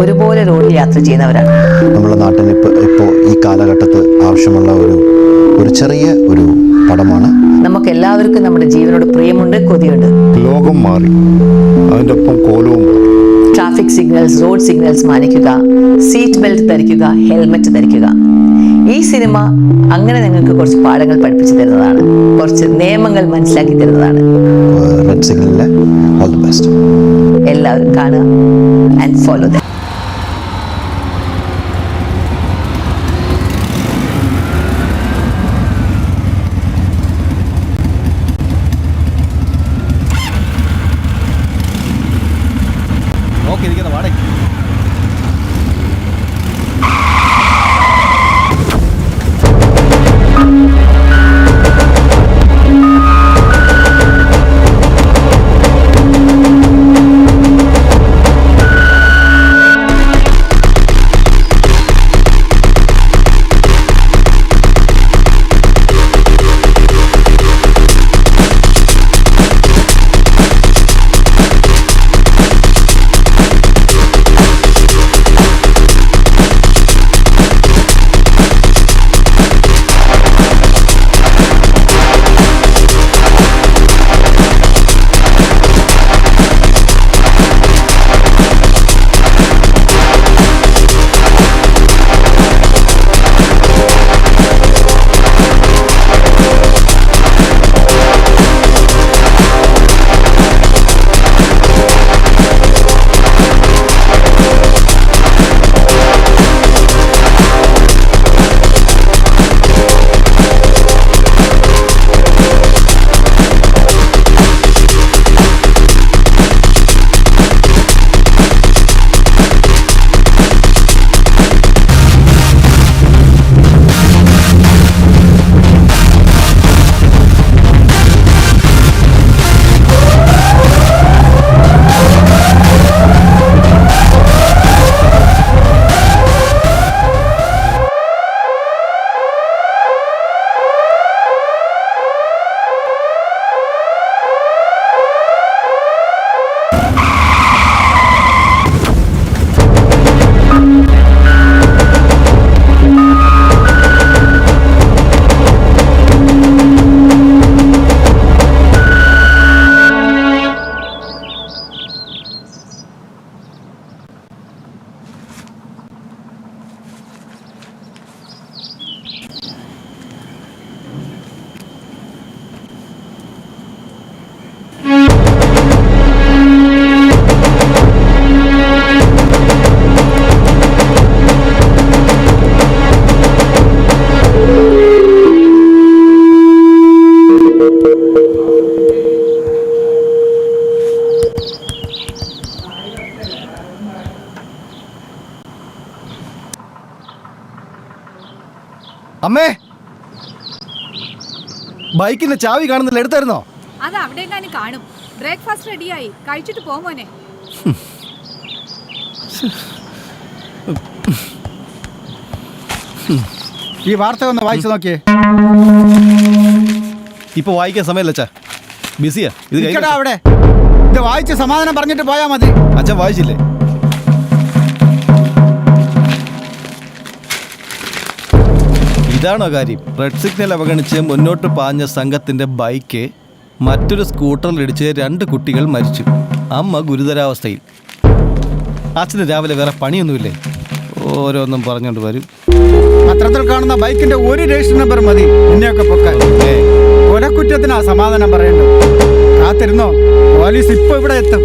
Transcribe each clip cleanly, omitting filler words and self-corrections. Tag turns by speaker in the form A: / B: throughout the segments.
A: ഒരുപോലെ റോഡിൽ യാത്ര ചെയ്യുന്നവരാണ്.
B: നമ്മുടെ നാട്ടിൽ ഇപ്പോൾ ഈ കാലഘട്ടത്തിൽ ആവശ്യമുള്ള ഒരു ചെറിയ ഒരു പടമാണ്.
A: നമുക്ക് എല്ലാവർക്കും നമ്മുടെ ജീവനോട് പ്രിയമുണ്ട്, കൊതിയുണ്ട്.
C: ലോകം മാറി, അതിൻ്റെ ഒപ്പം കോലവും മാറി.
A: ട്രാഫിക് സിഗ്നൽസ്, റോഡ് സിഗ്നൽസ് മാനിക്കുക, സീറ്റ് ബെൽറ്റ് ധരിക്കുക, ഹെൽമെറ്റ് ധരിക്കുക. ഈ സിനിമ അങ്ങനെ നിങ്ങൾക്ക് കുറച്ച് പാഠങ്ങൾ പഠിപ്പിച്ചു തരുന്നതാണ്, കുറച്ച് നിയമങ്ങൾ മനസ്സിലാക്കി തരുന്നതാണ്.
B: റെഡ് സിഗ്നലിലെ ഓൾ ദി ബെസ്റ്റ്.
A: എല്ലാവരും കാണുക ആൻഡ് ഫോളോ ദം.
D: നോക്കിയിരിക്കുന്ന വാടക അമ്മേ, ബൈക്കിന്റെ ചാവി കാണുന്നില്ല, എടുത്തായിരുന്നോ?
E: അത് അവിടെ കാണും. ബ്രേക്ക്ഫാസ്റ്റ് റെഡിയായി, കഴിച്ചിട്ട് പോ മോനെ.
D: ഈ വാർത്ത ഒന്ന് വായിച്ചു നോക്കിയേ.
C: ഇപ്പൊ വായിക്കാൻ സമയമല്ല അച്ഛാ, ബിസിയാ. ഇത്
D: അവിടെ ഇത് വായിച്ച് സമാധാനം പറഞ്ഞിട്ട് പോയാ മതി.
C: അച്ഛൻ വായിച്ചില്ലേ? ഇതാണോ കാര്യം? റെഡ് സിഗ്നൽ അവഗണിച്ച് മുന്നോട്ട് പാഞ്ഞ സംഘത്തിന്റെ ബൈക്ക് മറ്റൊരു സ്കൂട്ടറിലിടിച്ച് 2 കുട്ടികൾ മരിച്ചു. അമ്മ ഗുരുതരാവസ്ഥയിൽ. അച്ഛന് രാവിലെ വേറെ പണിയൊന്നുമില്ലേ? ഓരോന്നും പറഞ്ഞോണ്ട് വരും.
D: പത്രത്തിൽ കാണുന്ന ബൈക്കിന്റെ ഒരു രജിസ്റ്റർ നമ്പർ മതി എന്നെയൊക്കെ പൊക്കാൻ. കൊലക്കുറ്റത്തിനാ സമാധാനം പറയേണ്ടത്. കാത്തിരുന്നോ, പോലീസ് ഇപ്പൊ ഇവിടെ എത്തും.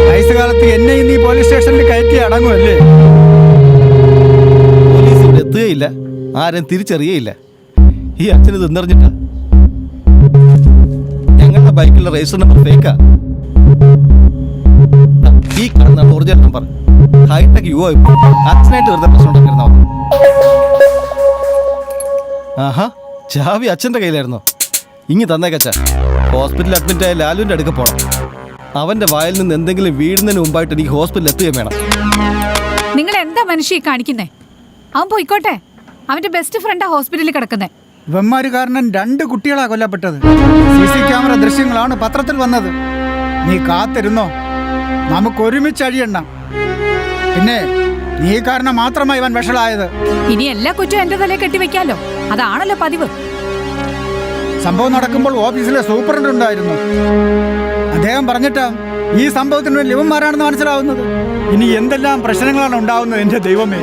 D: വയസ്സുകാലത്ത് എന്നെ ഇന്ന് ഈ പോലീസ് സ്റ്റേഷനിൽ കയറ്റി അടങ്ങുമല്ലേ?
C: പോലീസ് ഇവിടെ എത്തുകയില്ല, ആരും തിരിച്ചറിയയില്ല. ഈ അച്ഛന് തിന്നറിഞ്ഞിട്ടാ. ഞങ്ങളുടെ ബൈക്കിലുള്ള രജിസ്റ്റർ നമ്പർ ഫേക്കാ. ഈ കാണുന്ന ഒറിജിനൽ നമ്പർ. ഹൈടെക് യുവ. അച്ഛനായിട്ട് വെറുതെ പ്രശ്നം ഉണ്ടാക്കിയിരുന്ന മതി. ആഹാ, ചാവി അച്ഛൻ്റെ കയ്യിലായിരുന്നോ? ഇങ്ങി തന്നേക്കച്ച. ഹോസ്പിറ്റലിൽ അഡ്മിറ്റ് ആയ ലാലുവിൻ്റെ അടുക്ക പോകണം. അവൻ്റെ വായിൽ നിന്ന് എന്തെങ്കിലും വീഴുന്നതിന് മുമ്പായിട്ട് എനിക്ക് ഹോസ്പിറ്റലിൽ എത്തുകയും വേണം.
E: നിങ്ങൾ എന്താ മനുഷ്യ കാണിക്കുന്നേ? അവൻ പോയിക്കോട്ടെ. അവന്റെ ബെസ്റ്റ് ഫ്രണ്ടാ ഹോസ്പിറ്റലിൽ കിടക്കുന്നേ.
D: വെമ്മാര് കാരണം 2 കുട്ടികളാ കൊല്ലപ്പെട്ടത്. CC ക്യാമറ ദൃശ്യങ്ങളാണ് പത്രത്തിൽ വന്നത്. നീ കാത്തിരുന്നോ, നമുക്ക് ഒരുമിച്ച് അഴിയണ്ട. പിന്നെ നീ കാരണം മാത്രമായി ഇവൻ വഷളായത്.
E: ഇനി എല്ലാ കുറ്റവും എന്റെ തലയെ കെട്ടിവെക്കാലോ, അതാണല്ലോ പതിവ്.
D: സംഭവം നടക്കുമ്പോൾ ഓഫീസിലെ സൂപ്രണ്ട് ഉണ്ടായിരുന്നു. അദ്ദേഹം പറഞ്ഞിട്ടാ ഈ സംഭവത്തിന് ലിവന്മാരാണെന്ന് മനസ്സിലാവുന്നത്. ഇനി എന്തെല്ലാം പ്രശ്നങ്ങളാണ് ഉണ്ടാവുന്നത് എന്റെ ദൈവമേ.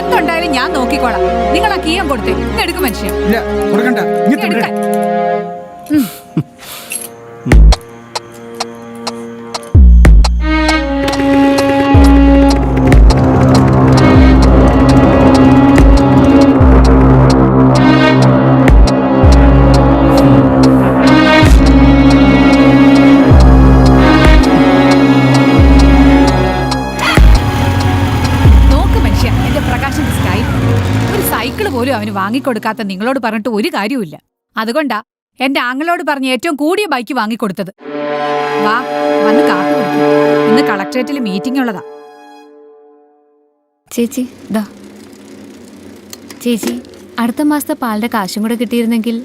E: എന്തുണ്ടായാലും ഞാൻ നോക്കിക്കോളാം. നിങ്ങൾ ആ കീയം കൊടുത്തേ, എടുക്കും മനുഷ്യൻ.
D: ഇല്ല, കൊടുക്കണ്ട. ഇങ്ങ് തുടരെ.
E: എടുക്കാൻ. പോലും അവന് വാങ്ങിക്കൊടുക്കാത്ത നിങ്ങളോട് പറഞ്ഞിട്ട് ഒരു കാര്യവുമില്ല. അതുകൊണ്ടാ എന്റെ ആങ്ങളോട് പറഞ്ഞ് ഏറ്റവും കൂടിയ ബൈക്ക് വാങ്ങിക്കൊടുത്തത്. വാ, വന്ന് കാപ്പി കുടിക്കും. ഇന്ന് കളക്ടറേറ്റിൽ മീറ്റിംഗ് ഉള്ളതാ.
F: ചേച്ചി ദാ ചേച്ചി, അടുത്ത മാസത്തെ പാലിന്റെ കാശും കൂടെ കിട്ടിയിരുന്നെങ്കിൽ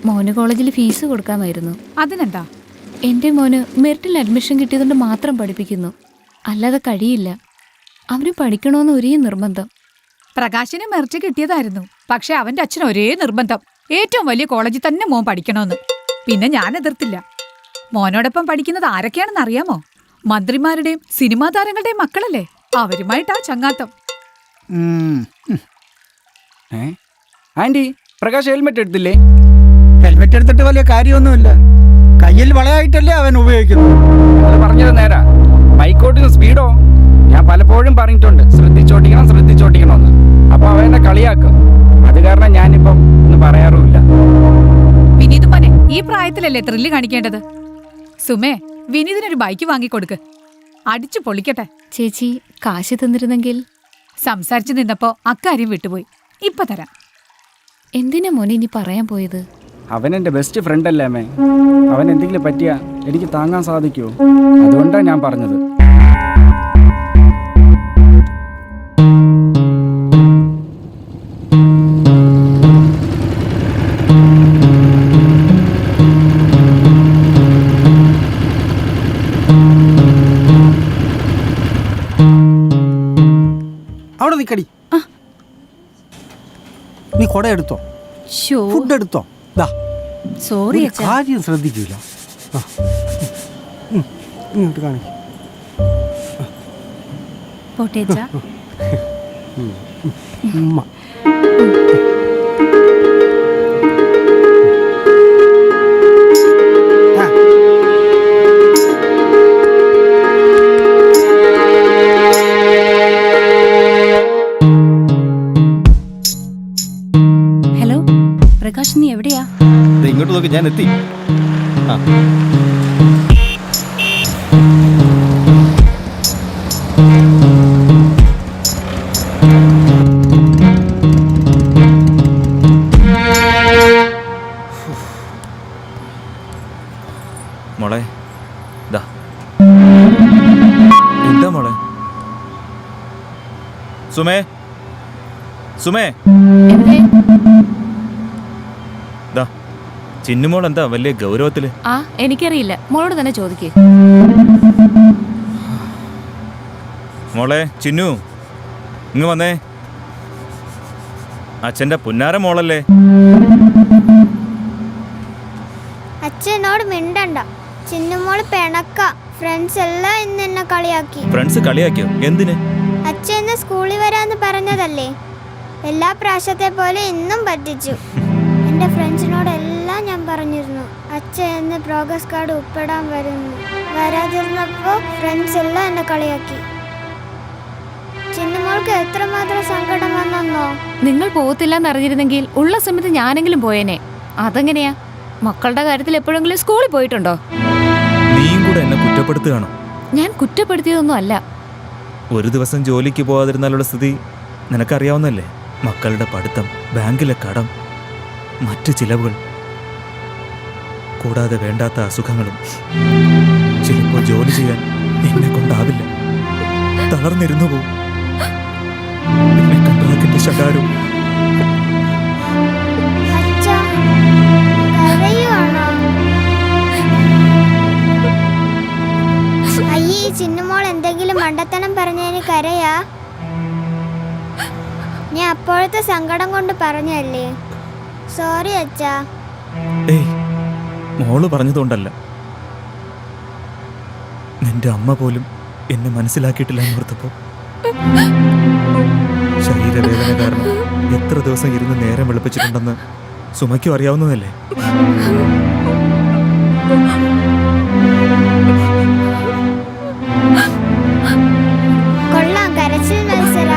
F: മോന് കോളേജിൽ ഫീസ് കൊടുക്കാമായിരുന്നു.
E: അതിനെന്താ?
F: എൻ്റെ മോന് മെറിറ്റിൽ അഡ്മിഷൻ കിട്ടിയതുകൊണ്ട് മാത്രം പഠിപ്പിക്കുന്നു, അല്ലാതെ കഴിയില്ല. അവന് പഠിക്കണമെന്ന് ഒരേ നിർബന്ധം.
E: പ്രകാശിന് മെറിറ്റ് കിട്ടിയതായിരുന്നു. പക്ഷെ അവന്റെ അച്ഛൻ ഒരേ നിർബന്ധം, ഏറ്റവും വലിയ കോളേജിൽ തന്നെ മോൻ പഠിക്കണമെന്ന്. പിന്നെ ഞാൻ എതിർത്തില്ല. മോനോടൊപ്പം പഠിക്കുന്നത് ആരൊക്കെയാണെന്ന് അറിയാമോ? മന്ത്രിമാരുടെയും സിനിമാ താരങ്ങളുടെയും മക്കളല്ലേ. അവരുമായിട്ടാ ചങ്ങാത്തം.
G: ആന്റി, പ്രകാശ് ഹെൽമെറ്റ് എടുത്തില്ലേ?
D: ഹെൽമെറ്റ് എടുത്തിട്ട് വലിയ കാര്യമൊന്നുമില്ല. കയ്യിൽ വളയായിട്ടല്ലേ അവൻ ഉപയോഗിക്കുന്നു.
G: അത് പറഞ്ഞത് നേരാ. ബൈക്കോട്ടിന് സ്പീഡോ? ഞാൻ പലപ്പോഴും പറഞ്ഞിട്ടുണ്ട് ശ്രദ്ധിച്ചോട്ടിക്കണമെന്ന്. അപ്പൊ അവൻ എന്നെ കളിയാക്കും. അത് കാരണം ഞാനിപ്പം ഒന്നും പറയാറുമില്ല.
E: വിനീത് മോനെ, ഈ പ്രായത്തിലല്ലേ ത്രില്ല് കാണിക്കേണ്ടത്. സുമേ, വിനീതിനൊരു ബൈക്ക് വാങ്ങിക്കൊടുക്ക്, അടിച്ചു പൊളിക്കട്ടെ.
F: ചേച്ചി, കാശ് തന്നിരുന്നെങ്കിൽ.
E: സംസാരിച്ചു നിന്നപ്പോ അക്കാര്യം വിട്ടുപോയി. ഇപ്പൊ തരാം.
F: എന്തിനാ മോനെ ഇനി പറയാൻ പോയത്?
G: അവൻ എൻ്റെ ബെസ്റ്റ് ഫ്രണ്ട് അല്ലേ അമ്മേ. അവൻ എന്തെങ്കിലും പറ്റിയാ എനിക്ക് താങ്ങാൻ സാധിക്കുമോ? അതുകൊണ്ടാണ് ഞാൻ പറഞ്ഞത്.
H: അവിടെ നിക്കടി. നീ കൊട എടുത്തോ, ഫുഡ് എടുത്തോ.
F: സോറി
H: ഒരു കാര്യം ശ്രദ്ധിക്കൂല. ഇങ്ങോട്ട് കാണിക്കും.
F: പോട്ടേച്ചാ. ഹലോ പ്രകാശ്, നീ എവിടെയാ?
C: ഇങ്ങോട്ട് നോക്കി, ഞാൻ എത്തി. ആ,
I: മോളെ, ദാ. എന്താ മോളെ? സുമേ, സുമേ, ദാ. ചിന്നുമോൾ എന്താ വലിയ ഗൗരവത്തില്?
F: ആ, എനിക്കറിയില്ല, മോളോട് തന്നെ ചോദിക്കേ.
I: മോളെ ചിന്നു, ഇങ്ങ് വന്നേ. അച്ഛൻ്റെ പുന്നാര മോളല്ലേ?
J: അച്ഛനോട് മിണ്ടണ്ട. ചിന്നുമോള് പിണക്ക. ഫ്രണ്ട്സ് എല്ലാം ഇന്ന് എന്നെ കളിയാക്കി.
I: ഫ്രണ്ട്സ് കളിയാക്കിയോ? എന്തിന്?
J: അച്ഛൻ ഇന്ന് സ്കൂളിൽ വരാന്ന് പറഞ്ഞതല്ലേ. എല്ലാ പ്രാവശ്യത്തെ പോലെ ഇന്നും പറ്റിച്ചു. എൻ്റെ ഫ്രണ്ട്സിനോടെല്ലാം ഞാൻ പറഞ്ഞിരുന്നു അച്ഛൻ എന്ന് പ്രോഗ്രസ് കാർഡ് ഉൾപ്പെടാൻ വരുന്നു. വരാതിരുന്നപ്പോൾ ഫ്രണ്ട്സ് എല്ലാം എന്നെ കളിയാക്കി. ചിന്നുമോൾക്ക് എത്രമാത്രം സങ്കടം വന്നോ.
F: നിങ്ങൾ പോകത്തില്ലെന്ന് അറിഞ്ഞിരുന്നെങ്കിൽ ഉള്ള സമയത്ത് ഞാനെങ്കിലും പോയേനെ. അതെങ്ങനെയാ? മക്കളുടെ കാര്യത്തിൽ എപ്പോഴെങ്കിലും സ്കൂളിൽ പോയിട്ടുണ്ടോ?
I: നീയും കൂടെ എന്നെ കുറ്റപ്പെടുത്തുകയാണോ?
F: ഞാൻ കുറ്റപ്പെടുത്തിയതൊന്നും അല്ല.
I: ഒരു ദിവസം ജോലിക്ക് പോകാതിരുന്നാലുള്ള സ്ഥിതി നിനക്കറിയാവുന്നല്ലേ. മക്കളുടെ പഠിത്തം, ബാങ്കിലെ കടം, മറ്റ് ചിലവുകൾ, കൂടാതെ വേണ്ടാത്ത അസുഖങ്ങളും. ചിലപ്പോൾ ജോലി ചെയ്യാൻ എന്നെ കൊണ്ടാവില്ല, തളർന്നിരുന്നു പോവും. പിന്നെ കണ്ടാക്കിന്റെ ശകാരവും.
J: അയ്യേ, ചിന്നുമോൾ എന്തെങ്കിലും മണ്ടത്തനം പറഞ്ഞതിന് കരയാ? ഞാൻ അപ്പോഴത്തെ സങ്കടം കൊണ്ട് പറഞ്ഞല്ലേ. സോറി അച്ഛാ.
I: ഏയ്, മോള് പറഞ്ഞതുകൊണ്ടല്ല. നിന്റെ അമ്മ പോലും എന്നെ മനസ്സിലാക്കിയിട്ടില്ല എന്നോർത്തപ്പോ ശരീരവേദന കാരണം എത്ര ദിവസം ഇരുന്ന് നേരം വെളുപ്പിച്ചിട്ടുണ്ടെന്ന് സുമയ്ക്കും അറിയാവുന്നതല്ലേ.
J: കൊള്ളാം, കരച്ചിൽ മത്സര.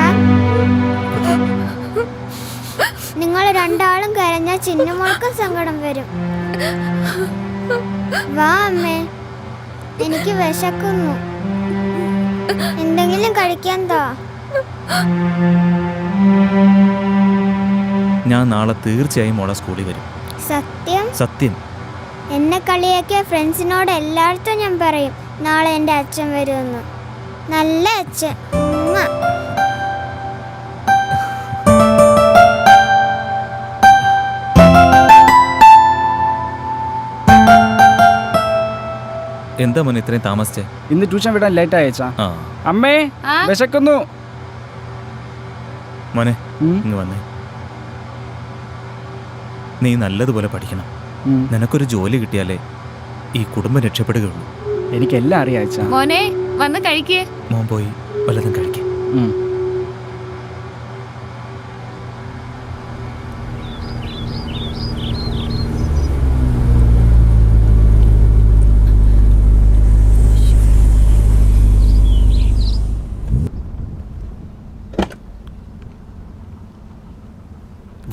J: നിങ്ങൾ രണ്ടാളും കരഞ്ഞാൽ ചിന്നുമോൾക്കും സങ്കടം വരും. വാ അമ്മേ, എനിക്ക് വിശക്കുന്നു. എന്തെങ്കിലും കഴിക്കാൻ താ.
I: ഞാൻ നാളെ തീർച്ചയായും മോളെ സ്കൂളിൽ വരും.
J: സത്യം?
I: സത്യം.
J: എന്നെ കളിയാക്കിയ ഫ്രണ്ട്സിനോട് എല്ലായിടത്തും ഞാൻ പറയും നാളെ എൻ്റെ അച്ഛൻ വരുമെന്ന്. നല്ല അച്ഛൻ. ഉമ്മ.
I: എന്താ മോനെ ഇത്രയും താമസിച്ചേ?
G: ഇന്ന് ട്യൂഷൻ വിടാൻ ലേറ്റ് അയച്ചാ.
I: ആ
G: അമ്മേ, വിശക്കുന്നു.
I: മോനെ ഇങ്ങ് വന്നേ. നീ നല്ലതുപോലെ പഠിക്കണം. നിനക്കൊരു ജോലി കിട്ടിയാലേ ഈ കുടുംബം രക്ഷപ്പെടുകയുള്ളൂ.
G: എനിക്കെല്ലാം അറിയാം അച്ഛാ.
F: മോനെ വന്ന് കഴിക്കേ.
I: മോൻ പോയി വല്ലതും കഴിക്കേ.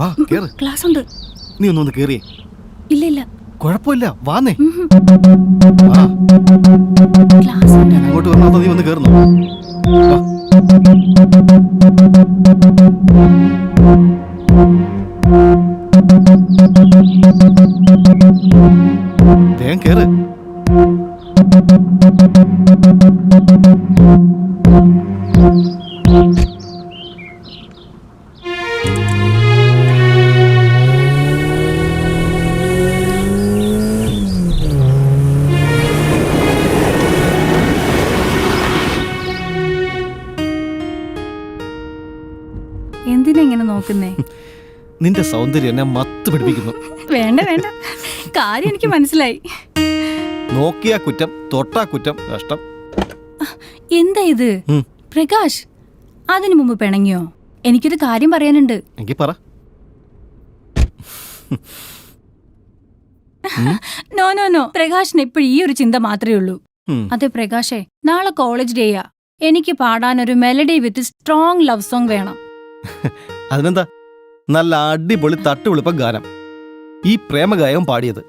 C: വാ കേറ്.
F: ക്ലാസ് ഉണ്ട്.
C: നീ ഒന്നൊന്ന് കേറിയേ.
F: ഇല്ല ഇല്ല,
C: കുഴപ്പമില്ല, വാന്നേ.
F: ക്ലാസ് ഉണ്ട്.
C: അങ്ങോട്ട് വന്നാ നീ വന്ന് കേറുന്നു. വേഗം കേറ്.
F: എന്തിനാ ഇങ്ങനെ നോക്കുന്നേ?
C: നിന്റെ സൗന്ദര്യം എന്നെ മത്ത് പിടിപ്പിക്കുന്നു.
F: വേണ്ട വേണ്ട, കാര്യം എനിക്ക് മനസ്സിലായി.
C: നോക്കിയാ കുറ്റം, തൊട്ടാ കുറ്റം. കഷ്ടം.
F: എന്താ ഇത് പ്രകാശ്? അതിനു മുമ്പ് പിണങ്ങിയോ? എനിക്കൊരു കാര്യം പറയാനുണ്ട്.
C: എങ്കി പറ.
F: നോ നോ നോ, പ്രകാശിന് എപ്പോഴും ഈ ഒരു ചിന്ത മാത്രമേ ഉള്ളൂ. അതെ പ്രകാശേ, നാളെ കോളേജ് ഡേയാ. എനിക്ക് പാടാനൊരു melody with strong love song വേണം.
C: അതിനെന്താ, നല്ല അടിപൊളി തട്ടുവിളിപ്പ ഗാനം. ഈ പ്രേമഗായകം പാടിയത്.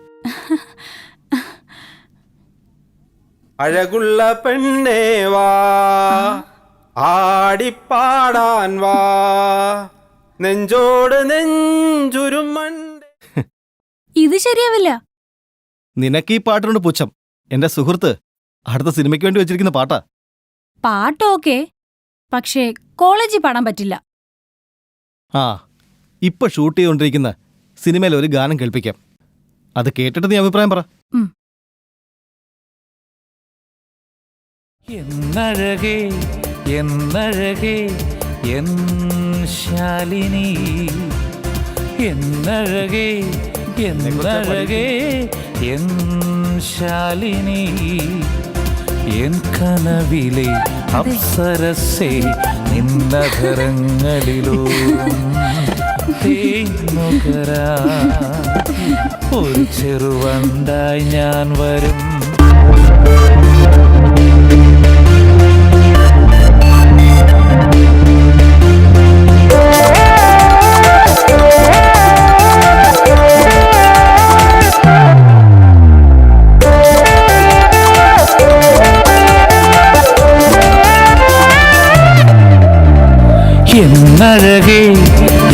K: അഴകുള്ള പെണ്ണേ വാ, ആടിപ്പാടാൻ വാ, നെഞ്ചോട് നെഞ്ചുരുമണ്ട്.
F: ഇത് ശരിയാവില്ല.
C: നിനക്ക് ഈ പാട്ടിനോട് പുച്ഛം. എന്റെ സുഹൃത്ത് അടുത്ത സിനിമയ്ക്ക് വേണ്ടി വെച്ചിരിക്കുന്ന പാട്ടാ.
F: പാട്ടോക്കെ, പക്ഷേ കോളേജിൽ പാടാൻ പറ്റില്ല.
C: ആ, ഇപ്പൊ ഷൂട്ട് ചെയ്തുകൊണ്ടിരിക്കുന്ന സിനിമയിൽ ഒരു ഗാനം കേൾപ്പിക്കാം. അത് കേട്ടിട്ട് നീ അഭിപ്രായം പറ.
I: എന്നഴകേ എന്നഴകേ എൻ ശാലിനി, എന്നഴകേ എന്നഴകേ എൻ ശാലിനി, എൻ കനവിലെ അപ്സരസേ നിന്നകരങ്ങളിലോ തേനുകരാ, ഒരു ചെറുവണ്ടായി ഞാൻ വരും. എന്നഴകേ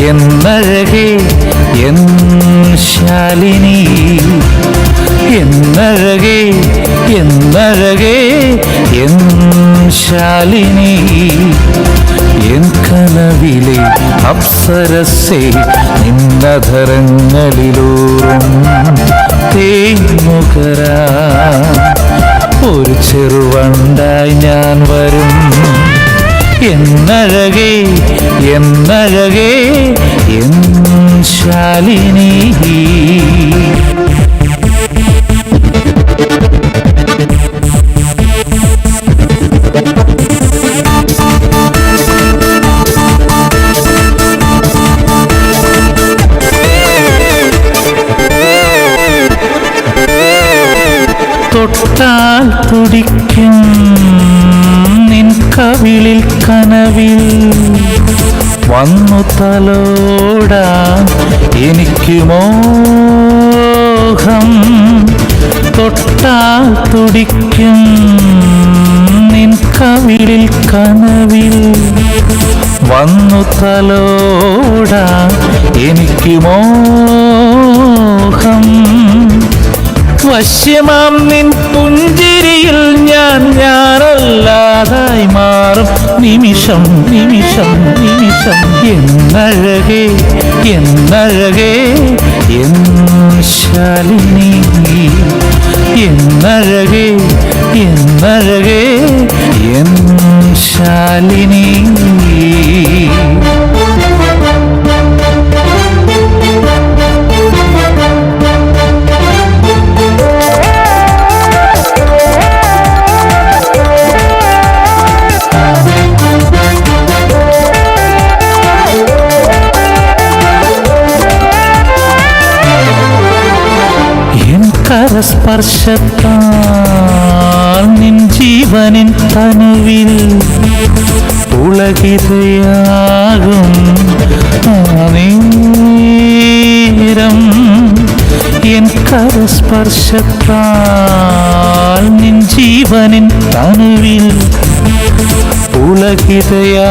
I: എന്നഴകേ എൻ ശാലിനി, എന്നഴകേ എന്നഴകേ എൻ ശാലിനി, എൻ കനവിലെ അപ്സരസേ നിന്നധരങ്ങളിലൂറും തേനുകരാ, ഒരു ചെറുവണ്ടായി ഞാൻ വരും. എന്നഴകേ എന്നഴകേ എൻ ശാലിനി. തൊട്ടാൽ തുടിക്കും നിൻ കവിളിൽ കനവിൽ വന്നു തലോടാൻ എനിക്ക് മോഹം. തൊട്ടാൽ തുടിക്കും നിൻ കവിളിൽ കനവിൽ വന്നു തലോടാൻ എനിക്ക് മോഹം. വശ്യമാം നിൻ പുഞ്ചിരിയിൽ ഞാൻ ഞാനല്ലാതായി മാറും നിമിഷം നിമിഷം നിമിഷം. എന്നഴകേ എന്നഴകേ എൻ ശാലിനി. എന്നഴകേ എന്നഴകേ എൻ ശാലിനി. സ്പർശത്താൽ നിൻ ജീവനിൻ തനുവിൽ പുളകിതയാകും നേരം. എൻ കരസ്പർശത്താൽ നിൻ ജീവനിൻ തനുവിൽ പുളകിതയാകും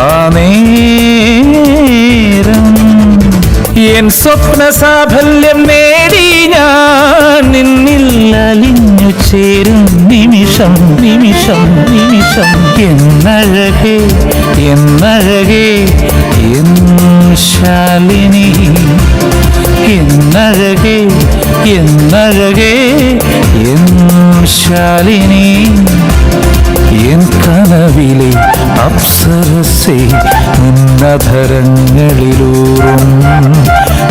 I: ആ നേരം. എൻ സ്വപ്ന സാഫല്യം നേടി ഞാൻ നിന്നിൽ അലിഞ്ഞു ചേരും നിമിഷം നിമിഷം നിമിഷം. എന്നഴകേ എന്നഴകേ എൻ ശാലിനി. എന്നഴകേ എന്നഴകേ എൻ ശാലിനി. എൻ കനവിലെ അപ്സരസേ ഉന്നതരങ്ങളിലൂറും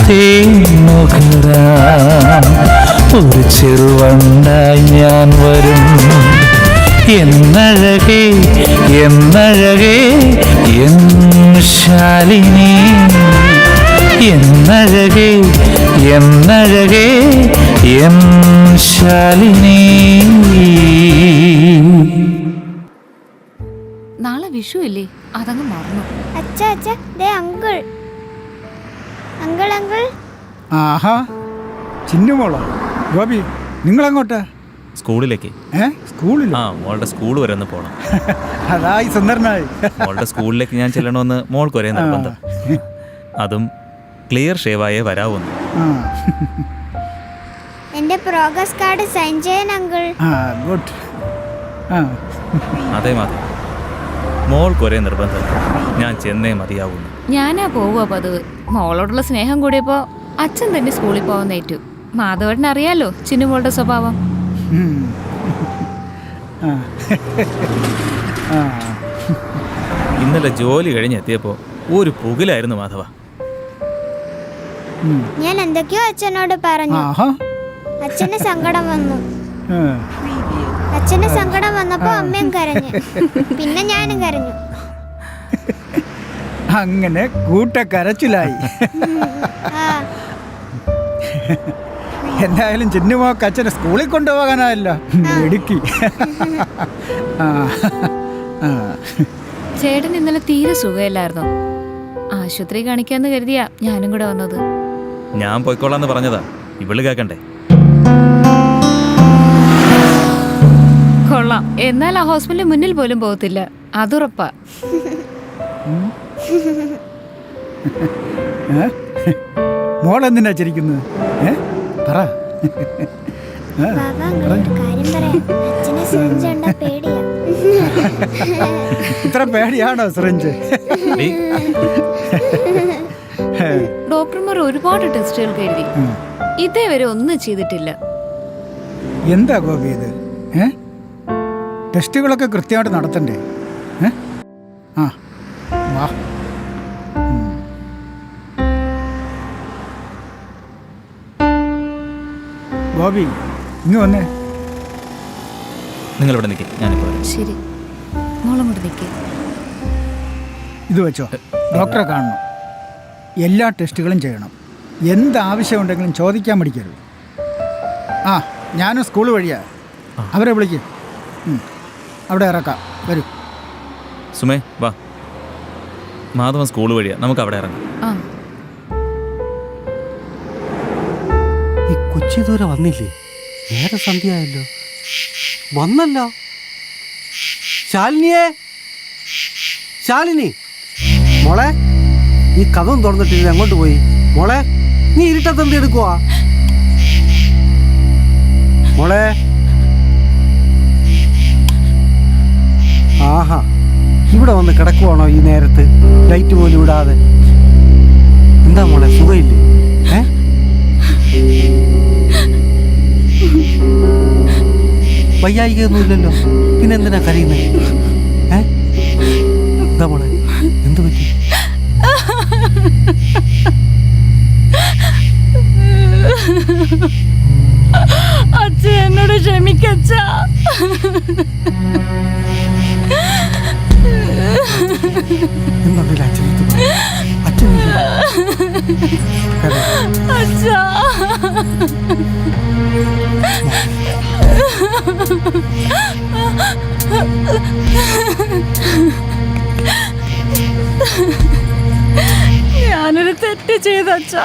I: തേനുകരാൻ ഒരു ചെറുവണ്ടായി ഞാൻ വരും. എന്നഴകേ എന്നഴകേ എൻ ശാലിനി. എന്നഴകേ എന്നഴകേ എൻ ശാലിനി.
F: നാളെ വിഷു അല്ലേ, അതങ്ങ് മറന്നു.
J: അച്ഛാ അച്ഛാ, ദേ അങ്കിൾ അങ്കിൾ അങ്കിൾ.
D: ആഹാ, ചിന്നുമോളോ? ഗോപി, നിങ്ങളെങ്ങോട്ടാ?
I: സ്കൂളിലേക്ക്.
D: സ്കൂളിൽ?
I: ആ, മോളുടെ സ്കൂൾ വരെ ഒന്ന് പോകണം.
D: അതായി സുന്ദരനായി.
I: മോളുടെ സ്കൂളിലേക്ക് ഞാൻ ചെല്ലണമെന്ന് മോൾക്ക് ഒരേ നിർബന്ധം. അതും ക്ലിയർ ഷേവായേ വരാവുന്നു.
J: എന്റെ പ്രോഗ്രസ് കാർഡ് സൈൻ ചെയ്യാൻ അങ്കിൾ.
D: ഗുഡ്.
I: അതെ മാധവ്, മോൾക്ക് ഒരേ നിർബന്ധം, ഞാൻ ചെന്നേ മതിയാവുന്നു.
F: ഞാനാ പോവുക പതിവ്. മോളോടുള്ള സ്നേഹം കൂടിയപ്പോ അച്ഛൻ തന്നെ സ്കൂളിൽ പോകുന്നേറ്റു. മാധവേട്ടന് അറിയാലോ ചിന്നുമോളുടെ സ്വഭാവം.
I: ഇന്നലെ ജോലി കഴിഞ്ഞെത്തിയപ്പോ ഒരു പുകിലായിരുന്നു മാധവ.
J: ഞാൻ എന്തൊക്കെയോ അച്ഛനോട് പറഞ്ഞു. അച്ഛന് സങ്കടം വന്നു. അച്ഛന് സങ്കടം വന്നപ്പോ അമ്മയും കരഞ്ഞു, പിന്നെ ഞാനും കരഞ്ഞു.
D: അങ്ങനെ കൂട്ടക്കരച്ചിലായി. എന്തായാലും ചിന്നുമോക്ക് അച്ഛനെ സ്കൂളിൽ കൊണ്ടുപോകാനായല്ലോ. ഇടുക്കി.
F: ചേട്ടൻ ഇന്നലെ തീരെ സുഖമില്ലായിരുന്നു. ആശുപത്രി കാണിക്കാന്ന് കരുതിയാ ഞാനും കൂടെ വന്നത്.
I: ഞാൻ പോയിക്കോളാന്ന് പറഞ്ഞതാ, ഇവള് കേക്കണ്ടേ?
F: കൊള്ളാം. എന്നാൽ ആ ഹോസ്പിറ്റലിന് മുന്നിൽ പോലും പോകത്തില്ല, അതുറപ്പാ.
D: മോളെന്തിനാ ചിരിക്കുന്നത്? പറ. ഇത്ര പേടിയാണോ സിറിഞ്ച്?
F: ഡോക്ടർമാർ ഒരുപാട് ടെസ്റ്റുകൾ എഴുതി, ഇതേവരെ ഒന്നും ചെയ്തിട്ടില്ല.
D: എന്താ ഗോപി ഇത്? ടെസ്റ്റുകളൊക്കെ കൃത്യമായിട്ട് നടത്തണ്ടേ? ആ വാ. ഗോപി ഇങ്ങ് വന്നേ.
I: നിങ്ങളിവിടെ നിൽക്കും, ഞാനിപ്പോൾ വരാം.
F: ശരി, മോളും കൂടെ നിൽക്കേ.
D: ഇത് വെച്ചോ, ഡോക്ടറെ കാണണം. എല്ലാ ടെസ്റ്റുകളും ചെയ്യണം. എന്താവശ്യമുണ്ടെങ്കിലും ചോദിക്കാൻ മടിക്കരുത്. ആ ഞാനും സ്കൂൾ വഴിയാ, അവരെ വിളിക്കും. അവിടെ ഇറക്കാം, വരൂ.
I: സുമേ വാ, മാധവൻ സ്കൂൾ വഴിയാ, നമുക്ക് അവിടെ ഇറങ്ങാം.
H: ഈ കൊച്ചി ദൂരെ വന്നില്ലേ? നേരെ സന്ധ്യയായല്ലോ. വന്നല്ലോ. ശാലിനിയേ, ശാലിനി മോളെ, ഈ കഥം തുറന്നിട്ടില്ല, അങ്ങോട്ട് പോയി. മോളെ, നീ ഇരുട്ടത്തെന്ത് എടുക്കുവാ? മോളെ, ആഹാ, ഇവിടെ വന്ന് കിടക്കുവാണോ ഈ നേരത്ത്? ലൈറ്റ് പോലും ഇടാതെ. എന്താ മോളെ, സുഖമില്ലേ? വയ്യായികയൊന്നുമില്ലല്ലോ, പിന്നെന്തിനാ കരയുന്നേ? എന്താ മോളെ, എന്തു പറ്റി?
F: അച്ഛ എന്നോട് ക്ഷമിക്കച്ച.
H: എന്തുണ്ടല്ലോ അച്ഛൻ,
F: അച്ഛാ, ഞാനൊരു തെറ്റ് ചെയ്തച്ചാ.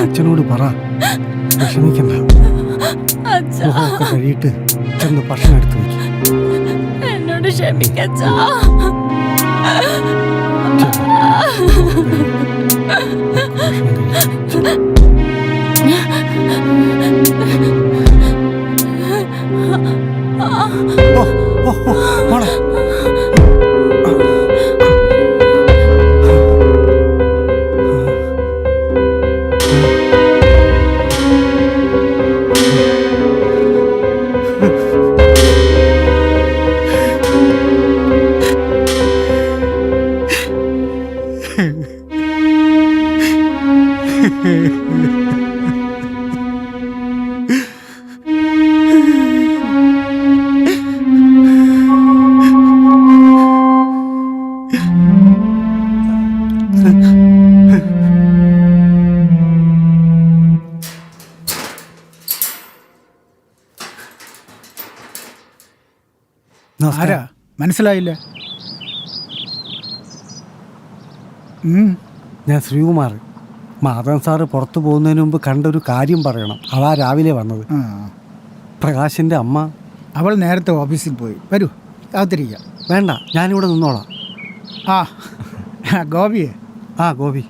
H: അച്ഛനോട് പറ, വിഷമിക്കണ്ട. കഴിയിട്ട് ചെന്ന് ഭക്ഷണം എടുത്തു വയ്ക്കും.
F: എന്നോട് ക്ഷമിക്കച്ചാ.
H: മോളെ,
D: ആരാ മനസ്സിലായില്ല?
H: ഞാൻ ശ്രീകുമാർ. മാധവൻ സാറ് പുറത്തു പോകുന്നതിന് മുമ്പ് കണ്ടൊരു കാര്യം പറയണം. അതാ രാവിലെ വന്നത്. പ്രകാശിൻ്റെ അമ്മ.
D: അവൾ നേരത്തെ ഓഫീസിൽ പോയി. വരൂ, കാത്തിരിക്കാം.
H: വേണ്ട, ഞാനിവിടെ നിന്നോളാം.
D: ആ ഗോപിയെ.
H: ആ ഗോപി,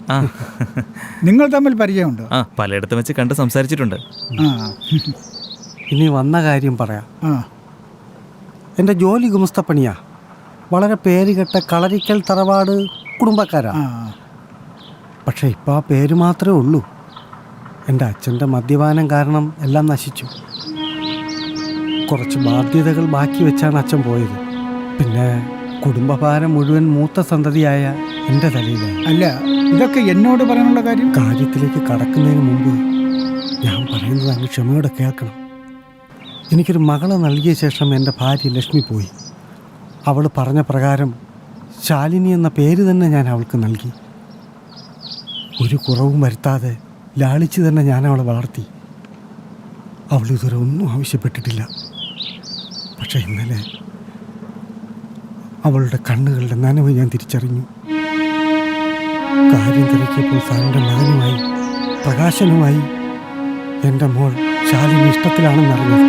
D: നിങ്ങൾ തമ്മിൽ പരിചയമുണ്ടോ?
I: ആ, പലയിടത്തും വെച്ച് കണ്ട് സംസാരിച്ചിട്ടുണ്ട്.
H: ഇനി വന്ന കാര്യം പറയാം.
D: ആ,
H: എൻ്റെ ജോലി ഗുമസ്തപ്പണിയാ. വളരെ പേരുകെട്ട കളരിക്കൽ തറവാട് കുടുംബക്കാരാ. പക്ഷെ ഇപ്പം ആ പേര് മാത്രമേ ഉള്ളൂ. എൻ്റെ അച്ഛൻ്റെ മദ്യപാനം കാരണം എല്ലാം നശിച്ചു. കുറച്ച് ബാധ്യതകൾ ബാക്കി വെച്ചാണ് അച്ഛൻ പോയത്. പിന്നെ കുടുംബഭാരം മുഴുവൻ മൂത്ത സന്തതിയായ എൻ്റെ തലയിലായി.
D: അല്ല, ഇതൊക്കെ എന്നോട് പറയാനുള്ള
H: കാര്യത്തിലേക്ക് കടക്കുന്നതിന് മുമ്പ് ഞാൻ പറയുന്നത് അങ്ങ് ക്ഷമയോടെ കേൾക്കണം. എനിക്കൊരു മകളെ നൽകിയ ശേഷം എൻ്റെ ഭാര്യ ലക്ഷ്മി പോയി. അവൾ പറഞ്ഞ പ്രകാരം ശാലിനി എന്ന പേര് തന്നെ ഞാൻ അവൾക്ക് നൽകി. ഒരു കുറവും വരുത്താതെ ലാളിച്ച് തന്നെ ഞാൻ അവളെ വളർത്തി. അവൾ ഇതുവരെ ഒന്നും ആവശ്യപ്പെട്ടിട്ടില്ല. പക്ഷെ ഇന്നലെ അവളുടെ കണ്ണുകളുടെ നനവ് ഞാൻ തിരിച്ചറിഞ്ഞു. കാര്യം തിരക്കിയപ്പോൾ സാറിൻ്റെ മകനുമായി പ്രകാശനുമായി എൻ്റെ മോൾ ശാലിനി ഇഷ്ടത്തിലാണെന്നറിഞ്ഞത്.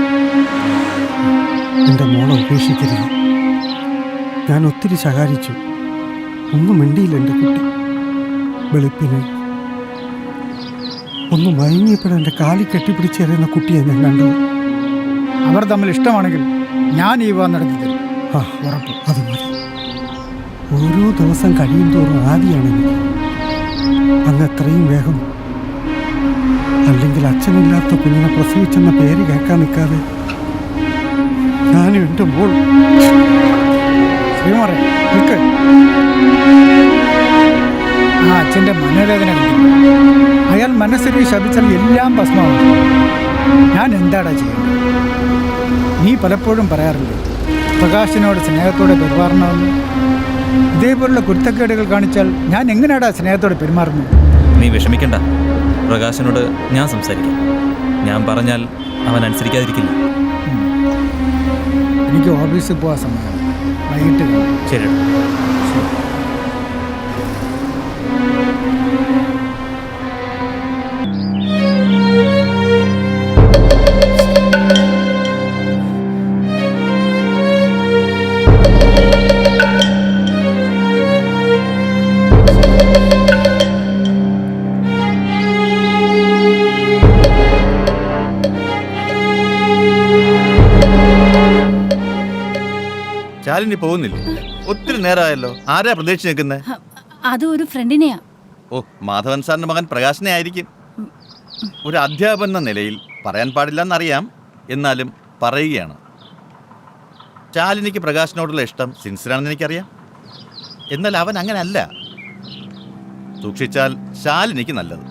H: എൻ്റെ മോളെ ഉപേക്ഷിക്കരുത്. ഞാൻ ഒത്തിരി ശകാരിച്ചു. ഒന്നും മിണ്ടിയില്ല എൻ്റെ കുട്ടി. വെളുപ്പിന് ഒന്ന് മയങ്ങിയപ്പോഴും എൻ്റെ കാലിൽ കെട്ടിപ്പിടിച്ചെറിയുന്ന കുട്ടിയെ ഞാൻ കണ്ടത്.
D: അവർ തമ്മിൽ ഇഷ്ടമാണെങ്കിൽ ഞാൻ ഈ വിവാഹം നടത്തി തരും.
H: ആ ഉറപ്പ്, അത് മതി. ഓരോ ദിവസം കഴിയും തോറും ആദിയാണ് എനിക്ക്. അന്ന് എത്രയും വേഗം, അല്ലെങ്കിൽ അച്ഛനില്ലാത്ത കുഞ്ഞിനെ പ്രസവിച്ചെന്ന പേര് കേൾക്കാൻ നിൽക്കാതെ ഞാനും എൻ്റെ മോൾ.
D: ശ്രീമാറെ നിൽക്ക്. ആ അച്ഛൻ്റെ മനോവേദന കണ്ടില്ല. അയാൾ മനസ്സിൽ ശപിച്ചാൽ എല്ലാം ഭസ്മമാണ്. ഞാൻ എന്താടാ ചെയ്യുന്നത്? നീ പലപ്പോഴും പറയാറില്ലേ പ്രകാശിനോട് സ്നേഹത്തോടെ പെരുമാറണമെന്ന്? ഇതേപോലുള്ള കുരുത്തക്കേടുകൾ കാണിച്ചാൽ ഞാൻ എങ്ങനെയാടാ സ്നേഹത്തോടെ പെരുമാറുന്നത്?
I: നീ വിഷമിക്കണ്ട, പ്രകാശനോട് ഞാൻ സംസാരിക്കാം. ഞാൻ പറഞ്ഞാൽ അവൻ അനുസരിക്കാതിരിക്കില്ല.
D: എനിക്ക് ഓഫീസിൽ പോകാൻ സമയം, വൈകിട്ട് കാണാം.
I: ശരി.
L: ശാലിനി പോകുന്നില്ലേ? ഒത്തിരി നേരമായല്ലോ. ആരാ പ്രതീക്ഷിച്ച് നിൽക്കുന്നത്?
F: അത് ഒരു ഫ്രണ്ടിനെയാ.
L: ഓ, മാധവൻ സാറിന്റെ മകൻ പ്രകാശനെ ആയിരിക്കും. ഒരു അധ്യാപകൻ എന്ന നിലയിൽ പറയാൻ പാടില്ലെന്നറിയാം, എന്നാലും പറയുകയാണ്. ശാലിനിക്ക് പ്രകാശനോടുള്ള ഇഷ്ടം സിൻസിയറാണെന്ന് എനിക്കറിയാം. എന്നാൽ അവൻ അങ്ങനെ അല്ല. സൂക്ഷിച്ചാൽ ശാലിനിക്ക് നല്ലത്.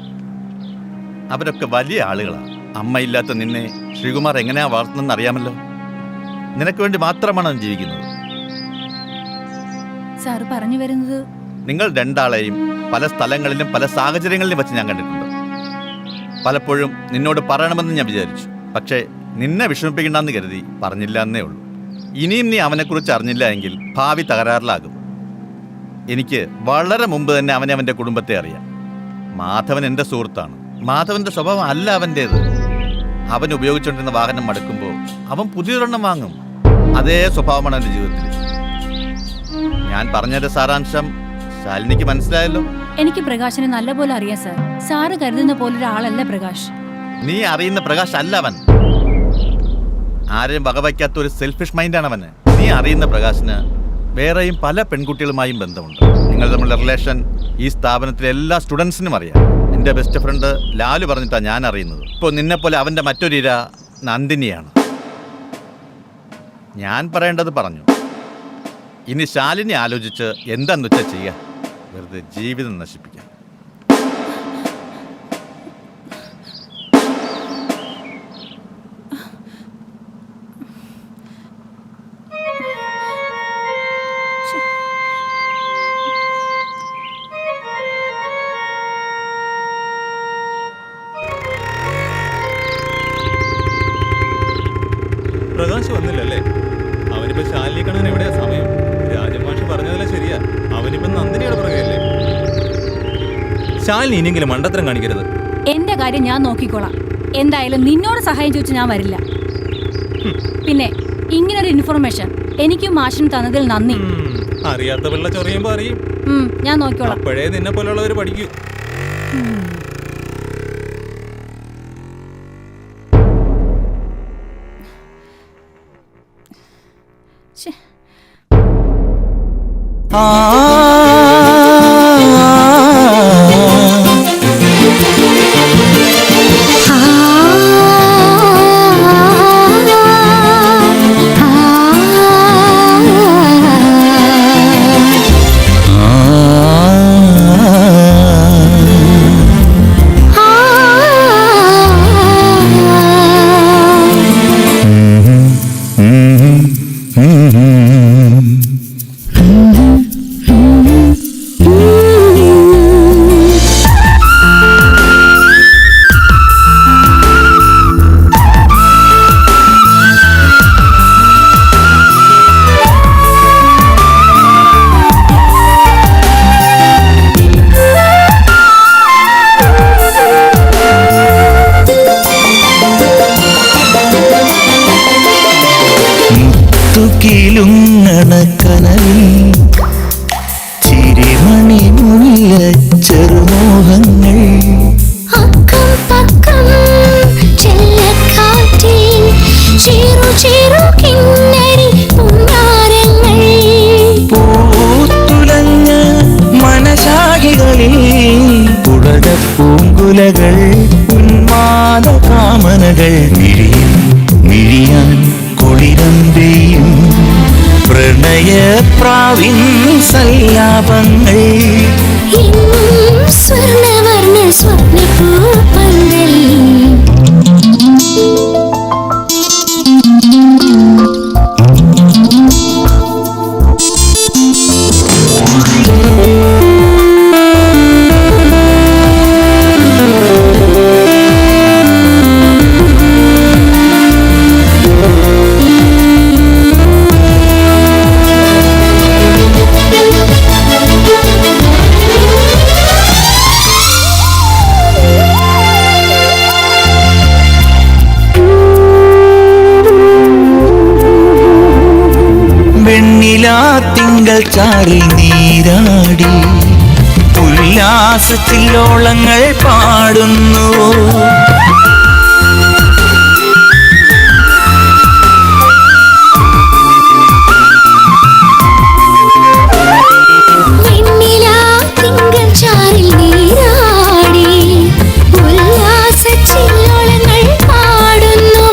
L: അവരൊക്കെ വലിയ ആളുകളാണ്. അമ്മയില്ലാത്ത നിന്നെ ശ്രീകുമാർ എങ്ങനെയാ വളർത്തുന്നതെന്ന് അറിയാമല്ലോ. നിനക്ക് വേണ്ടി മാത്രമാണ് അവൻ ജീവിക്കുന്നത്.
F: സാറ് പറഞ്ഞു വരുന്നത്?
L: നിങ്ങൾ രണ്ടാളെയും പല സ്ഥലങ്ങളിലും പല സാഹചര്യങ്ങളിലും വെച്ച് ഞാൻ കണ്ടിട്ടുണ്ട്. പലപ്പോഴും നിന്നോട് പറയണമെന്ന് ഞാൻ വിചാരിച്ചു. പക്ഷേ നിന്നെ വിഷമിപ്പിക്കണ്ടെന്ന് കരുതി പറഞ്ഞില്ല എന്നേ ഉള്ളൂ. ഇനിയും നീ അവനെക്കുറിച്ച് അറിഞ്ഞില്ല എങ്കിൽ ഭാവി തകരാറിലാകും. എനിക്ക് വളരെ മുമ്പ് തന്നെ അവൻ്റെ കുടുംബത്തെ അറിയാം. മാധവൻ എൻ്റെ സുഹൃത്താണ്. മാധവൻ്റെ സ്വഭാവം അല്ല അവൻ്റേത്. അവൻ ഉപയോഗിച്ചുകൊണ്ടിരുന്ന വാഹനം മടുക്കുമ്പോൾ അവൻ പുതിയൊരെണ്ണം വാങ്ങും. അതേ സ്വഭാവമാണ് എൻ്റെ ജീവിതത്തിൽ. ഞാൻ പറഞ്ഞതിന്റെ സാരാംശം ശാലിനിക്ക് മനസ്സിലായല്ലോ.
F: എനിക്ക് പ്രകാശിനെ നല്ലപോലെ അറിയാം സാർ. സാറ് കരുതുന്ന പോലൊരാളല്ല പ്രകാശ്.
L: നീ അറിയുന്ന പ്രകാശ് അല്ല അവൻ. ആരെയും വകവയ്ക്കാത്ത ഒരു സെൽഫിഷ് മൈൻഡാണ് അവന്. നീ അറിയുന്ന പ്രകാശിന് വേറെയും പല പെൺകുട്ടികളുമായും ബന്ധമുണ്ട്. നിങ്ങൾ തമ്മിലുള്ള റിലേഷൻ ഈ സ്ഥാപനത്തിലെ എല്ലാ സ്റ്റുഡൻസിനും അറിയാം. എൻ്റെ ബെസ്റ്റ് ഫ്രണ്ട് ലാലു പറഞ്ഞിട്ടാണ് ഞാൻ അറിയുന്നത്. ഇപ്പോൾ നിന്നെപ്പോലെ അവൻ്റെ മറ്റൊരു ഇര നന്ദിനിയാണ്. ഞാൻ പറയേണ്ടത് പറഞ്ഞു. ഇനി ശാലിനി ആലോചിച്ച് എന്താന്ന് വെച്ചാൽ ചെയ്യാം. വെറുതെ ജീവിതം നശിപ്പിക്കാം.
I: പ്രകാശ് വന്നില്ലല്ലേ? അവനിപ്പോ ശാലിനി കാണാൻ എവിടെയാ സമയം? രാജമാഷ് പറഞ്ഞതല്ല ശരിയാ. അവനിപ്പോ നന്ദിനിയുടെ പുറകെയല്ലേ? ശാലിനി ഇനിയെങ്കിലും മണ്ടത്തരം കാണിക്കരുത്.
F: എന്റെ കാര്യം ഞാൻ നോക്കിക്കോളാം. എന്തായാലും നിന്നോട് സഹായം ചോദിച്ച് ഞാൻ വരില്ല. പിന്നെ ഇങ്ങനൊരു ഇൻഫർമേഷൻ എനിക്കും മാഷിനും തന്നതിൽ നന്ദി.
I: അറിയാത്ത പിള്ള ചൊറിയുമ്പോ അറിയും.
F: ഞാൻ നോക്കിക്കോളാം.
I: അപ്പോഴേ നിന്നെ പോലുള്ളവർ പഠിക്കൂ.
M: ചെറുമോഹങ്ങൾ
J: അക്കം പക്കം ചെല്ലക്കാറ്റിൽ ചെറു ചെറു കിന്നരി പുന്നാരങ്ങൾ
M: പൂത്തുലഞ്ഞ മനസാകികളിൽ പുളകപ്പൂങ്കുലകൾ ഉന്മാദ കാമനകൾ മിഴിയാൻ കുളിരം പെയ്യും പ്രണയപ്രാവിൻ സല്ലാപങ്ങൾ
J: സ്വർണവർണ്ണ സ്വപ്നപൂപ്പന്തൽ
M: തിങ്കൾ ചാറിൽ നീരാടി ഉല്ലാസത്തിലോളങ്ങൾ പാടുന്നു
J: തിങ്കൾ ചാറിൽ നീരാടി ഉല്ലാസത്തിലോളങ്ങൾ പാടുന്നു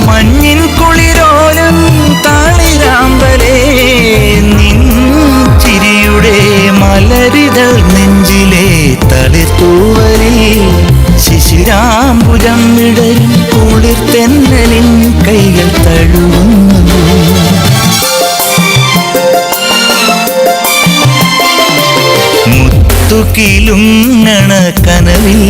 M: മഞ്ഞിൻ കുളിരോലം താളിരാമ്പലേ നിൻ ചിരിയുടെ മലരിതൾ നെഞ്ചിലെ തളിർത്തൂവലിൽ ശിശിരാംബുജം വിടരും കുളിർത്തെന്നലിൻ കൈകൾ തഴുകുന്നു മുത്തുകിലുങ്ങണ കനവിൽ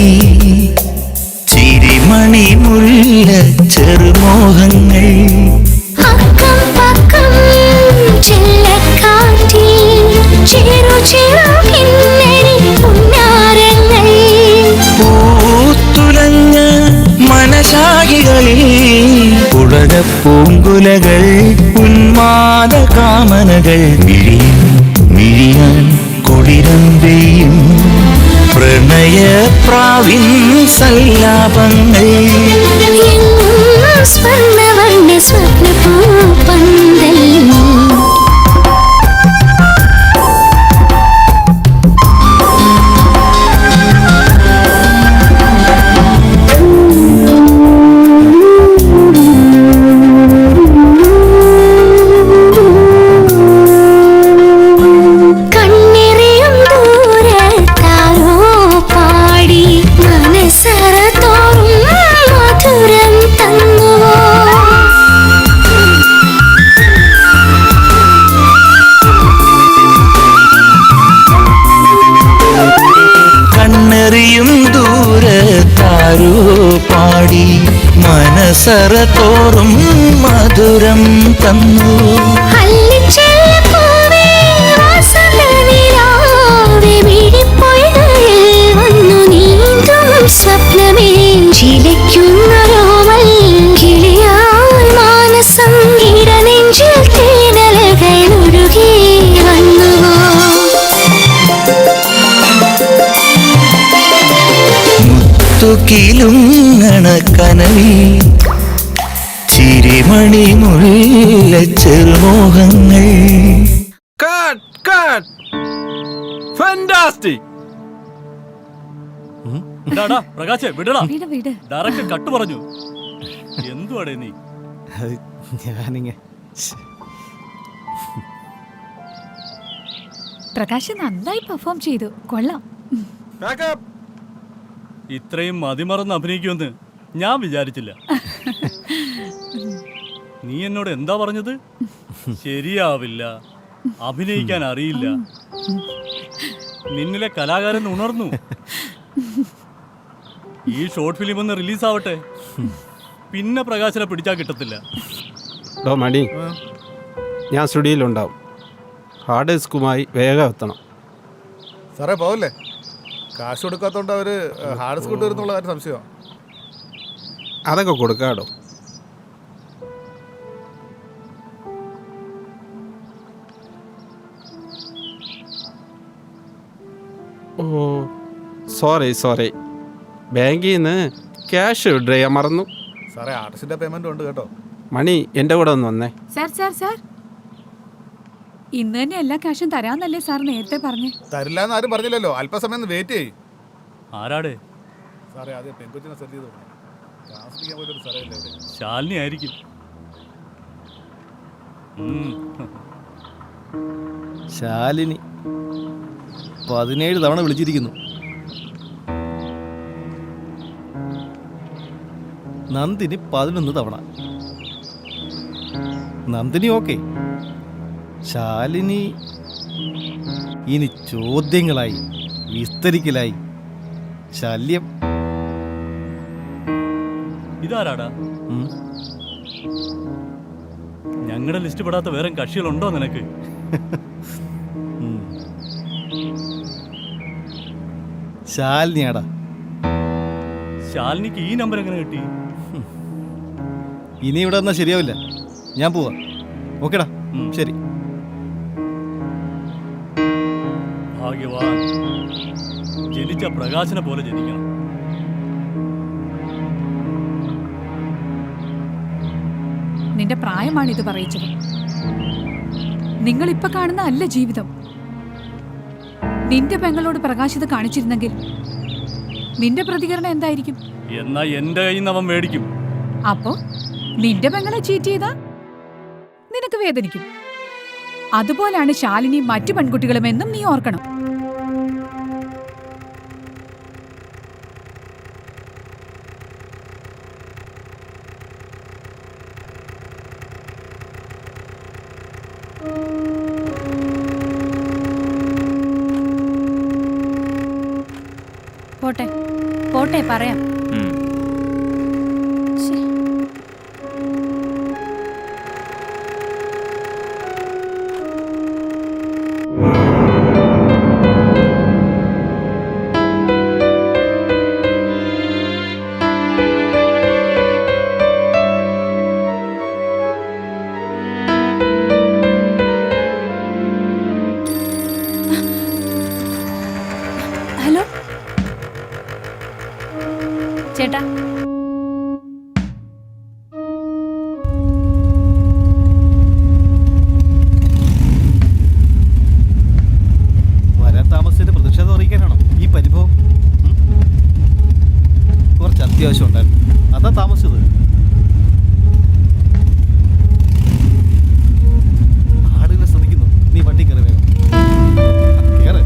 M: ചിരിമണി മുല്ല ചെറുമോഹങ്ങൾ
J: അക്കം പക്കം ചെല്ലക്കാറ്റിൽ ചെറു ചെറു കിന്നരി പുന്നാരങ്ങൾ
M: പൂത്തുലഞ്ഞ മനസാകികളിൽ പുളകപ്പൂങ്കുലകൾ ഉന്മാദ കാമനകൾ മിഴിയാൻ കുളിരം പെയ്യും പ്രണയപ്രാവിൻ സല്ലാപങ്ങൾ
J: സ്വർണവർണ്ണ സ്വപ്നപൂപ്പന്തൽ
M: പാടി മനസറ തോറും മധുരം തന്നു
J: സ്വപ്നമേ ചിലയ്ക്കുന്നൊരോമൽ കിളിയാൽ മാനസം ഇടനെഞ്ചിൽ തേനലകൾ ഒഴുകി വന്നുവോ
M: മുത്തുകിലുങ്ങണ കനവിൽ ചിരിമണി മുല്ല ചെറുമോഹങ്ങൾ
I: പ്രകാശേ വിടടാ
E: വിട് വിട്
I: ഡയറക്ടർ കട്ട് പറഞ്ഞു എന്തുവാടേ നീ
C: ഞാനിങ്ങ
E: പ്രകാശ് നന്നായി പെർഫോം ചെയ്തു കൊള്ളാം
I: ഇത്രയും മതിമറന്ന് അഭിനയിക്കുമെന്ന് ഞാൻ വിചാരിച്ചില്ല നീ എന്നോട് എന്താ പറഞ്ഞത് ശരിയാവില്ല അഭിനയിക്കാൻ അറിയില്ല നിന്നിലെ കലാകാരൻ ഉണർന്നു ഈ ഷോർട്ട് ഫിലിം ഒന്ന് റിലീസാവട്ടെ പിന്നെ പ്രകാശനെ പിടിച്ചാൽ കിട്ടത്തില്ല
K: മണി ഞാൻ സ്റ്റുഡിയോയിലുണ്ടാവും ഹാർഡ് ഡിസ്കുമായി വേഗം എത്തണം.
N: സാറേ പോവല്ലേ? കാശ് കൊടുക്കാത്തോണ്ട് അവര് ഹാർഡ് ഡിസ്ക് കൊണ്ടുവരുന്നുള്ള കാര്യം സംശയമാണ്.
K: അതൊക്കെ കൊടുക്കാടോ. ഓ സോറി ബാങ്കിൽ നിന്ന് ക്യാഷ് വിഡ്രോ ചെയ്യാൻ മറന്നു.
N: സാറേ ആർട്ടിസ്റ്റിന്റെ പേയ്മെന്റ് ഉണ്ട് കേട്ടോ.
K: മണി എൻ്റെ കൂടെ ഒന്ന് വന്നേ.
E: സാർ ഇന്ന് തന്നെ എല്ലാ കാശും തരാന്നല്ലേ സാർ നേരത്തെ പറഞ്ഞേ?
N: തരില്ല എന്ന് ആരും പറഞ്ഞില്ലല്ലോ. അല്പസമയം ഒന്ന് വെയിറ്റ് ചെയ്യ്.
O: ആരാട്?
N: സാറേ ആദ്യം പെൺകൊച്ചിനെ സെറ്റ് ചെയ്ത് കൊടുക്കണം. താമസിക്കാൻ പോലൊരു സ്ഥലമില്ല ഇവിടെ.
O: ശാലിനി ആയിരിക്കും.
C: ശാലിനി 17 തവണ വിളിച്ചിരിക്കുന്നു. നന്ദിനി 11 തവണ. നന്ദിനി ഓക്കെ. ശാലിനി ഇനി ചോദ്യങ്ങളായി, വിസ്തരിക്കലായി, ശല്യം.
O: ഇതാരാടാ? ഞങ്ങളുടെ ലിസ്റ്റ് പെടാത്ത വേറെ കക്ഷികളുണ്ടോ നിനക്ക്?
C: ശാലിനിയാടാ.
O: ശാലിനിക്ക് ഈ നമ്പർ എങ്ങനെ കിട്ടി?
C: ഇനി ഇവിടെ വന്നാൽ ശരിയാവില്ല. ഞാൻ പോവാ. ഓക്കേടാ, ശരി.
O: ഭാഗ്യവാൻ. ജനിച്ച പ്രകാശനെ പോലെ ജനിക്കണം.
E: നിന്റെ പ്രായമാണ് ഇത് പറയിച്ചത്. നിങ്ങൾ ഇപ്പൊ കാണുന്ന അല്ല ജീവിതം. നിന്റെ പെങ്ങളോട് പ്രകാശിത കാണിച്ചിരുന്നെങ്കിൽ നിന്റെ പ്രതികരണം എന്തായിരിക്കും?
O: എന്നാ എന്റെ കയ്യിൽ നിന്ന് അവൻ മേടിക്കും.
E: അപ്പോ നിന്റെ പെങ്ങളെ ചീറ്റ് ചെയ്താ നിനക്ക് വേദനിക്കും. അതുപോലാണ് ശാലിനി മറ്റു പെൺകുട്ടികളും എന്നും നീ ഓർക്കണം.
F: പോട്ടെ പോട്ടെ പറയാം. ഹലോ ചേട്ടാ,
C: വരാൻ താമസിച്ചതിന്റെ പ്രതിഷേധം അറിയിക്കാനാണോ ഈ പരിഭവം? കുറച്ച് അത്യാവശ്യം ഉണ്ടായിരുന്നു, അതാ താമസിച്ചത്. ആളുകളെ ശ്രദ്ധിക്കുന്നു. നീ വണ്ടി കയറി വേഗം കയറ്.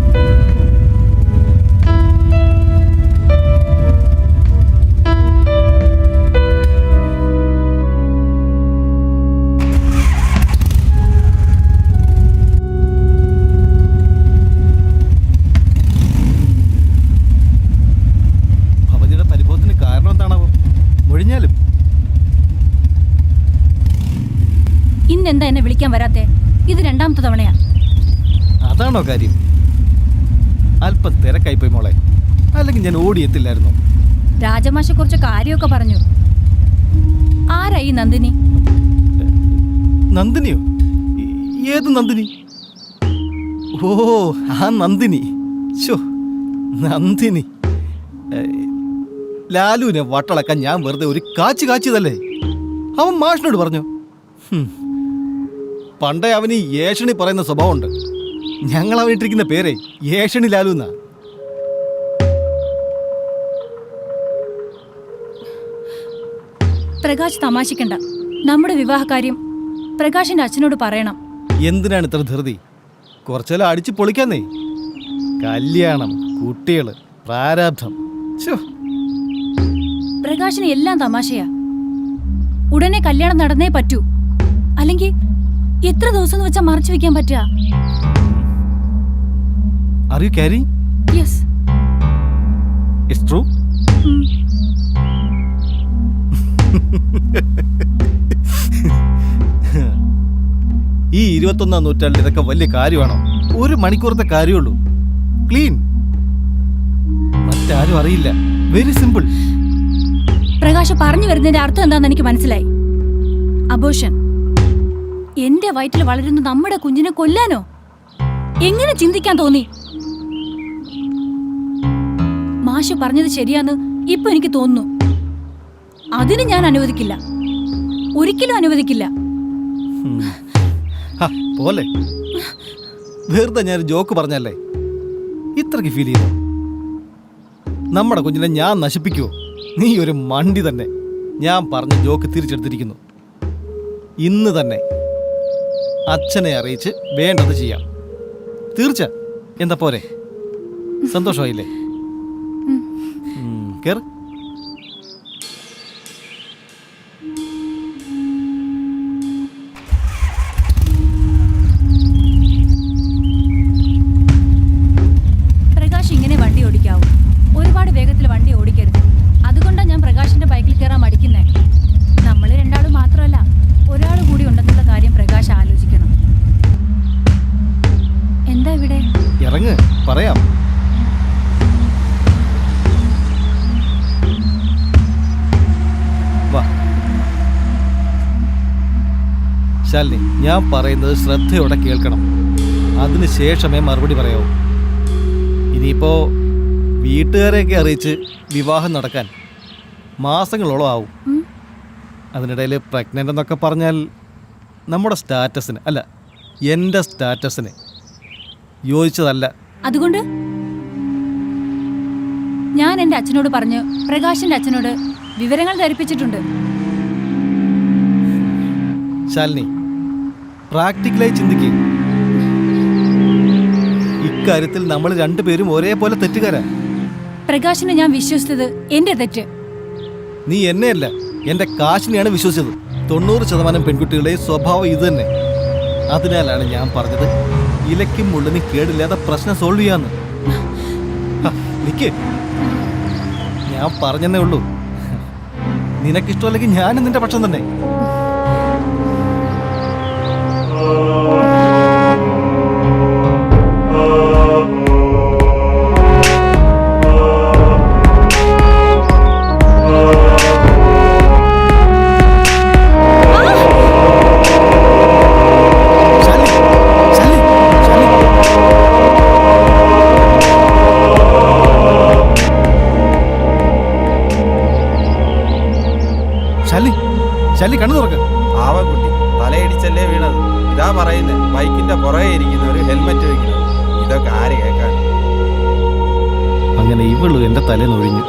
C: ഭവതിയുടെ പരിഭവത്തിന് കാരണം എന്താണാവോ? ഒഴിഞ്ഞാലും
F: ഇന്നെന്താ എന്നെ വിളിക്കാൻ വരാത്തെ? ഇത് രണ്ടാമത്തെ തവണയാ.
C: അതാണോ കാര്യം? അല്പം തിരക്കായിപ്പോയി മോളെ, അല്ലെങ്കിൽ ഞാൻ ഓടിയെത്തില്ലായിരുന്നു.
F: രാജമാഷെ കുറിച്ച് കാര്യമൊക്കെ പറഞ്ഞു. ആരായി നന്ദിനി?
C: നന്ദിനിയോ? ഏത് നന്ദിനി? ഓ, ആ നന്ദിനി. ശോ, നന്ദിനി. ലാലുവിനെ വട്ടളക്കാൻ ഞാൻ വെറുതെ ഒരു കാച്ചിയതല്ലേ. അവൻ മാഷിനോട് പറഞ്ഞു. പണ്ടേ അവന് ഈ ഏഷണി പറയുന്ന സ്വഭാവമുണ്ട്. ഞങ്ങൾ അവനിട്ടിരിക്കുന്ന പേരെ ഏഷണി ലാലു എന്നാ.
F: പ്രകാശ് തമാശിക്കണ്ട. നമ്മുടെ വിവാഹകാര്യം പ്രകാശിന്റെ അച്ഛനോട് പറയണം.
C: എന്തിനാണ് ഇത്ര ധൃതി? കുറച്ചെല്ലാം അടിച്ചു പൊളിക്കാന്നേ. കല്യാണം, കുട്ടികള്, പ്രാരാബ്ധം.
F: പ്രകാശിന് എല്ലാം തമാശയാ. ഉടനെ കല്യാണം നടന്നേ പറ്റൂ. അല്ലെങ്കിൽ എത്ര ദിവസം വെച്ചാ മറച്ചു വെക്കാൻ പറ്റുക?
C: Are you carrying?
F: Yes.
C: It's true? ഈ 21-ാം നൂറ്റാണ്ടിൽ ഇതൊക്കെ വലിയ കാര്യമാണോ? 1 മണിക്കൂറത്തെ കാര്യമുള്ളൂ. ക്ലീൻ. മറ്റാരും അറിയില്ല. Very simple.
F: പ്രകാശ് പറഞ്ഞു വരുന്നതിന്റെ അർത്ഥം എന്താണെന്ന് എനിക്ക് മനസ്സിലായി. അബോഷൻ. എന്റെ വയറ്റിൽ വളരുന്ന നമ്മുടെ കുഞ്ഞിനെ കൊല്ലാനോ? എങ്ങനെ ചിന്തിക്കാൻ തോന്നി? ആശു പറഞ്ഞത് ശരിയാന്ന് ഇപ്പൊ എനിക്ക് തോന്നുന്നു. അതിന് ഞാൻ അനുവദിക്കില്ല, ഒരിക്കലും അനുവദിക്കില്ല.
C: പോലെ വെറുതെ ഞാൻ ജോക്ക് പറഞ്ഞല്ലേ, ഇത്രയ്ക്ക് ഫീൽ ചെയ്തു? നമ്മുടെ കുഞ്ഞിനെ ഞാൻ നശിപ്പിക്കുവോ? നീ ഒരു മണ്ടി തന്നെ. ഞാൻ പറഞ്ഞ ജോക്ക് തിരിച്ചെടുത്തിരിക്കുന്നു. ഇന്ന് തന്നെ അച്ഛനെ അറിയിച്ച് വേണ്ടത് ചെയ്യാം. തീർച്ച. എന്താ പോരെ? സന്തോഷമായില്ലേ? കേറ്.
F: പ്രകാശ് ഇങ്ങനെ വണ്ടി ഓടിക്കാവൂ? ഒരുപാട് വേഗത്തിൽ വണ്ടി ഓടിക്കരുത്. അതുകൊണ്ടാണ് ഞാൻ പ്രകാശിന്റെ ബൈക്കിൽ കയറാൻ മടിക്കുന്നേ. നമ്മൾ രണ്ടാളും മാത്രമല്ല, ഒരാൾ കൂടി ഉണ്ടെന്നുള്ള കാര്യം പ്രകാശ് ആലോചിക്കണം. എന്താ ഇവിടെ?
C: ഇറങ്ങ്, പറയാം. വാ ശാലിനി, ഞാൻ പറയുന്നത് ശ്രദ്ധയോടെ കേൾക്കണം. അതിനുശേഷമേ മറുപടി പറയാവൂ. ഇനിയിപ്പോ വീട്ടുകാരെയൊക്കെ അറിയിച്ച് വിവാഹം നടക്കാൻ മാസങ്ങളോളം ആവും. അതിനിടയിൽ പ്രഗ്നൻ്റ് എന്നൊക്കെ പറഞ്ഞാൽ നമ്മുടെ സ്റ്റാറ്റസിന്, അല്ല എൻ്റെ സ്റ്റാറ്റസിന് യോജിച്ചതല്ല.
F: അതുകൊണ്ട് ഞാൻ എൻ്റെ അച്ഛനോട് പറഞ്ഞ് പ്രകാശിന്റെ അച്ഛനോട് വിവരങ്ങൾ ധരിപ്പിച്ചിട്ടുണ്ട്.
C: ശാലിനി, പ്രാക്ടിക്കലായി ചിന്തിക്കുക. ഇക്കാര്യത്തിൽ നമ്മൾ രണ്ടുപേരും ഒരേപോലെ തെറ്റുകാരാ.
F: പ്രകാശിനെ ഞാൻ വിശ്വസിച്ചത് എന്റെ തെറ്റ്.
C: നീ എന്നെയല്ല, എൻ്റെ കാശിനെയാണ് വിശ്വസിച്ചത്. 90% പെൺകുട്ടികളുടെയും സ്വഭാവം ഇത് തന്നെ. അതിനാലാണ് ഞാൻ പറഞ്ഞത് ഇലയ്ക്കും മുള്ളിനും കേടില്ലാതെ പ്രശ്നം സോൾവ് ചെയ്യാന്ന്. നിക്ക്, ഞാൻ പറഞ്ഞെന്നേ ഉള്ളൂ. നിനക്കിഷ്ടമല്ലെങ്കിൽ ഞാനും നിന്റെ പക്ഷം തന്നെ. ശാലി, കണ്ണു തുറക്ക്.
K: ആവക്കുട്ടി തലയിടിച്ചല്ലേ വീണത്. ഇതാ പറയുന്നത്, ബൈക്കിന്റെ പുറകെ ഇരിക്കുന്നവര് ഹെൽമെറ്റ് വെക്കണം. ഇതൊക്കെ ആര് കേൾക്കാൻ?
C: അങ്ങനെ ഇവള് എന്റെ തലേന്നൊഴിഞ്ഞു.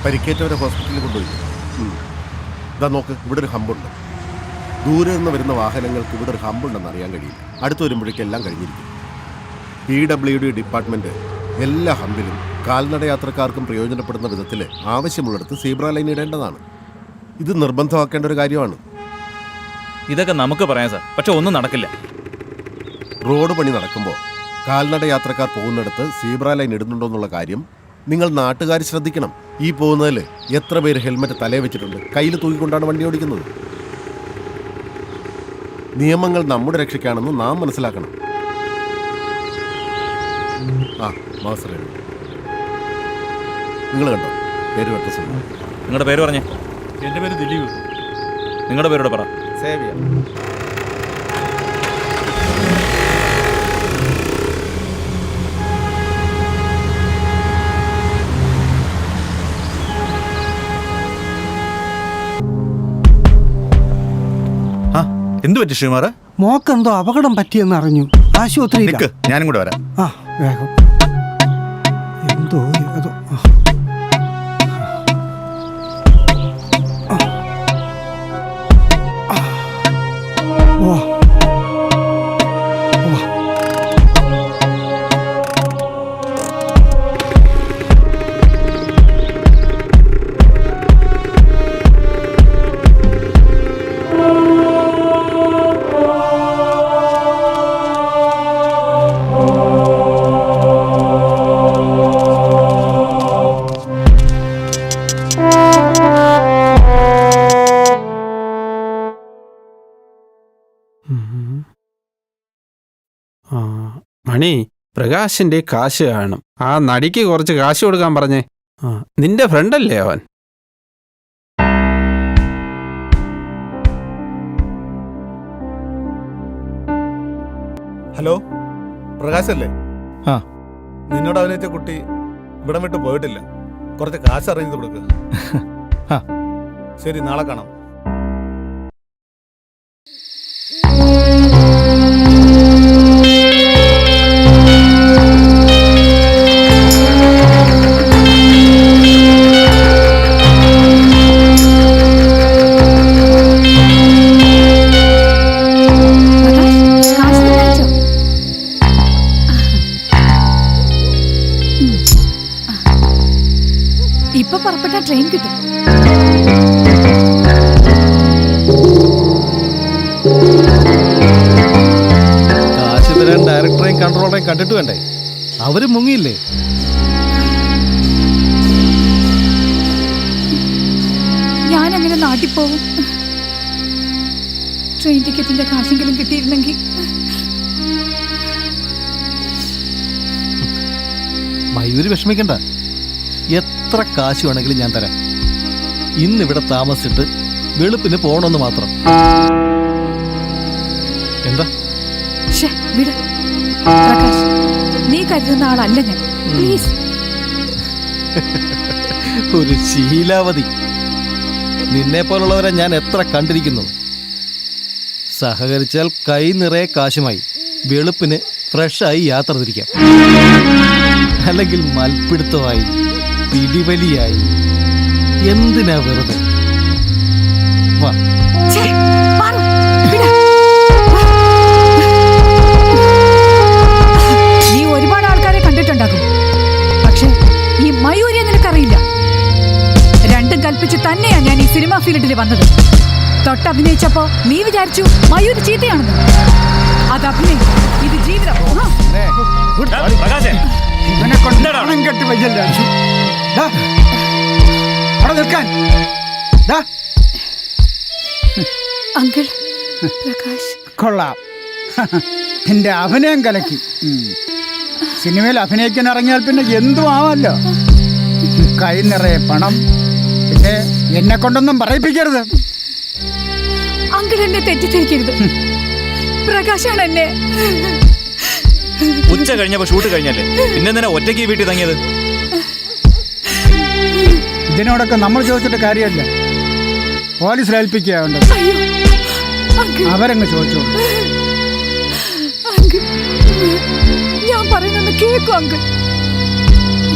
N: പരിക്കേറ്റവരെ ഹോസ്പിറ്റലിൽ കൊണ്ടുപോയി. ഇതാ നോക്ക്, ഇവിടെ ഒരു ഹമ്പുണ്ട്. ദൂരെ നിന്ന് വരുന്ന വാഹനങ്ങൾക്ക് ഇവിടെ ഒരു ഹമ്പുണ്ടെന്ന് അറിയാൻ കഴിയില്ല. അടുത്ത് വരുമ്പോഴേക്കും എല്ലാം കഴിഞ്ഞിരിക്കും. PWD ഡിപ്പാർട്ട്മെൻറ്റ് എല്ലാ ഹമ്പിലും കാൽനട യാത്രക്കാർക്കും പ്രയോജനപ്പെടുന്ന വിധത്തിൽ ആവശ്യമുള്ളിടത്ത് സീബ്ര ലൈൻ ഇടേണ്ടതാണ്. ഇത് നിർബന്ധമാക്കേണ്ട ഒരു കാര്യമാണ്.
I: ഇതൊക്കെ നമുക്ക് പറയാം സാർ, പക്ഷെ ഒന്നും നടക്കില്ല.
N: റോഡ് പണി നടക്കുമ്പോൾ കാൽനട യാത്രക്കാർ പോകുന്നിടത്ത് സീബ്ര ലൈൻ ഇടുന്നുണ്ടോ എന്നുള്ള കാര്യം നിങ്ങൾ നാട്ടുകാർ ശ്രദ്ധിക്കണം. ഈ പോകുന്നതിൽ എത്ര പേര് ഹെൽമെറ്റ് തലേ വെച്ചിട്ടുണ്ട്, കയ്യിൽ തൂക്കിക്കൊണ്ടാണ് വണ്ടി ഓടിക്കുന്നത്. നിയമങ്ങൾ നമ്മുടെ രക്ഷയ്ക്കാണെന്ന് നാം മനസ്സിലാക്കണം. ആ മാസ്റ്റർ, നിങ്ങൾ കണ്ടോ പേര് വെട്ട?
I: നിങ്ങളുടെ പേര് പറഞ്ഞേ.
O: എൻ്റെ പേര് ദിലീപ്.
I: നിങ്ങളുടെ പേരോട് പറ.
K: സേവിയ.
L: എന്തു പറ്റി ശ്രീമാറ?
H: മോക്കെന്തോ അപകടം പറ്റിയെന്ന് അറിഞ്ഞു. ആശുപത്രി.
L: ഞാനും കൂടെ വരാം.
H: ആ വേഗം. എന്തോ അതോ ഓ
P: മണി, പ്രകാശിന്റെ കാശ് കാണും. ആ നടിക്ക് കുറച്ച് കാശ് കൊടുക്കാൻ പറഞ്ഞേ. ആ, നിന്റെ ഫ്രണ്ടല്ലേ അവൻ?
Q: ഹലോ, പ്രകാശല്ലേ?
C: ആ.
Q: നിന്നോട് അഭിനയിച്ച കുട്ടി ഇവിടം വിട്ട് പോയിട്ടില്ല. കുറച്ച് കാശ് അറേഞ്ച് ചെയ്ത് കൊടുക്കുക. ശരി, നാളെ കാണാം.
E: ഇപ്പൊ പുറപ്പെട്ട ട്രെയിൻ കിട്ടും.
C: കാശ് തരാൻ ഡയറക്ടറെയും കൺട്രോളറേയും കണ്ടിട്ട് വേണ്ടേ? അവര് മുങ്ങിയില്ലേ?
E: ഞാൻ അങ്ങനെ നാട്ടിൽ പോകും. ട്രെയിൻ ടിക്കറ്റിന്റെ കാശെങ്കിലും കിട്ടിയിരുന്നെങ്കിൽ.
C: മയൂര് വിഷമിക്കണ്ട, എത്ര കാശ് വേണമെങ്കിലും ഞാൻ തരാം. ഇന്നിവിടെ താമസിച്ചിട്ട് വെളുപ്പിന് പോകണമെന്ന് മാത്രം. എന്താ?
E: വിട് പ്രകാശ്, നീ കരുതുന്ന ആളല്ല ഞാൻ. പ്ലീസ്.
C: ഒരു ശീലാവതി. നിന്നെ പോലുള്ളവരെ ഞാൻ എത്ര കണ്ടിരിക്കുന്നു. സഹകരിച്ചാൽ കൈ നിറയെ കാശുമായി വെളുപ്പിന് ഫ്രഷായി യാത്ര തിരിക്കാം. അല്ലെങ്കിൽ മൽപ്പിടുത്തമായി, പിടിവലിയായി. എന്തിനാ വെറുതെ? വാ.
E: നീ ഒരുപാട് ആൾക്കാരെ കണ്ടിട്ടുണ്ടാകും, പക്ഷെ ഈ മയൂരിയെ നിനക്കറിയില്ല. രണ്ടും കൽപ്പിച്ച് തന്നെയാ ഞാൻ ഈ സിനിമാ ഫീൽഡിൽ വന്നത്. തൊട്ടഭിനയിച്ചപ്പോ നീ വിചാരിച്ചു മയൂര് ചീത്തയാണെന്ന്. അത് അഭിനയം, ഇത് ജീവിതം.
D: ഇവനെ കൊണ്ട് പണം കെട്ടി വയ്യല്ല. അവിടെ നിൽക്കാൻ.
E: അങ്കിൾ പ്രകാശ്
D: കൊള്ളാം, എന്റെ അഭിനയം കലക്കി. സിനിമയിൽ അഭിനയിക്കാൻ ഇറങ്ങിയാൽ പിന്നെ എന്തും ആവാമല്ലോ. കൈ നിറയെ പണം. പിന്നെ എന്നെ കൊണ്ടൊന്നും പറയിപ്പിക്കരുത്.
E: അങ്കിൾ എന്നെ തെറ്റിദ്ധരിക്കരുത്. പ്രകാശാണ് എന്നെ.
I: ഉച്ച കഴിഞ്ഞപ്പോ ഷൂട്ട് കഴിഞ്ഞല്ലേ, പിന്നെ എന്തിനാ ഒറ്റയ്ക്ക് വീട്ടിൽ തങ്ങിയത്?
D: ഇതിനോടൊക്കെ നമ്മൾ ചോദിച്ചിട്ട് കാര്യമല്ല. പോലീസിൽ ഏൽപ്പിക്കുകയുണ്ട്. അവരങ്ങ് ചോദിച്ചോളൂ.
E: ഞാൻ പറയുന്നത് കേൾക്കും അങ്കിൾ.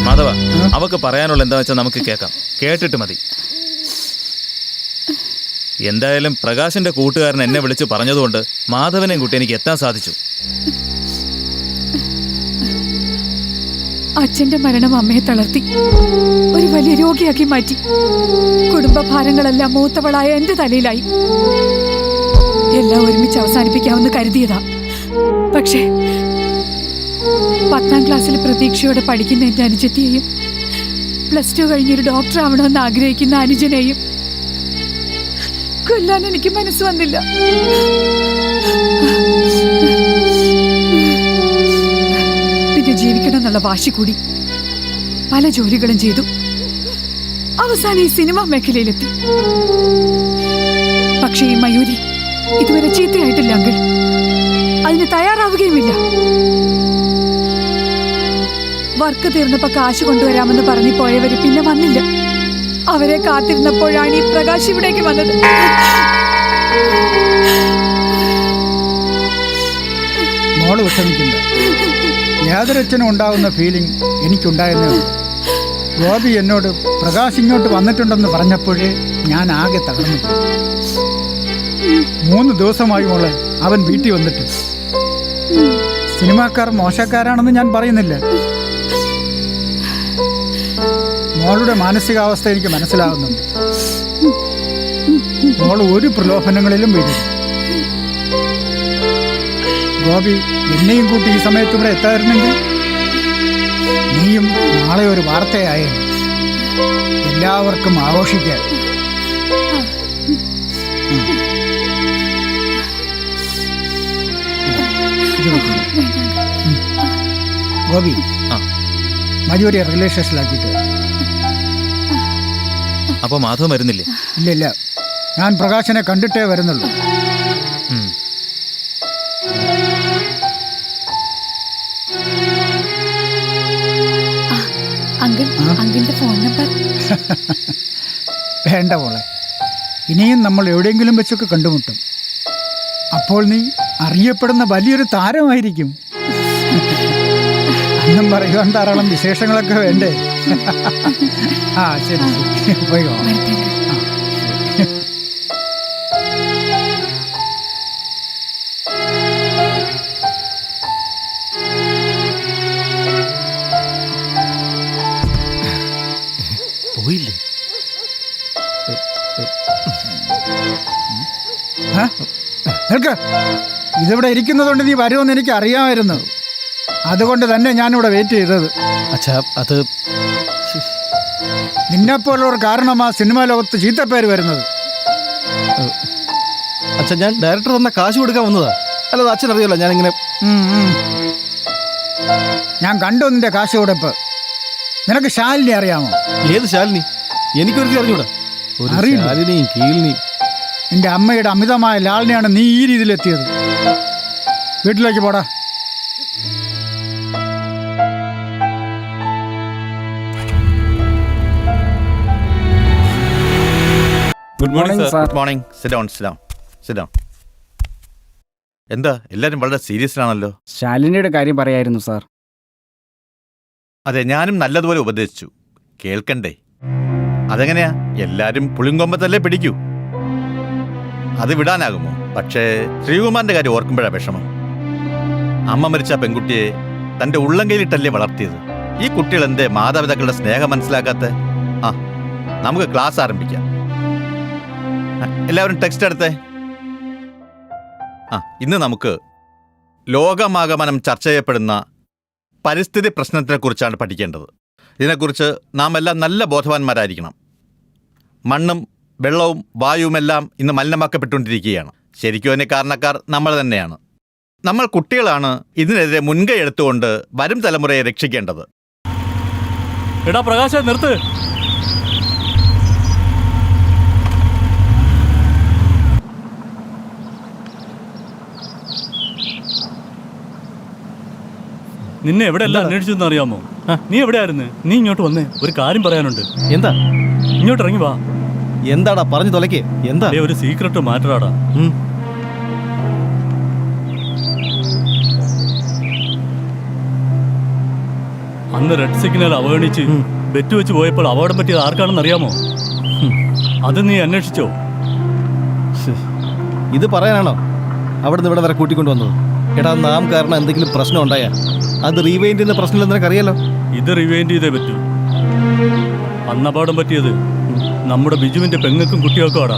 I: മാധവ, അവക്ക് പറയാനുള്ള എന്താ വെച്ചാൽ നമുക്ക് കേൾക്കാം. കേട്ടിട്ട് മതി. എന്തായാലും പ്രകാശിന്റെ കൂട്ടുകാരൻ എന്നെ വിളിച്ച് പറഞ്ഞതുകൊണ്ട് മാധവനെയും കുട്ടി എനിക്ക് എത്താൻ സാധിച്ചു.
E: അച്ഛന്റെ മരണം അമ്മയെ തളർത്തി, ഒരു വലിയ രോഗിയാക്കി മാറ്റി. കുടുംബഭാരങ്ങളെല്ലാം മൂത്തവളായ എന്റെ തലയിലായി. എല്ലാം ഒരുമിച്ച് അവസാനിപ്പിക്കാമെന്ന് കരുതിയതാ. പക്ഷേ 10ാം ക്ലാസ്സിൽ പ്രതീക്ഷയോടെ പഠിക്കുന്ന എന്റെ അനുജത്തിയെയും +2 കഴിഞ്ഞൊരു ഡോക്ടർ ആവണമെന്ന് ആഗ്രഹിക്കുന്ന അനുജനെയും കൊല്ലാൻ എനിക്ക് മനസ്സ് വന്നില്ല. പിന്നെ ജീവിക്കണം എന്നുള്ള വാശി കൂടി പല ജോലികളും ചെയ്തു. അവസാനം ഈ സിനിമാ മേഖലയിലെത്തി. പക്ഷേ ഈ മയൂരി ഇതുവരെ ചീത്തയായിട്ടില്ല അങ്കിൾ. അതിന് തയ്യാറാവുകയുമില്ല. വർക്ക് തീർന്നപ്പോ കാശ് കൊണ്ടുവരാമെന്ന് പറഞ്ഞു പോയവര് പിന്നെ വന്നില്ല. അവരെ കാത്തിരുന്നപ്പോഴാണ് ഈ പ്രകാശ് ഇവിടേക്ക് വന്നത്.
D: മോള് വിഷമിക്കണ്ട. യാതൊരച്ഛനും ഉണ്ടാകുന്ന ഫീലിംഗ് എനിക്കുണ്ടായിരുന്നേ ഉള്ളൂ. ഗോപി എന്നോട് പ്രകാശ് ഇങ്ങോട്ട് വന്നിട്ടുണ്ടെന്ന് പറഞ്ഞപ്പോഴേ ഞാൻ ആകെ തകർന്നു. 3 ദിവസമായി മോളെ അവൻ വീട്ടിൽ വന്നിട്ട്. സിനിമാക്കാർ മോശക്കാരാണെന്ന് ഞാൻ പറയുന്നില്ല. മോളുടെ മാനസികാവസ്ഥ എനിക്ക് മനസ്സിലാകുന്നുണ്ട്. മോൾ ഒരു പ്രലോഭനങ്ങളിലും വീഴും. ഗോപി എന്നെയും കൂട്ടി ഈ സമയത്ത് ഇവിടെ എത്തായിരുന്നെങ്കിൽ നീയും നാളെ ഒരു വാർത്തയായേ. എല്ലാവർക്കും ആഘോഷിക്കാൻ. ഇത് ഗോപി
I: ആ.
D: മജൂരിയെ റെയിൽവേ സ്റ്റേഷനിലാക്കിയിട്ട്.
I: അപ്പോൾ മാധവൻ വരുന്നില്ലേ?
D: ഇല്ല ഞാൻ പ്രകാശനെ കണ്ടിട്ടേ വരുന്നുള്ളൂ.
I: ഉം.
E: അങ്കിളിന്റെ ഫോൺ നമ്പർ
D: വേണ്ട മോളെ, ഇനിയും നമ്മൾ എവിടെയെങ്കിലും വെച്ചൊക്കെ കണ്ടുമുട്ടും. അപ്പോൾ നീ അറിയപ്പെടുന്ന വലിയൊരു താരമായിരിക്കും. അന്നും പറയുവാൻ ധാരാളം വിശേഷങ്ങളൊക്കെ വേണ്ടേ? ആ ശരി പോയോ.
C: പോയില്ലേ?
D: ഇതിവിടെ ഇരിക്കുന്നതുകൊണ്ട് നീ വരുമെന്ന് എനിക്ക് അറിയാമായിരുന്നു. അതുകൊണ്ട് തന്നെ ഞാനിവിടെ വെയിറ്റ് ചെയ്തത്.
C: അച്ഛാ അത്
D: നിന്നെപ്പോലുള്ളവർ കാരണം ആ സിനിമാ ലോകത്ത് ചീത്തപ്പേര് വരുന്നത്.
C: അച്ഛാ ഞാൻ ഡയറക്ടർ തന്ന കാശ് കൊടുക്കാൻ വന്നതാ. അല്ലാതെ അച്ഛൻ അറിയാലോ ഞാനിങ്ങനെ.
D: ഞാൻ കണ്ടു നിന്റെ കാശ് കൊടുപ്പ്. നിനക്ക് ശാലിനി അറിയാമോ?
C: ഏത് ശാലിനി? എനിക്കൊരു അറിഞ്ഞൂടാ. ശാലിനിയും കീലിനിയും.
D: നിന്റെ അമ്മയുടെ അമിതമായ ലാളിനെയാണ് നീ ഈ രീതിയിലെത്തിയത്. വീട്ടിലേക്ക് പോടാ.
L: Good morning sir. Good morning. Sit down, sit down, sit down. എന്താ എല്ലാവരും വളരെ സീരിയസിലാണല്ലോ?
G: ശാലിനിയുടെ കാര്യം പറയായിരുന്നു സാർ.
L: അതെ, ഞാനും നല്ലതുപോലെ ഉപദേശിച്ചു. കേൾക്കണ്ടേ? അതെങ്ങനെയാ? എല്ലാരും പുളിങ്കൊമ്പത്തല്ലേ പിടിക്കൂ. അത് വിടാനാകുമോ? പക്ഷേ ശ്രീകുമാറിന്റെ കാര്യം ഓർക്കുമ്പോഴാണ് വിഷമം. അമ്മ മരിച്ച പെൺകുട്ടിയെ തന്റെ ഉള്ളംകൈയിലിട്ടല്ലേ വളർത്തിയത്. ഈ കുട്ടികൾ എന്തേ മാതാപിതാക്കളുടെ സ്നേഹം മനസ്സിലാക്കാത്ത? ആ, നമുക്ക് ക്ലാസ് ആരംഭിക്കാം. എല്ലാവരും ടെക്സ്റ്റ് എടുത്തേ. ഇന്ന് നമുക്ക് ലോകമാകമാനം ചർച്ച ചെയ്യപ്പെടുന്ന പരിസ്ഥിതി പ്രശ്നത്തെക്കുറിച്ചാണ് പഠിക്കേണ്ടത്. ഇതിനെക്കുറിച്ച് നാം എല്ലാം നല്ല ബോധവാന്മാരായിരിക്കണം. മണ്ണും വെള്ളവും വായുവുമെല്ലാം ഇന്ന് മലിനമാക്കപ്പെട്ടുകൊണ്ടിരിക്കുകയാണ്. ശരിക്കും അതിന് കാരണക്കാർ നമ്മൾ തന്നെയാണ്. നമ്മൾ കുട്ടികളാണ് ഇതിനെതിരെ മുൻകൈ എടുത്തുകൊണ്ട് വരും തലമുറയെ രക്ഷിക്കേണ്ടത്.
O: എടാ പ്രകാശ, നിർത്ത്. നിന്നെ എവിടെ എല്ലാം അന്വേഷിച്ചെന്ന് അറിയാമോ? നീ എവിടെയായിരുന്നു? നീ ഇങ്ങോട്ട് വന്നേ, ഒരു കാര്യം പറയാനുണ്ട്.
C: എന്താ?
O: ഇങ്ങോട്ട് ഇറങ്ങി വാ.
C: എന്താടാ പറഞ്ഞു തൊലക്കേ? എന്താ?
O: ഒരു സീക്രട്ട് മാറ്ററാടാ. അന്ന് റെഡ് സിഗ്നൽ അവഗണിച്ച് ബെറ്റ് വെച്ച് പോയപ്പോൾ അപകടം പറ്റിയത് ആർക്കാണെന്ന് അറിയാമോ? അത് നീ അന്വേഷിച്ചോ?
C: ഇത് പറയാനാണോ അവിടെ നിന്ന് ഇവിടെ വരെ കൂട്ടിക്കൊണ്ടുവന്നത്? എടാ, നാം കാരണം എന്തെങ്കിലും പ്രശ്നം ഉണ്ടായാൽ അത് റീവൈൻഡ് ചെയ്യുന്ന പ്രശ്നമില്ലെന്ന് നിനക്കറിയാലോ.
O: ഇത് റിവൈൻഡ് ചെയ്തേ പറ്റൂ. അന്ന് അപകടം പറ്റിയത് നമ്മുടെ ബിജുവിന്റെ പെങ്ങൾക്കും കുട്ടികൾക്കും ആടാ.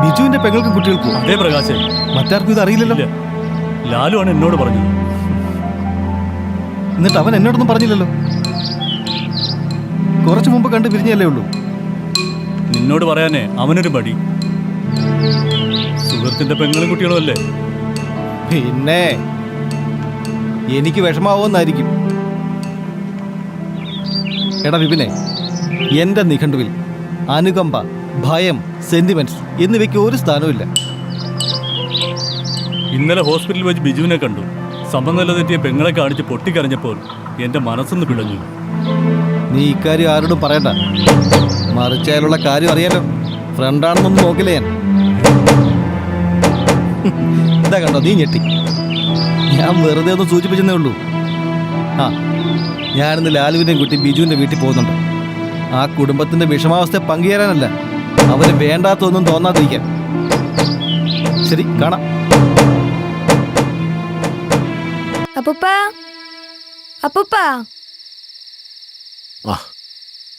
C: ബിജുവിന്റെ പെങ്ങൾക്കും കുട്ടികൾക്കും?
O: അതേ പ്രകാശേ.
C: മറ്റാർക്കും ഇത് അറിയില്ലല്ലോ.
O: ലാലു ആണ് എന്നോട് പറഞ്ഞത്.
C: എന്നിട്ട് അവൻ എന്നോടൊന്നും പറഞ്ഞില്ലല്ലോ. കുറച്ചു മുമ്പ് കണ്ട് പിരിഞ്ഞല്ലേ ഉള്ളൂ.
O: നിന്നോട് പറയാനേ അവനൊരു മടി. സുഹൃത്തിന്റെ പെങ്ങളും കുട്ടികളും അല്ലേ.
C: പിന്നെ എനിക്ക് വിഷമാവുമെന്നായിരിക്കും. എടാ വിപിനെ, എൻ്റെ നിഘണ്ടുവിൽ അനുകമ്പ, ഭയം, സെന്റിമെന്റ്സ് എന്നിവയ്ക്ക് ഒരു സ്ഥാനവുമില്ല.
O: ഇന്നലെ ഹോസ്പിറ്റലിൽ വെച്ച് ബിജുവിനെ കണ്ടു. സമനില തെറ്റിയ പെങ്ങളെ കാണിച്ച് പൊട്ടിക്കരഞ്ഞപ്പോൾ എൻ്റെ മനസ്സൊന്ന് പിടഞ്ഞു.
C: നീ ഇക്കാര്യം ആരോടും പറയണ്ട. മറിച്ചാലുള്ള കാര്യം അറിയാലോ. ഫ്രണ്ടാണെന്നൊന്നും നോക്കില്ല ഞാൻ. എന്താ കണ്ടോ, നീ ഞെട്ടി. ഞാൻ വെറുതെ ഒന്ന് സൂചിപ്പിച്ചെന്നേ ഉള്ളൂ. ഞാനിന്ന് ലാലുവിൻ്റെയും കുട്ടി ബിജുവിൻ്റെ വീട്ടിൽ പോകുന്നുണ്ട്. ആ കുടുംബത്തിൻ്റെ വിഷമാവസ്ഥ പങ്കുചേരാനല്ല, അവന് വേണ്ടാത്തൊന്നും തോന്നാതിരിക്കാൻ. ശരി, കാണാം.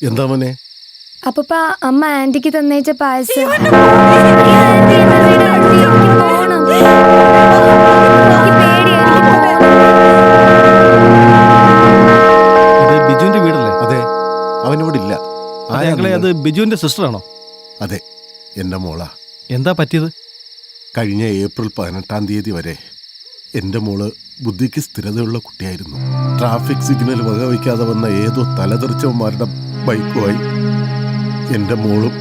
N: എന്താ മോനെ?
J: അപ്പൂപ്പ, അമ്മ ആന്റിക്ക് തന്നേച്ച പായസം.
C: ബിജുവിന്റെ വീടല്ലേ?
N: അതെ, അവനിവിടെ ഇല്ല.
C: അത് ബിജുവിന്റെ സിസ്റ്ററാണോ?
N: അതെ, എൻ്റെ മോളാ.
C: എന്താ പറ്റിയത്?
N: കഴിഞ്ഞ ഏപ്രിൽ 18 വരെ എൻ്റെ മോള് ബുദ്ധിക്ക് സ്ഥിരതയുള്ള കുട്ടിയായിരുന്നു. ട്രാഫിക് സിഗ്നൽ വകവയ്ക്കാതെ വന്ന ഏതോ തലതെറിച്ചവന്മാരുടെ ബൈക്കുമായി എൻ്റെ മോളും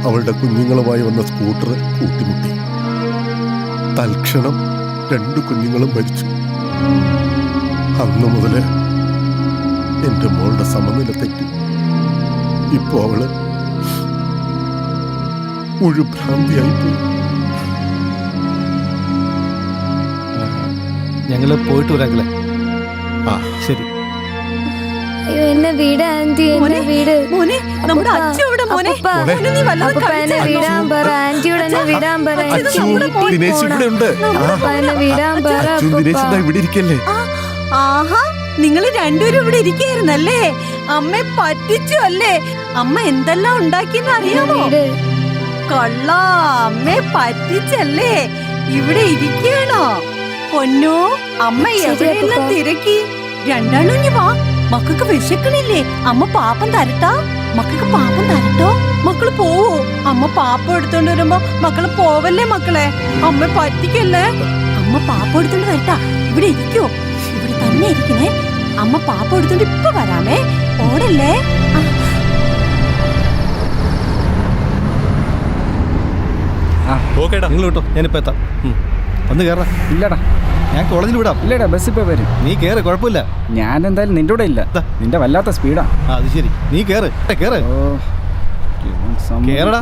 N: അവളുടെ കുഞ്ഞുങ്ങളുമായി വന്ന സ്കൂട്ടർ കൂട്ടിമുട്ടി. തൽക്ഷണം 2 കുഞ്ഞുങ്ങളും മരിച്ചു. അന്നു മുതൽ എൻ്റെ മോളുടെ സമനില തെറ്റി. ഇപ്പോ അവള് മുഴുഭ്രാന്തിയായിപ്പോയി.
C: ഞങ്ങള് പോയിട്ട് വരാങ്ങളെ. ആ ശരി.
J: എന്നെ വീട് ആന്റി, എന്നെ വീട്.
A: നമ്മുടെ അച്ഛൻ എവിടെ മോനെ? മോനെ നീ വല്ലതും
J: എന്നെ വിടാൻ പറ, ആന്റിയോട് എന്നെ വിടാൻ പറ.
N: ദിനേശ് ഇവിടെ ഉണ്ട്.
J: എന്നെ വിടാൻ പറ.
N: ദിനേശ് ഇവിടെ ഇരിക്കല്ലേ?
A: ആഹാ, നിങ്ങൾ രണ്ടുപേരും ഇവിടെ ഇരിക്കായിരുന്നല്ലേ? അമ്മ പറ്റിച്ചു അല്ലേ? അമ്മ എന്തെല്ലാം ഉണ്ടാക്കിയെന്ന് അറിയാമോ? കൊള്ള, അമ്മയെ പറ്റിച്ചല്ലേ? ഇവിടെ ഇരിക്കണോ പൊന്നോ? അമ്മ എവിടെയെല്ലാം തിരക്കി. രണ്ടാളും ഇനി വാ. മക്കൾക്ക് വിശക്കണില്ലേ? അമ്മ പാപ്പം തരട്ടാ? മക്കൾക്ക് പാപ്പം തരട്ടോ? മക്കള് പോവോ? അമ്മ പാപ്പം എടുത്തോണ്ട് വരുമ്പോ മക്കള് പോവല്ലേ മക്കളെ? അമ്മ പറ്റിക്കല്ലേ? അമ്മ പാപ്പം എടുത്തോണ്ട് വരട്ടാ? ഇവിടെ ഇരിക്കോ? ഇവിടെ തന്നെ ഇരിക്കണേ. അമ്മ പാപ്പം എടുത്തോണ്ട് ഇപ്പൊ വരാമേ. ഓടല്ലേ?
C: ഓക്കേടാ, നിങ്ങൾ കേട്ടോ, ഞാനിപ്പോ എത്താം. ഒന്ന് കയറാ.
G: ഇല്ലടാ,
C: ഞാൻ കോളേജിൽ വിടാം.
G: ഇല്ലടാ, ബസ് ഇപ്പൊ വരും.
C: നീ കേറ്, കുഴപ്പമില്ല.
G: ഞാൻ എന്തായാലും നിന്റെ കൂടെ ഇല്ല. നിന്റെ വല്ലാത്ത സ്പീഡാ.
C: അത് ശരി, നീ കേറ്. കേറ്. കേറടാ.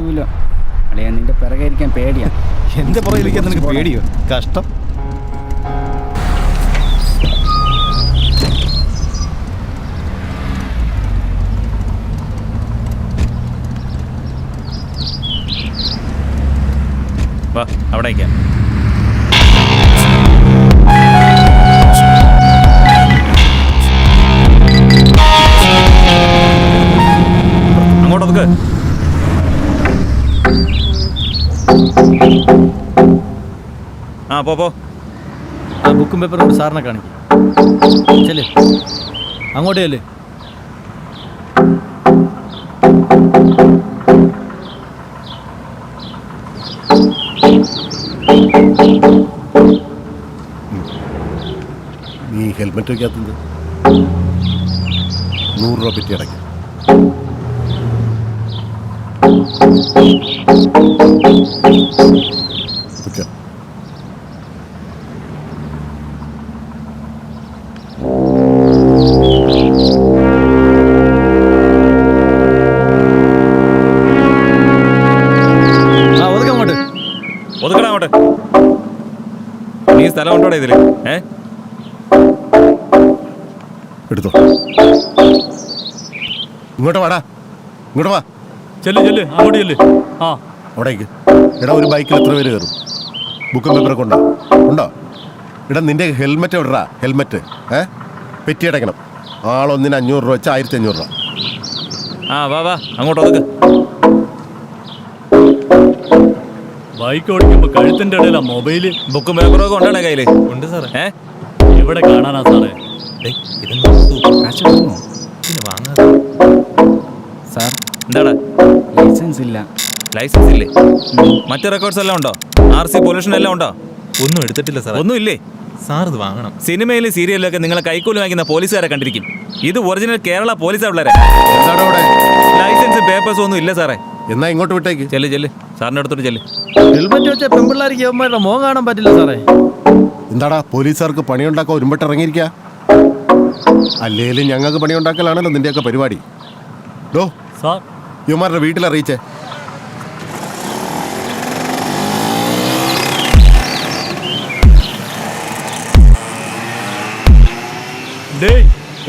G: അളിയാ, നിന്റെ പിറകെ ഇരിക്കാൻ പേടിയാ.
C: എന്റെ പുറകിലിരിക്കാൻ നിനക്ക് പേടിയോ? കഷ്ടം.
I: വാ, അവിടേക്കാ. അങ്ങോട്ടൊക്കെ. ആ പോ.
C: ആ ബുക്കും പേപ്പറും കൊണ്ട് സാറിനെ കാണിക്കും. ചെല്ലേ, അങ്ങോട്ടേ അല്ലേ?
N: നീ ഹെൽമെറ്റ് വയ്ക്കാത്തത് 100 രൂപ പറ്റി അടയ്ക്കും.
I: ഒതുക്കടാ അങ്ങോട്ട്. നീ സ്ഥലം ഉണ്ടോടെ ഇതില്?
N: എടുത്തോ. ഇങ്ങോട്ട് വാടാ, ഇങ്ങോട്ട് വാ.
O: ചെല്ല് അങ്ങോട്ട് ചെല്ല്. ആ
N: അവിടേക്ക്. എടാ, ഒരു ബൈക്കിൽ എത്ര പേര് കയറും? ബുക്കും പേപ്പറൊക്കെ ഉണ്ടോ? എടാ, നിന്റെ ഹെൽമെറ്റ് എവിടാ? ഹെൽമെറ്റ് പെറ്റി അടയ്ക്കണം. ആളൊന്നിന് 500 രൂപ വെച്ച് 1500 രൂപ.
I: ആ വാ അങ്ങോട്ട് ഒതുക്ക്.
O: ബൈക്ക് ഓടിക്കുമ്പോ കഴുത്തിന്റെ ഇടയിലാ മൊബൈല്.
I: ബുക്കും പേപ്പറും ഒക്കെ ഉണ്ടോ കയ്യില്? ഉണ്ട് സാറേ.
O: എവിടെ കാണാനാ സാറേ?
G: സാർ,
I: എന്താടാ?
G: ലൈസൻസ് ഇല്ല.
I: ലൈസൻസ് ഇല്ലേ? മറ്റു റെക്കോർഡ്സ് എല്ലാം ഉണ്ടോ? RC പൊല്യൂഷൻ എല്ലാം ഉണ്ടോ?
L: ഒന്നും എടുത്തിട്ടില്ല സാർ.
I: ഒന്നും ഇല്ലേ?
L: സാർ ഇത് വാങ്ങണം.
I: സിനിമയിലും സീരിയലിലൊക്കെ നിങ്ങളെ കൈക്കൂലി വാങ്ങിക്കുന്ന പോലീസുകാരെ കണ്ടിരിക്കും. ഇത് ഒറിജിനൽ കേരള പോലീസാ പിള്ളേരെ. ലൈസൻസ് പേപ്പേഴ്സ് ഒന്നും ഇല്ല സാറേ.
N: എന്നാ ഇങ്ങോട്ട് വിട്ടേക്ക്.
I: ചെല്ല് സാറിന്റെ അടുത്തോട്ട് ചെല്ല്.
C: ഹെൽമെറ്റ് വെച്ച പെൺപിള്ളേർക്ക് യവന്മാരുടെ മോൻ കാണാൻ പറ്റില്ല സാറേ.
N: എന്താടാ, പോലീസുകാർക്ക് പണിയുണ്ടാക്കാൻ ഒരുമ്പട്ട് ഇറങ്ങിയിരിക്കുക? അല്ലേലും ഞങ്ങൾക്ക് പണിയുണ്ടാക്കലാണല്ലോ നിന്റെയൊക്കെ പരിപാടി. ഡോ, യുവമാരുടെ വീട്ടിലറിയിച്ചേ.
O: ഡേയ്,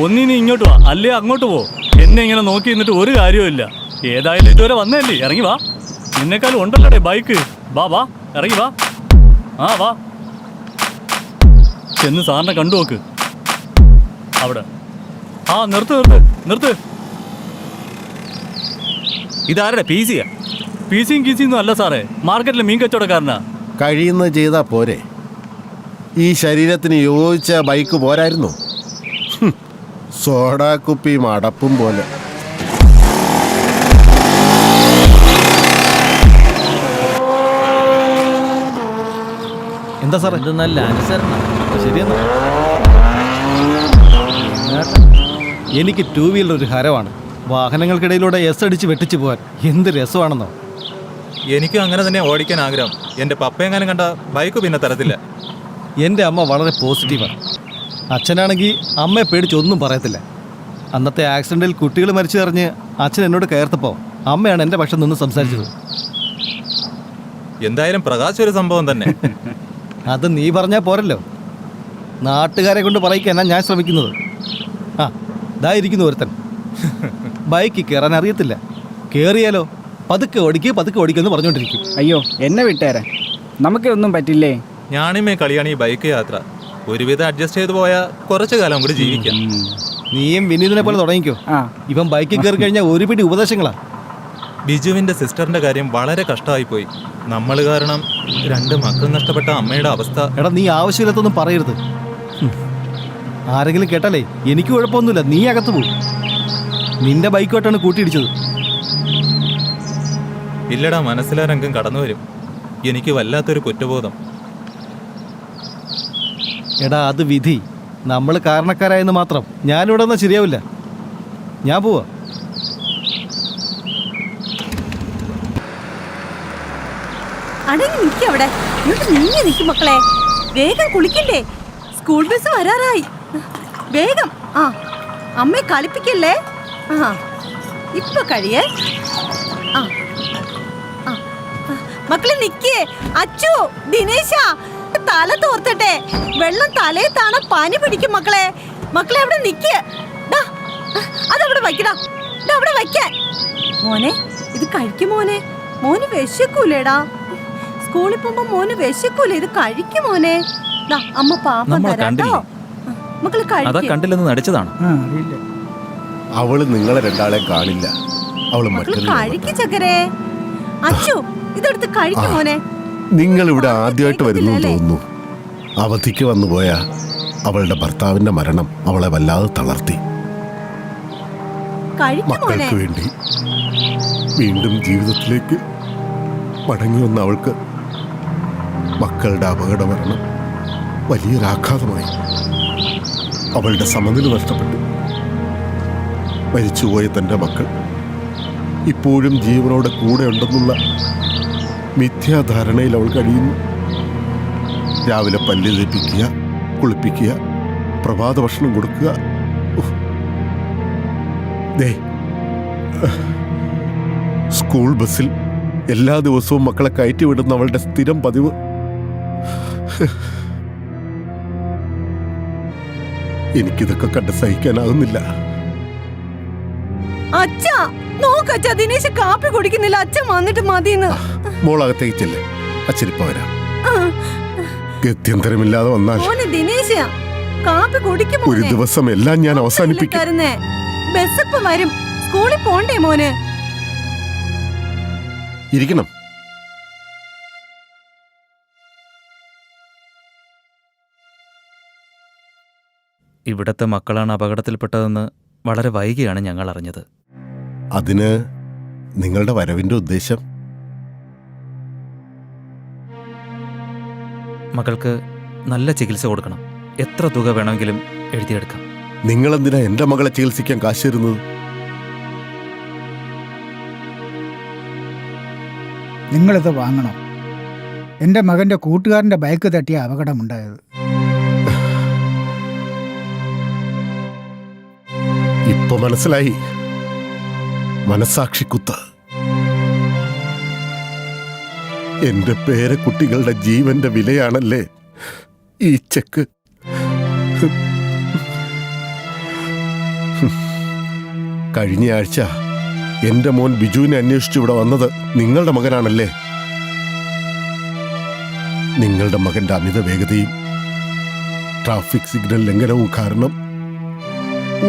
O: ഒന്നിനി ഇങ്ങോട്ട് വാ, അല്ലേ അങ്ങോട്ട് പോ. എന്നെ ഇങ്ങനെ നോക്കി നിന്നിട്ട് ഒരു കാര്യവുമില്ല. ഏതായാലും ഇതുവരെ വന്നല്ലേ, ഇറങ്ങി വാ. നിന്നെക്കാളും ഉണ്ടല്ലോ ബൈക്ക്. വാ ഇറങ്ങി വാ. വാ, ചെന്ന് സാറിനെ കണ്ടു നോക്ക്. അവിടെ നിർത്ത്.
I: ഇതാരുടെ PC-യാ?
O: PC-യും കീസിയൊന്നും അല്ല സാറേ, മാർക്കറ്റിലെ മീൻ കച്ചവടക്കാരനാ.
N: കഴിയുന്നത് ചെയ്താ പോരെ? ഈ ശരീരത്തിന് യോജിച്ച ബൈക്ക് പോരായിരുന്നു? സോഡാ കുപ്പിയും അടപ്പും പോലെ.
C: എന്താ സാറേ? ഇത് നല്ല അനുസരണം. ശരിയെന്നാ. എനിക്ക് ടൂ വീലർ ഒരു ഹരമാണ്. വാഹനങ്ങൾക്കിടയിലൂടെ എസ് അടിച്ച് വെട്ടിച്ചു പോകാൻ എന്ത് രസമാണെന്നോ.
I: എനിക്കും അങ്ങനെ തന്നെ ഓടിക്കാൻ ആഗ്രഹം. എൻ്റെ പപ്പയെങ്ങാനും കണ്ട ബൈക്ക് പിന്നെ തരത്തില്ല.
C: എൻ്റെ അമ്മ വളരെ പോസിറ്റീവാണ്. അച്ഛനാണെങ്കിൽ അമ്മയെ പേടിച്ച് ഒന്നും പറയത്തില്ല. അന്നത്തെ ആക്സിഡൻറ്റിൽ കുട്ടികൾ മരിച്ചു അറിഞ്ഞ് അച്ഛൻ എന്നോട് കയർത്തപ്പോൾ അമ്മയാണ് എൻ്റെ പക്ഷം നിന്ന് സംസാരിച്ചത്.
I: എന്തായാലും പ്രകാശ് ഒരു സംഭവം തന്നെ.
C: അത് നീ പറഞ്ഞാൽ പോരല്ലോ, നാട്ടുകാരെ കൊണ്ട് പറയിക്കാനാണ് ഞാൻ ശ്രമിക്കുന്നത്. ആ ഇതായിരിക്കുന്നു ഒരുത്തൻ. ബൈക്കിൽ കയറാൻ അറിയത്തില്ല, കയറിയാലോ പതുക്കെ ഓടിക്കുമെന്ന് പറഞ്ഞുകൊണ്ടിരിക്കും.
G: അയ്യോ എന്നെ വിട്ടേരെ, നമുക്ക് ഒന്നും പറ്റില്ലേ.
I: ഞാനിമേ കളിയാണ് ഈ ബൈക്ക് യാത്ര. ഒരുവിധം അഡ്ജസ്റ്റ് ചെയ്ത് പോയാൽ കുറച്ചു കാലം കൂടി ജീവിക്കാം.
C: നീയും വിനീതിനെ പോലെ തുടങ്ങിക്കോ. ഇവൻ ബൈക്കിൽ കയറി കഴിഞ്ഞാൽ ഒരു പിടി ഉപദേശങ്ങളാ.
I: ബിജുവിൻ്റെ സിസ്റ്ററിൻ്റെ കാര്യം വളരെ കഷ്ടമായി പോയി. നമ്മൾ കാരണം 2 മക്കൾ നഷ്ടപ്പെട്ട അമ്മയുടെ അവസ്ഥ.
C: എടാ നീ ആവശ്യമില്ലാത്തൊന്നും പറയരുത്. ആരെങ്കിലും കേട്ടാലേ എനിക്ക് കുഴപ്പമൊന്നുമില്ല, നീ അകത്ത് പോകും. നിന്റെ ബൈക്കോട്ടാണ് കൂട്ടിയിടിച്ചത്.
I: ഇല്ലടാ, മനസ്സിലാ രംഗം കടന്നു വരും. എനിക്ക് വല്ലാത്തൊരു കുറ്റബോധം.
C: എടാ അത് വിധി, നമ്മൾ കാരണക്കാരായെന്ന് മാത്രം. ഞാനിവിടെ ഒന്നും ശരിയാവില്ല, ഞാൻ പോവാ.
R: അടങ്ങി നിൽക്കവിടെ, നീങ്ങി നിൽക്കും മക്കളെ. വേഗം കുളിക്കണ്ടേ, സ്കൂൾ ബസ് വരാറായി. വേഗം. ആ അമ്മയെ കളിപ്പിക്കല്ലേ. ആ ഇപ്പൊ കഴിയേ. ആ മക്കളെ നിക്കേ. അച്ചു, ദിനേശ, തല തോർത്തട്ടെ. വെള്ളം തലയിൽ താണ പനി പിടിക്കും മക്കളെ. മക്കളെ അവിടെ നിക്കേ. അതവിടെ വയ്ക്കടാ, അവിടെ വയ്ക്കാൻ. മോനെ ഇത് കഴിക്കും മോനെ. മോന് വിശക്കൂലേടാ, സ്കൂളിൽ പോകുമ്പോ മോന് വിശക്കൂലേ, ഇത് കഴിക്കും മോനെ. അമ്മ പാപ്പം തരാട്ടോ. മക്കള്
I: കണ്ടില്ലെന്ന് നടിച്ചതാണ്.
N: അവള് നിങ്ങളെ രണ്ടാളെ കാണില്ല. അവള്
R: കഴിക്ക് ചക്കരേ. അച്ചു ഇതെടുത്ത് കഴിക്കും മോനെ.
N: നിങ്ങൾ ഇവിടെ ആദ്യമായിട്ട് വരുന്നു തോന്നുന്നു. അവധിക്ക് വന്നുപോയ അവളുടെ ഭർത്താവിന്റെ മരണം അവളെ വല്ലാതെ തളർത്തി. മക്കൾക്ക് വേണ്ടി വീണ്ടും ജീവിതത്തിലേക്ക് മടങ്ങി വന്ന അവൾക്ക് മക്കളുടെ അപകട മരണം വലിയൊരാഘാതമായി. അവളുടെ സമനില നഷ്ടപ്പെട്ടു. മരിച്ചുപോയ തൻ്റെ മക്കൾ ഇപ്പോഴും ജീവനോടെ കൂടെ ഉണ്ടെന്നുള്ള മിഥ്യാധാരണയിൽ അവൾ കഴിയുന്നു. രാവിലെ പല്ല് തേപ്പിക്കുക, കുളിപ്പിക്കുക, പ്രഭാത ഭക്ഷണം കൊടുക്കുക. സ്കൂൾ ബസ്സിൽ എല്ലാ ദിവസവും മക്കളെ കയറ്റി വിടുന്ന അവളുടെ സ്ഥിരം പതിവ്. എനിക്കിതൊക്കെ കണ്ട് സഹിക്കാനാകുന്നില്ല.
R: അച്ഛാ നോക്കച്ചാ, ദിനേശ് കാപ്പി കുടിക്കുന്നില്ല. അച്ഛൻ വന്നിട്ട് മതിന്ന്.
N: മോളകത്തേക്ക് ചെല്ലേ, അച്ഛനിപ്പ വരാം. ഗത്യന്തരമില്ലാതെ വന്നാൽ
R: കാപ്പി കുടിക്കും.
N: ഒരു ദിവസം എല്ലാം ഞാൻ അവസാനിപ്പിക്കും.
R: ബസ് ഇപ്പം വരും, സ്കൂളിൽ പോണ്ടേ മോന്.
N: ഇരിക്കണം.
I: ഇവിടത്തെ മക്കളാണ് അപകടത്തിൽപ്പെട്ടതെന്ന് വളരെ വൈകിയാണ് ഞങ്ങൾ അറിഞ്ഞത്.
N: അതിന് നിങ്ങളുടെ വരവിന്റെ ഉദ്ദേശം?
I: മകൾക്ക് നല്ല ചികിത്സ കൊടുക്കണം. എത്ര തുക വേണമെങ്കിലും എഴുതിയെടുക്കാം.
N: നിങ്ങളെന്തിനാ എൻ്റെ മകളെ ചികിത്സിക്കാൻ കാശ് തരുന്നത്?
D: നിങ്ങളിത് വാങ്ങണം. എൻ്റെ മകൻ്റെ കൂട്ടുകാരൻ്റെ ബൈക്ക് തട്ടിയ അപകടമുണ്ടായത്.
N: ഇപ്പൊ മനസ്സിലായി. മനസാക്ഷിക്കുത്ത്. എന്റെ പേരക്കുട്ടികളുടെ ജീവന്റെ വിലയാണല്ലേ ഈ ചെക്ക്. കഴിഞ്ഞ ആഴ്ച എന്റെ മോൻ ബിജുവിനെ അന്വേഷിച്ച് ഇവിടെ വന്നത് നിങ്ങളുടെ മകനാണല്ലേ? നിങ്ങളുടെ മകന്റെ അമിത വേഗതയും ട്രാഫിക് സിഗ്നൽ ലംഘനവും കാരണം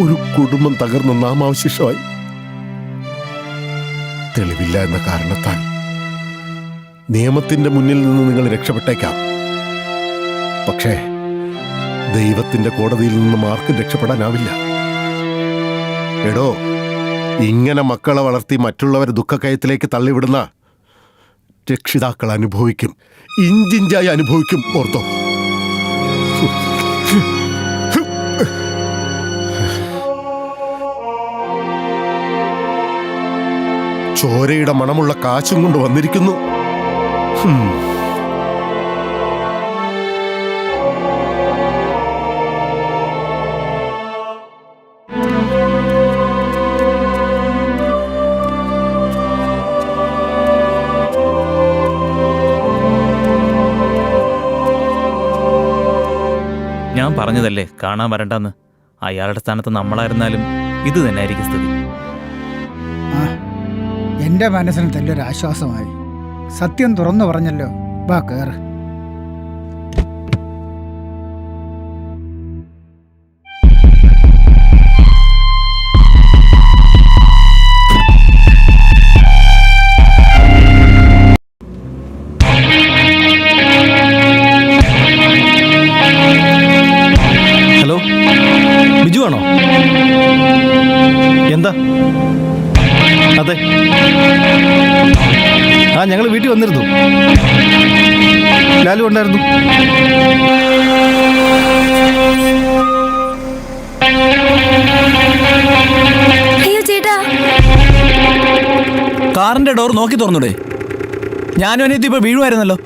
N: ഒരു കുടുംബം തകർന്ന നാമാവശേഷമായി. തെളിവില്ല എന്ന കാരണത്താൽ നിയമത്തിന്റെ മുന്നിൽ നിന്ന് നിങ്ങൾ രക്ഷപ്പെട്ടേക്കാം. പക്ഷേ ദൈവത്തിന്റെ കോടതിയിൽ നിന്നും ആർക്കും രക്ഷപ്പെടാനാവില്ല. എടോ, ഇങ്ങനെ മക്കളെ വളർത്തി മറ്റുള്ളവരെ ദുഃഖക്കയത്തിലേക്ക് തള്ളിവിടുന്ന രക്ഷിതാക്കൾ അനുഭവിക്കും, ഇഞ്ചിഞ്ചായി അനുഭവിക്കും. ഓർത്തോ. ചോരയുടെ മണമുള്ള കാശും കൊണ്ട് വന്നിരിക്കുന്നു.
I: ഞാൻ പറഞ്ഞതല്ലേ കാണാൻ വരണ്ടെന്ന്. അയാളുടെ സ്ഥാനത്ത് നമ്മളായിരുന്നാലും ഇത് തന്നെയായിരിക്കും സ്ഥിതി.
D: എന്റെ മനസ്സിന് തല്ലൊരു ആശ്വാസമായി. സത്യം തുറന്നു പറഞ്ഞല്ലോ. വാ കേറ്.
C: ഹലോ, ബിജു ആണോ? എന്താ? അതെ, ഞങ്ങൾ വീട്ടിൽ വന്നിരുന്നു. ലാലു ഉണ്ടായിരുന്നു.
J: അയ്യോ ചേട്ടാ,
S: കാറിന്റെ ഡോർ നോക്കി തുറന്നൂടെ? ഞാനും അനിയത്തി ഇപ്പൊ വീഴുമായിരുന്നല്ലോ.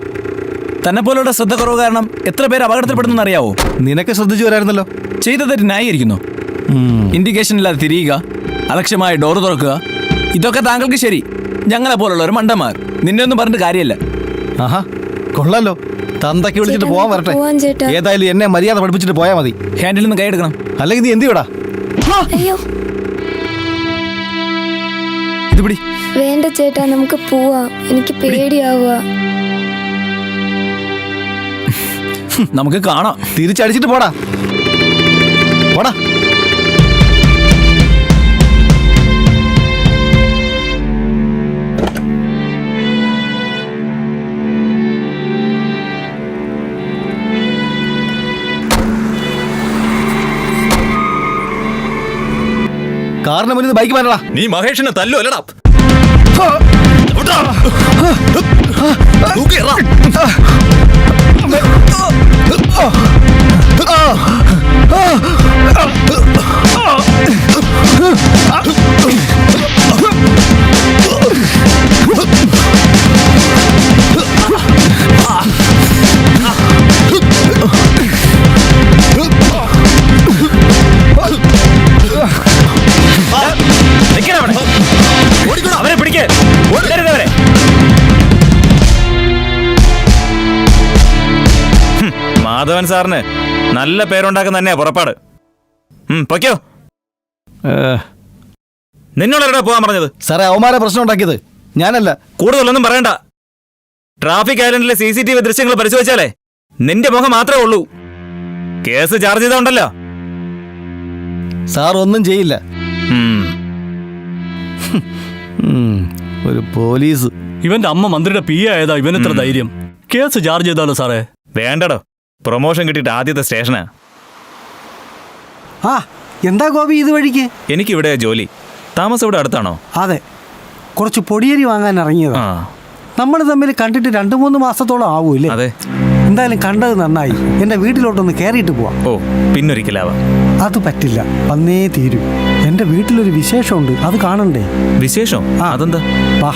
S: തന്നെ പോലുള്ള ശ്രദ്ധ കുറവ് കാരണം എത്ര പേര് അപകടത്തിൽപ്പെടുന്നു അറിയാവോ?
C: നിനക്ക് ശ്രദ്ധിച്ചു വരായിരുന്നല്ലോ.
S: ചെയ്തത് ന്യായീകരിക്കുന്നു. ഇൻഡിക്കേഷൻ ഇല്ലാതെ തിരിയുക, അലക്ഷ്യമായ ഡോർ തുറക്കുക, ഇതൊക്കെ താങ്കൾക്ക് ശരി. ഞങ്ങളെ പോലുള്ളവർ മണ്ടന്മാർ. നിന്നെ ഒന്നും പറഞ്ഞിട്ട് കാര്യമല്ല.
C: ആഹാ, കൊള്ളാലോ. തന്തയ്ക്ക് വിളിച്ചിട്ട് പോവാൻ വരട്ടെ. ഏതായാലും എന്നെ മര്യാദ പഠിപ്പിച്ചിട്ട് പോയാൽ മതി.
S: ഹാൻഡിൽ നിന്ന് കൈ എടുക്കണം.
C: അല്ലെങ്കിൽ നീ എന്ത് ചെയ്യടാ?
S: ഇത് പിടി.
J: വേണ്ട ചേട്ടാ, നമുക്ക് പോവാം. എനിക്ക് പേടിയാവുക.
S: നമുക്ക് കാണാം.
C: തിരിച്ചടിച്ചിട്ട് പോടാ. പോടാ. കാറിന് മുന്നിൽ ബൈക്ക് മാറ്റടാ.
I: നീ മഹേഷിനെ തല്ലു അല്ലടാ. അവരെ പിടിക്കേ. മാധവൻ സാറിന് നല്ല പേരുണ്ടാക്കുന്ന തന്നെയാ പുറപ്പാട്. പൊയ്ക്കോ. നിന്നോട് എവിടെ പോകാൻ പറഞ്ഞത്?
C: സാറേ, അവന്മാരെ പ്രശ്നം ഉണ്ടാക്കിയത് ഞാനല്ല.
I: കൂടുതലൊന്നും പറയണ്ട. ട്രാഫിക് ഐലൻഡിലെ CCTV ദൃശ്യങ്ങൾ പരിശോധിച്ചാലേ നിന്റെ മുഖം മാത്രമേ ഉള്ളൂ. Case charge ചെയ്തോണ്ടല്ലോ.
C: സാർ ഒന്നും ചെയ്യില്ല. ഒരു പോലീസ്.
O: ഇവന്റെ അമ്മ മന്ത്രിയുടെ PA ആയതാ ഇവനെത്ര ധൈര്യം. കേസ് ചാർജ് ചെയ്താലോ സാറേ?
I: വേണ്ടടോ, പ്രൊമോഷൻ കിട്ടിയിട്ട് ആദ്യത്തെ സ്റ്റേഷനാ.
H: എന്താ ഗോപി ഇത് വഴിക്ക്?
I: എനിക്കിവിടെ ജോലി. താമസം ഇവിടെ അടുത്താണോ?
H: അതെ, കുറച്ച് പൊടിയരി വാങ്ങാൻ ഇറങ്ങിയതാ. നമ്മൾ തമ്മിൽ കണ്ടിട്ട് 2-3 മാസത്തോളം ആവൂല്ലേ?
I: അതെ.
H: എന്തായാലും കണ്ടത് നന്നായി. എൻ്റെ വീട്ടിലോട്ടൊന്ന് കയറിയിട്ട് പോവാം.
I: ഓ, പിന്നൊരിക്കലാവാം.
H: അത് പറ്റില്ല, വന്നേ തീരൂ. എൻ്റെ വീട്ടിലൊരു വിശേഷമുണ്ട്, അത് കാണണ്ടേ?
I: വിശേഷം? അതെന്താ?
H: വാ.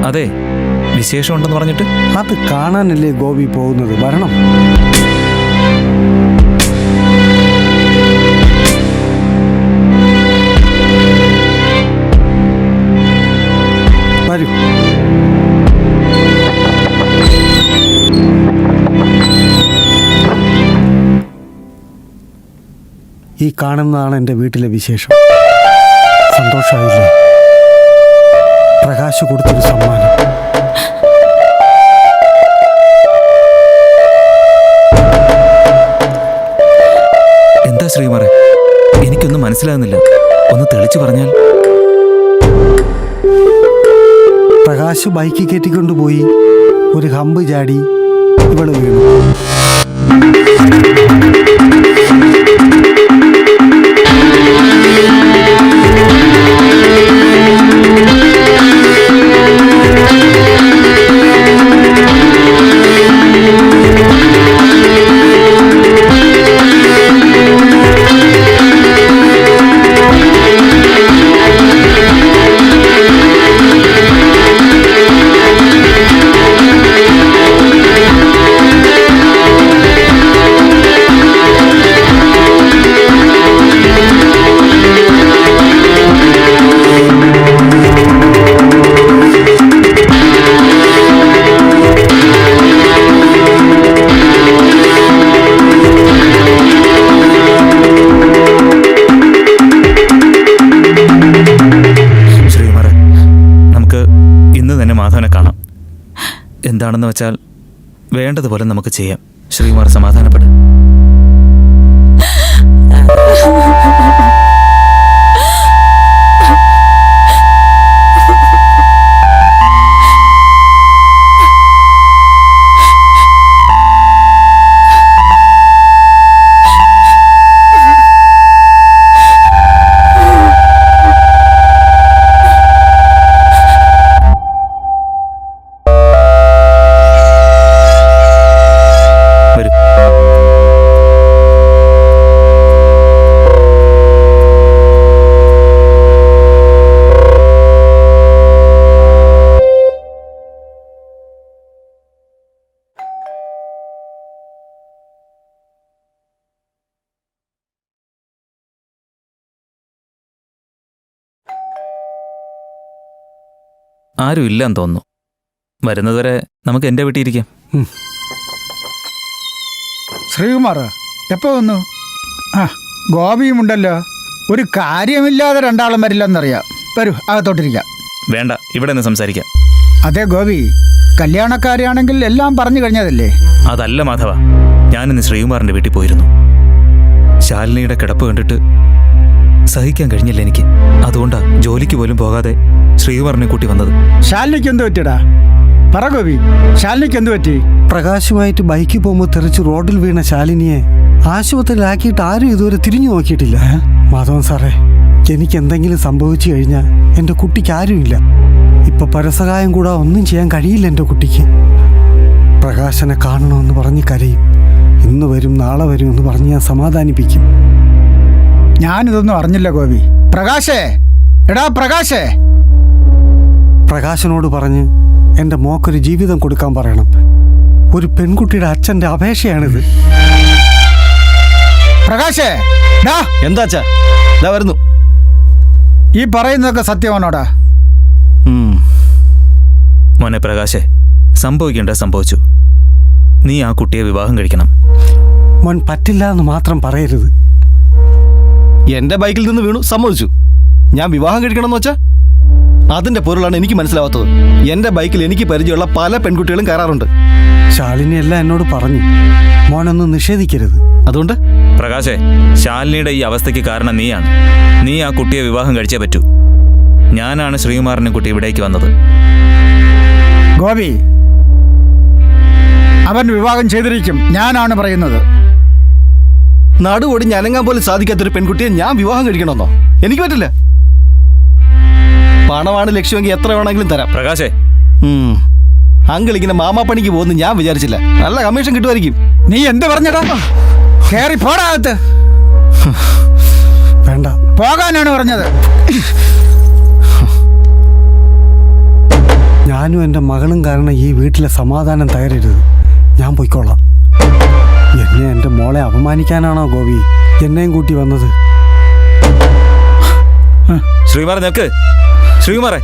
I: അതെ, വിശേഷം ഉണ്ടെന്ന് പറഞ്ഞിട്ട്?
H: അത് കാണാനല്ലേ ഗോപി പോകുന്നത്, വരണം. വരൂ. ഈ കാണുന്നതാണ് എൻ്റെ വീട്ടിലെ വിശേഷം. സന്തോഷമായില്ലേ? പ്രകാശ് കൊടുത്തൊരു സമ്മാനം.
I: എന്താ ശ്രീമാറെ, എനിക്കൊന്നും മനസ്സിലാകുന്നില്ല. ഒന്ന് തെളിച്ചു പറഞ്ഞാൽ.
H: പ്രകാശ് ബൈക്ക് കയറ്റിക്കൊണ്ടുപോയി. ഒരു ഹമ്പ് ചാടി ഇവള് വീണു.
I: എന്താണെന്ന് വെച്ചാൽ വേണ്ടതുപോലെ നമുക്ക് ചെയ്യാം. ശ്രീകുമാർ സമാധാനപ്പെടും. ആരും ഇല്ലെന്ന് തോന്നുന്നു. വരുന്നതുവരെ നമുക്ക് എൻ്റെ വീട്ടിൽ ഇരിക്കാം.
D: ശ്രീകുമാർ എപ്പോ വന്നു? ആ ഗോപിയും ഉണ്ടല്ലോ. ഒരു കാര്യമില്ലാതെ രണ്ടാളും വരില്ലെന്നറിയാം. വരൂ, അകത്തോട്ടിരിക്കാം.
I: വേണ്ട, ഇവിടെ നിന്ന് സംസാരിക്കാം.
D: അതെ ഗോപി, കല്യാണക്കാരിയാണെങ്കിൽ എല്ലാം പറഞ്ഞു കഴിഞ്ഞതല്ലേ?
I: അതല്ല മാധവ, ഞാനിന്ന് ശ്രീകുമാറിൻ്റെ വീട്ടിൽ പോയിരുന്നു. ശാലിനിയുടെ കിടപ്പ് കണ്ടിട്ട് സഹിക്കാൻ കഴിഞ്ഞില്ല എനിക്ക്. അതുകൊണ്ടാ ജോലിക്ക് പോലും പോകാതെ ശ്രീകുമാറിനെ കൂട്ടി വന്നത്.
D: ശാലിനിക്ക് എന്ത് പറ്റിയടാ? പറ ഗോപി, ശാലിനിക്ക് എന്ത് പറ്റി?
H: പ്രകാശുമായിട്ട് ബൈക്കിൽ പോകുമ്പോൾ തെറിച്ച് റോഡിൽ വീണ ശാലിനിയെ ആശുപത്രിയിലാക്കിയിട്ട് ആരും ഇതുവരെ തിരിഞ്ഞു നോക്കിയിട്ടില്ല. മാധവൻ സാറേ, എനിക്ക് എന്തെങ്കിലും സംഭവിച്ചു കഴിഞ്ഞാൽ എൻ്റെ കുട്ടിക്ക് ആരുമില്ല. ഇപ്പൊ പരസഹായം കൂടാ ഒന്നും ചെയ്യാൻ കഴിയില്ല എൻ്റെ കുട്ടിക്ക്. പ്രകാശനെ കാണണമെന്ന് പറഞ്ഞ് കരയും. ഇന്ന് വരും നാളെ വരും എന്ന് പറഞ്ഞ് ഞാൻ സമാധാനിപ്പിക്കും.
D: ഞാനിതൊന്നും അറിഞ്ഞില്ല ഗോപി. പ്രകാശേ, എടാ പ്രകാശേ.
H: പ്രകാശനോട് പറഞ്ഞ് എൻ്റെ മോക്കൊരു ജീവിതം കൊടുക്കാൻ പറയണം. ഒരു പെൺകുട്ടിയുടെ അച്ഛൻ്റെ അപേക്ഷയാണിത്.
D: പ്രകാശേ,
C: എന്താച്ചാ വരുന്നു.
D: ഈ പറയുന്നതൊക്കെ സത്യമാണോടാ?
I: മോനെ പ്രകാശേ, സംഭവിക്കേണ്ട സംഭവിച്ചു. നീ ആ കുട്ടിയെ വിവാഹം കഴിക്കണം.
H: മോൻ പറ്റില്ല എന്ന് മാത്രം പറയരുത്.
C: എന്റെ ബൈക്കിൽ നിന്ന് വീണു, സമ്മതിച്ചു. ഞാൻ വിവാഹം കഴിക്കണമെന്ന് വെച്ചാ അതിന്റെ പൊരുളാണ് എനിക്ക് മനസ്സിലാവാത്തത്. എന്റെ ബൈക്കിൽ എനിക്ക് പരിചയമുള്ള പല പെൺകുട്ടികളും കയറാറുണ്ട്.
H: ശാലിനി എല്ലാം എന്നോട് പറഞ്ഞു. മോനൊന്നും നിഷേധിക്കരുത്.
C: അതുകൊണ്ട്
I: പ്രകാശേ, ശാലിനിയുടെ ഈ അവസ്ഥയ്ക്ക് കാരണം നീയാണ്. നീ ആ കുട്ടിയെ വിവാഹം കഴിച്ചേ പറ്റൂ. ഞാനാണ് ശ്രീകുമാറിനെ കുട്ടി ഇവിടേക്ക് വന്നത്.
D: ഗോപി, അവൻ വിവാഹം ചെയ്തിരിക്കും. ഞാനാണ് പറയുന്നത്.
C: നടുവൊടി അനങ്ങാൻ പോലും സാധിക്കാത്തൊരു പെൺകുട്ടിയെ ഞാൻ വിവാഹം കഴിക്കണമെന്നോ? എനിക്ക് പറ്റില്ല. പണമാണ് ലക്ഷ്യമെങ്കിൽ എത്ര വേണമെങ്കിലും തരാം.
I: പ്രകാശേ,
C: അങ്കിൾ ഇങ്ങനെ മാമാപ്പണിക്ക് പോകുന്നു ഞാൻ വിചാരിച്ചില്ല. നല്ല കമ്മീഷൻ കിട്ടുമായിരിക്കും.
D: നീ എന്ത് പറഞ്ഞടാ? കേറി പോടാകത്ത്.
H: വേണ്ട,
D: പോകാനാണ് പറഞ്ഞത്.
H: ഞാനും എൻ്റെ മകളും കാരണം ഈ വീട്ടിലെ സമാധാനം തകരരുത്. ഞാൻ പോയിക്കോളാം. എന്നെ എൻ്റെ മോളെ അപമാനിക്കാനാണോ ഗോപി എന്നെയും കൂട്ടി വന്നത്?
I: ശ്രീകുമാർ നിൽക്ക്. ശ്രീകുമാറേ,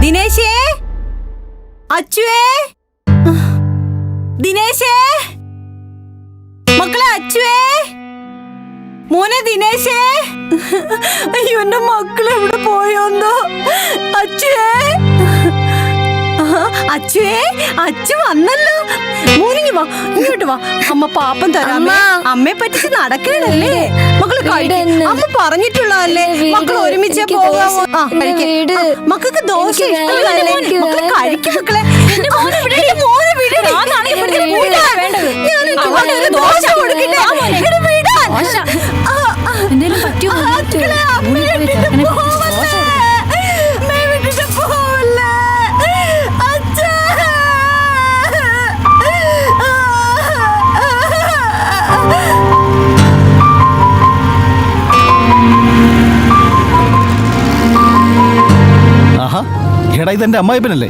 R: ദിനേശേ, അച്ചുവേ, ദിനേശേ, മക്കളെ അച്ചുവേ, മോനെ ദിനേശേ. അയ്യോ, എന്റെ മക്കൾ എവിടെ പോയോന്നോ? അച്ചുവേ, അച്ചുവേ, അച്ചു വന്നല്ലോ. മോനിങ്ങി വാ, ഇങ്ങോട്ട് വാ. അമ്മ പാപ്പം തരാമേ. അമ്മയെ പറ്റിച്ച് നടക്കണല്ലേ മക്കള്? അമ്മ പറഞ്ഞിട്ടുള്ളതല്ലേ മക്കൾ ഒരുമിച്ച് പോകാമോ? മക്കൾക്ക് ദോശ ഇഷ്ടമല്ലേ? മക്കള് കഴിക്കും മക്കളെ. ദോശ കൊടുക്കട്ടെ.
F: എന്തേലും പറ്റുമോ?
C: ആഹാ, എടാ ഇതെന്റെ അമ്മായിപ്പനല്ലേ?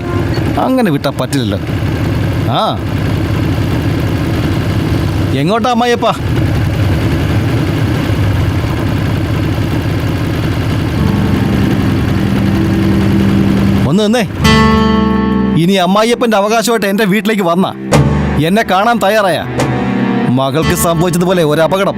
C: അങ്ങനെ വിട്ടാ പറ്റില്ലല്ലോ. ആ, എങ്ങോട്ടാ അമ്മായിയപ്പാ? ഒന്ന് നിന്നേ. ഇനി അമ്മായിയപ്പന്റെ അവകാശമായിട്ട് എന്റെ വീട്ടിലേക്ക് വന്ന എന്നെ കാണാൻ തയ്യാറായ മകൾക്ക് സംഭവിച്ചതുപോലെ ഒരു അപകടം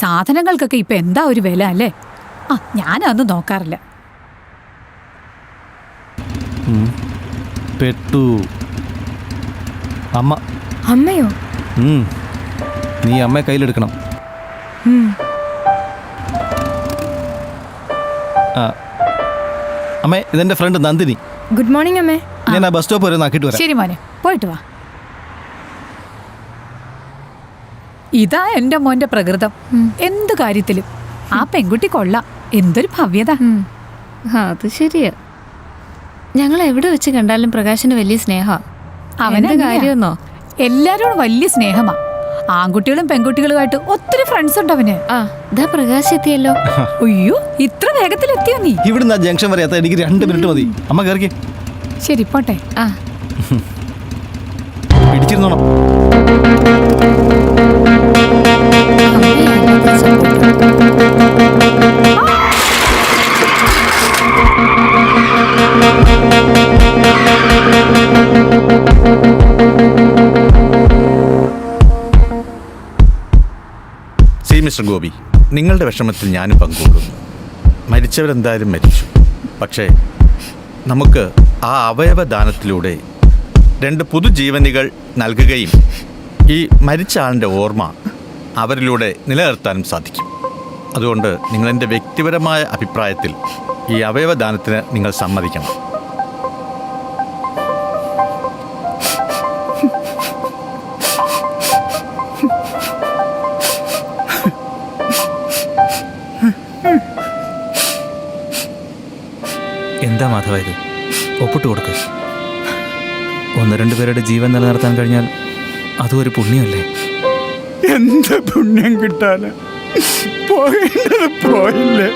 E: സാധനങ്ങൾക്കൊക്കെ ഇപ്പൊ എന്താ ഒരു വില അല്ലേ? ആ ഞാനതൊന്നും നോക്കാറില്ല.
C: പെട്ടു. അമ്മ.
T: അമ്മയോ?
C: നീ അമ്മയെ കയ്യിലെടുക്കണം. അമ്മേ, ഇതെന്റെ ഫ്രണ്ട് നന്ദിനി.
T: ഗുഡ് മോർണിംഗ് അമ്മേ.
C: ഞാൻ ആ ബസ് സ്റ്റോപ്പ് വരെ നാക്കിട്ട് വരാം.
E: ശരി മോനെ, പോയിട്ട് വാ. ഇതാ എന്റെ മോന്റെ പ്രകൃതം. എന്ത് കാര്യത്തിലും ആ പെൺകുട്ടി കൊള്ളാം. എന്തൊരു ഭവ്യത.
T: അത് ശരിയാ. ഞങ്ങൾ എവിടെ വെച്ച് കണ്ടാലും പ്രകാശന് വലിയ സ്നേഹ.
E: അവന്റെ കാര്യമെന്നോ എല്ലാരോടും വലിയ സ്നേഹമാ. ആൺകുട്ടികളും പെൺകുട്ടികളുമായിട്ട് ഒത്തിരി ഫ്രണ്ട്സ് ഉണ്ട് അവന്.
T: പ്രകാശ് എത്തിയല്ലോ.
E: അയ്യോ, ഇത്ര വേഗത്തിലെത്തിയോ നീ?
C: ഇവിടുന്ന് ജംഗ്ഷൻ വരെ എത്താൻ എനിക്ക് 2 മിനിറ്റ് മതി. അമ്മ കയറിക്കേ.
E: ശരി, പോട്ടെ.
C: പിടിച്ചിരുന്നോണം.
L: മിസ്റ്റർ ഗോപി, നിങ്ങളുടെ വിഷമത്തിൽ ഞാനും പങ്കുകൊള്ളുന്നു. മരിച്ചവരെന്തായാലും മരിച്ചു. പക്ഷേ നമുക്ക് ആ അവയവദാനത്തിലൂടെ 2 പുതുജീവനികൾ നൽകുകയും ഈ മരിച്ച ആളിൻ്റെ ഓർമ്മ അവരിലൂടെ നിലനിർത്താനും സാധിക്കും. അതുകൊണ്ട് നിങ്ങളെൻ്റെ വ്യക്തിപരമായ അഭിപ്രായത്തിൽ ഈ അവയവദാനത്തിന് നിങ്ങൾ സമ്മതിക്കണം.
I: എന്താ മാധവ ഇത്? ഒപ്പിട്ട് കൊടുക്ക്. 1-2 പേരുടെ ജീവൻ നിലനിർത്താൻ കഴിഞ്ഞാൽ അതും ഒരു പുണ്യമല്ലേ?
D: എന്ത് പുണ്യം കിട്ടാന്? പോകേണ്ടത് പോയില്ലേ?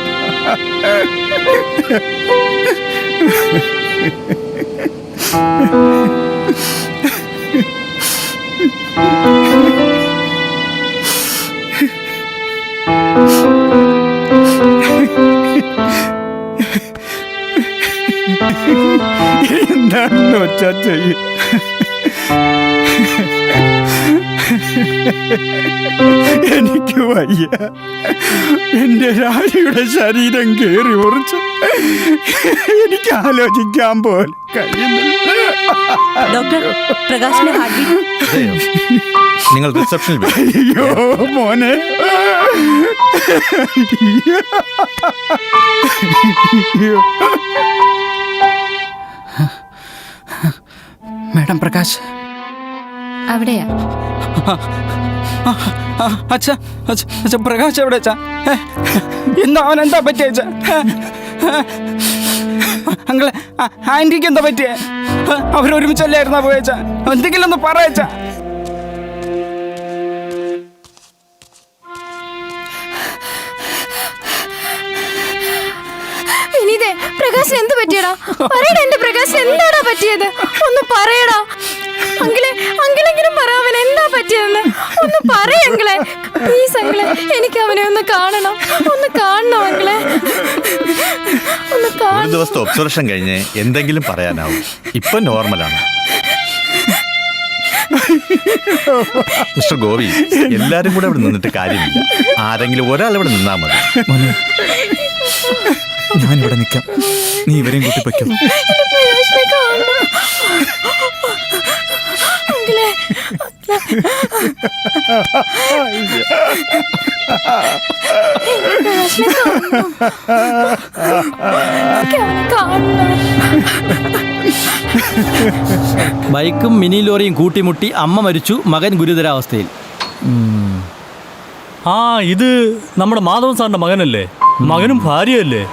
D: എന്താണെന്ന് വെച്ചാ ചെയ്യ. എനിക്ക് വയ്യ. എന്റെ രാജിയുടെ ശരീരം കേറി ഉറച്ചു. എനിക്ക് ആലോചിക്കാൻ പോലും കഴിയുന്നില്ല.
R: ഡോക്ടർ, പ്രകാശിന്റെ ഹാർട്ട് ബീറ്റ്.
L: നിങ്ങൾ റിസപ്ഷനിൽ
D: അയ്യോ മോനെ.
G: മാഡം പ്രകാശ്
T: അവിടെയാ.
G: അച്ഛാ, പ്രകാശ് എവിടെ അച്ഛാ? എന്താ അവൻ എന്താ പറ്റിയ അച്ഛാ? അങ്ങളെ ആന്റിക്ക് എന്താ പറ്റിയേ? അവരൊരുമിച്ചല്ലായിരുന്നാ പോയച്ചാ? എന്തെങ്കിലും ഒന്ന് പറയച്ചാ.
T: വിനീതേ, പ്രകാശിന് എന്ത് പറ്റിയടാ? പറയടാ, എന്റെ പ്രകാശിന് എന്താടാ പറ്റിയത്? ഒന്ന് പറയടാ. അങ്കിളെങ്കിലും പറ, അവൻ എന്താ പറ്റിയതെന്ന് ഒന്ന് പറയ അങ്കിളെ. പ്ലീസ് അങ്കിളെ, എനിക്ക് അവനെ ഒന്ന് കാണണം. ഒന്ന് കാണണം അങ്കിളെ, ഒന്ന് കാണണം.
L: ഒരു ദിവസത്തെ ഒബ്സർവേഷൻ കഴിഞ്ഞ് എന്തെങ്കിലും പറയാനാവും. ഇപ്പൊ നോർമലാണ്. മിസ്റ്റർ ഗോപി, എല്ലാരും കൂടെ ഇവിടെ നിന്നിട്ട് കാര്യമില്ല. ആരെങ്കിലും ഒരാൾ ഇവിടെ നിന്നാ മതി.
I: ഞാനിവിടെ നിൽക്കാം, നീ ഇവരെയും കൂട്ടി പൊയ്ക്കോ.
C: ബൈക്കും മിനി ലോറിയും കൂട്ടിമുട്ടി അമ്മ മരിച്ചു, മകൻ ഗുരുതരാവസ്ഥയിൽ.
O: ആ, ഇത് നമ്മുടെ മാധവൻ സാറിന്റെ മകനല്ലേ? മകനും ഭാര്യയല്ലേ?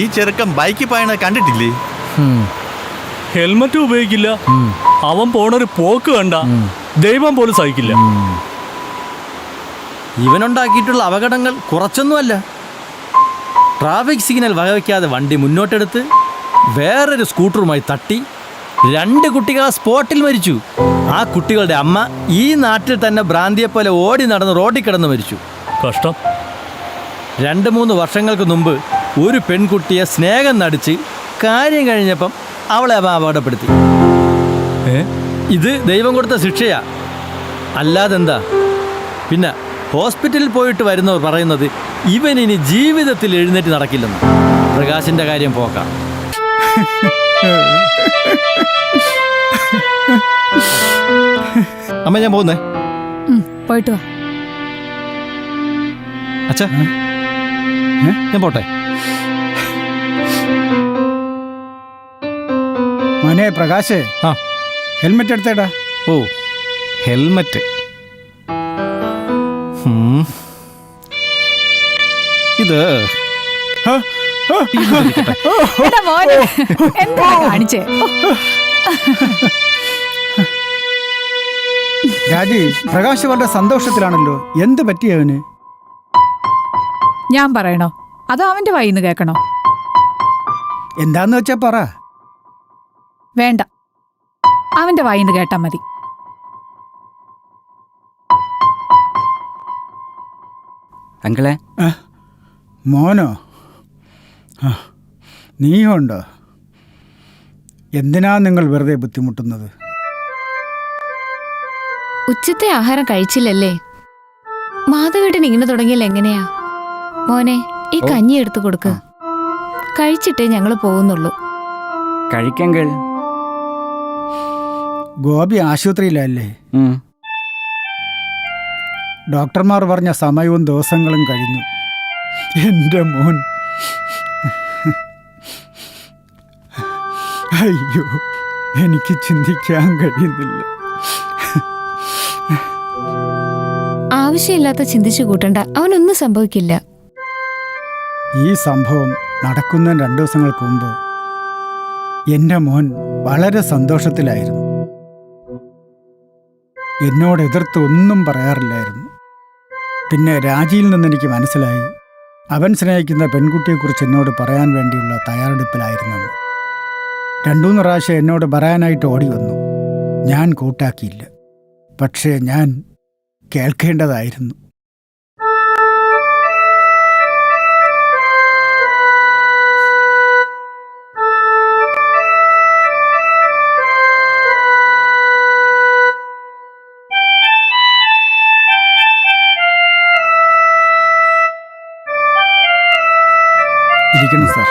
L: ഈ ചെറുക്കൻ ബൈക്ക് പായണത് കണ്ടിട്ടില്ലേ?
O: ഹെൽമറ്റും ഉപയോഗിക്കില്ല. അവൻ പോണൊരു പോക്ക് കണ്ട ദൈവം പോലും സഹിക്കില്ല.
C: ഇവനുണ്ടാക്കിയിട്ടുള്ള അപകടങ്ങൾ കുറച്ചൊന്നുമല്ല. ട്രാഫിക് സിഗ്നൽ വകവയ്ക്കാതെ വണ്ടി മുന്നോട്ടെടുത്ത് വേറൊരു സ്കൂട്ടറുമായി തട്ടി 2 കുട്ടികൾ ആ സ്പോട്ടിൽ മരിച്ചു. ആ കുട്ടികളുടെ അമ്മ ഈ നാട്ടിൽ തന്നെ ഭ്രാന്തിയെപ്പോലെ ഓടി നടന്ന് റോഡിൽ കിടന്ന് മരിച്ചു.
O: കഷ്ടം.
C: 2-3 വർഷങ്ങൾക്ക് മുമ്പ് ഒരു പെൺകുട്ടിയെ സ്നേഹം നടിച്ച് കാര്യം കഴിഞ്ഞപ്പം അവളെ അവൻ അപകടപ്പെടുത്തി. ഇത് ദൈവം കൊടുത്ത ശിക്ഷയാ, അല്ലാതെന്താ? പിന്നെ ഹോസ്പിറ്റലിൽ പോയിട്ട് വരുന്നവർ പറയുന്നത് ഇവൻ ഇനി ജീവിതത്തിൽ എഴുന്നേറ്റ് നടക്കില്ലെന്ന്. പ്രകാശിന്റെ കാര്യം പോക്കാം. അമ്മ ഞാൻ പോകുന്നേ.
E: പോയിട്ട് വാ.
C: അച്ഛാ ഞാൻ പോട്ടെ.
D: മോനെ പ്രകാശേ, ഹെൽമെറ്റ് എടുത്തേടാ.
C: ഓ ഹെൽമെറ്റ്. ഇത്
E: എടാ മോനെ, എന്താ കാണിച്ചേ?
D: രാജി, പ്രകാശ് വളരെ സന്തോഷത്തിലാണല്ലോ. എന്ത് പറ്റിയവന്?
E: ഞാൻ പറയണോ അതോ അവന്റെ വായിന്ന് കേൾക്കണോ?
D: എന്താന്ന് വെച്ചാ പറ.
E: വേണ്ട, അവന്റെ വായിന്ന് കേട്ടാ മതി.
G: അങ്കിളെ.
D: മോനോ? നീയുണ്ടോ? എന്തിനാ നിങ്ങൾ വെറുതെ ബുദ്ധിമുട്ടുന്നത്?
T: ഉച്ചത്തെ ആഹാരം കഴിച്ചില്ലല്ലേ? മാധവേട്ടൻ ഇങ്ങനെ തുടങ്ങിയാൽ എങ്ങനെയാ? മോനെ, ഈ കഞ്ഞി എടുത്തു കൊടുക്ക്. കഴിച്ചിട്ടേ ഞങ്ങൾ പോകുന്നുള്ളൂ.
G: കഴിക്കങ്കിൾ.
D: ഗോപി ആശുപത്രിയിലല്ലേ? ഡോക്ടർമാർ പറഞ്ഞ സമയവും ദിവസങ്ങളും കഴിഞ്ഞു. എൻ്റെ മോൻ. അയ്യോ, എനിക്ക് ചിന്തിക്കാൻ കഴിയുന്നില്ല.
T: ആവശ്യമില്ലാത്ത ചിന്തിച്ചു കൂട്ടണ്ട, അവനൊന്നും സംഭവിക്കില്ല.
D: ഈ സംഭവം നടക്കുന്ന 2 ദിവസങ്ങൾക്ക് മുമ്പ് എൻ്റെ മോൻ വളരെ സന്തോഷത്തിലായിരുന്നു. എന്നോട് എതിർത്ത് ഒന്നും പറയാറില്ലായിരുന്നു. പിന്നെ രാജിയിൽ നിന്ന് എനിക്ക് മനസ്സിലായി അവൻ സ്നേഹിക്കുന്ന പെൺകുട്ടിയെക്കുറിച്ച് എന്നോട് പറയാൻ വേണ്ടിയുള്ള തയ്യാറെടുപ്പിലായിരുന്നെന്ന്. 2-3 പ്രാവശ്യം എന്നോട് പറയാനായിട്ട് ഓടി വന്നു. ഞാൻ കൂട്ടാക്കിയില്ല. പക്ഷേ ഞാൻ കേൾക്കേണ്ടതായിരുന്നു. ഇരിക്കണം സാർ.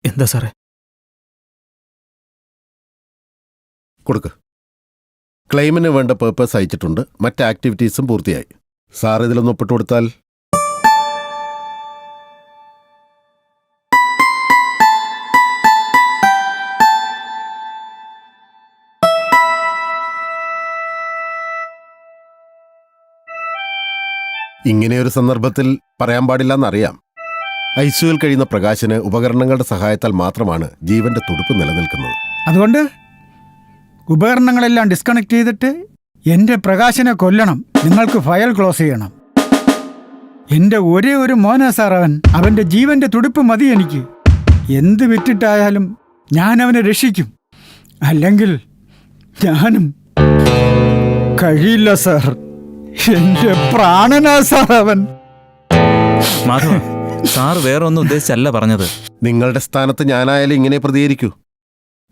I: എന്താ സാറേ?
N: കൊടുക്ക്. ക്ലെയിമിന് വേണ്ട പേപ്പേഴ്സ് അയച്ചിട്ടുണ്ട്. മറ്റ് ആക്ടിവിറ്റീസും പൂർത്തിയായി. സാർ ഇതിലൊന്ന് ഒപ്പിട്ട് കൊടുത്താൽ. ഇങ്ങനെയൊരു സന്ദർഭത്തിൽ പറയാൻ പാടില്ലെന്നറിയാം. ഐസിയുവിൽ കഴിയുന്ന പ്രകാശിന് ഉപകരണങ്ങളുടെ സഹായത്താൽ മാത്രമാണ് ജീവന്റെ തുടിപ്പ് നിലനിൽക്കുന്നത്.
D: അതുകൊണ്ട് ഉപകരണങ്ങളെല്ലാം ഡിസ്കണക്ട് ചെയ്തിട്ട് എൻ്റെ പ്രകാശിനെ കൊല്ലണം. നിങ്ങൾക്ക് ഫയൽ ക്ലോസ് ചെയ്യണം. എൻ്റെ ഒരേ ഒരു മോനാ സാർ അവൻ. അവൻ്റെ ജീവന്റെ തുടിപ്പ് മതി എനിക്ക്. എന്ത് വിറ്റിട്ടായാലും ഞാൻ അവനെ രക്ഷിക്കും. അല്ലെങ്കിൽ ഞാനും. കഴിയില്ല സാർ. എൻ്റെ പ്രാണനാ സാർ അവൻ.
I: മാധവ, സാർ വേറെ ഒന്നും ഉദ്ദേശിച്ചല്ല പറഞ്ഞത്.
N: നിങ്ങളുടെ സ്ഥാനത്ത് ഞാനായാലും ഇങ്ങനെ പ്രതികരിക്കൂ.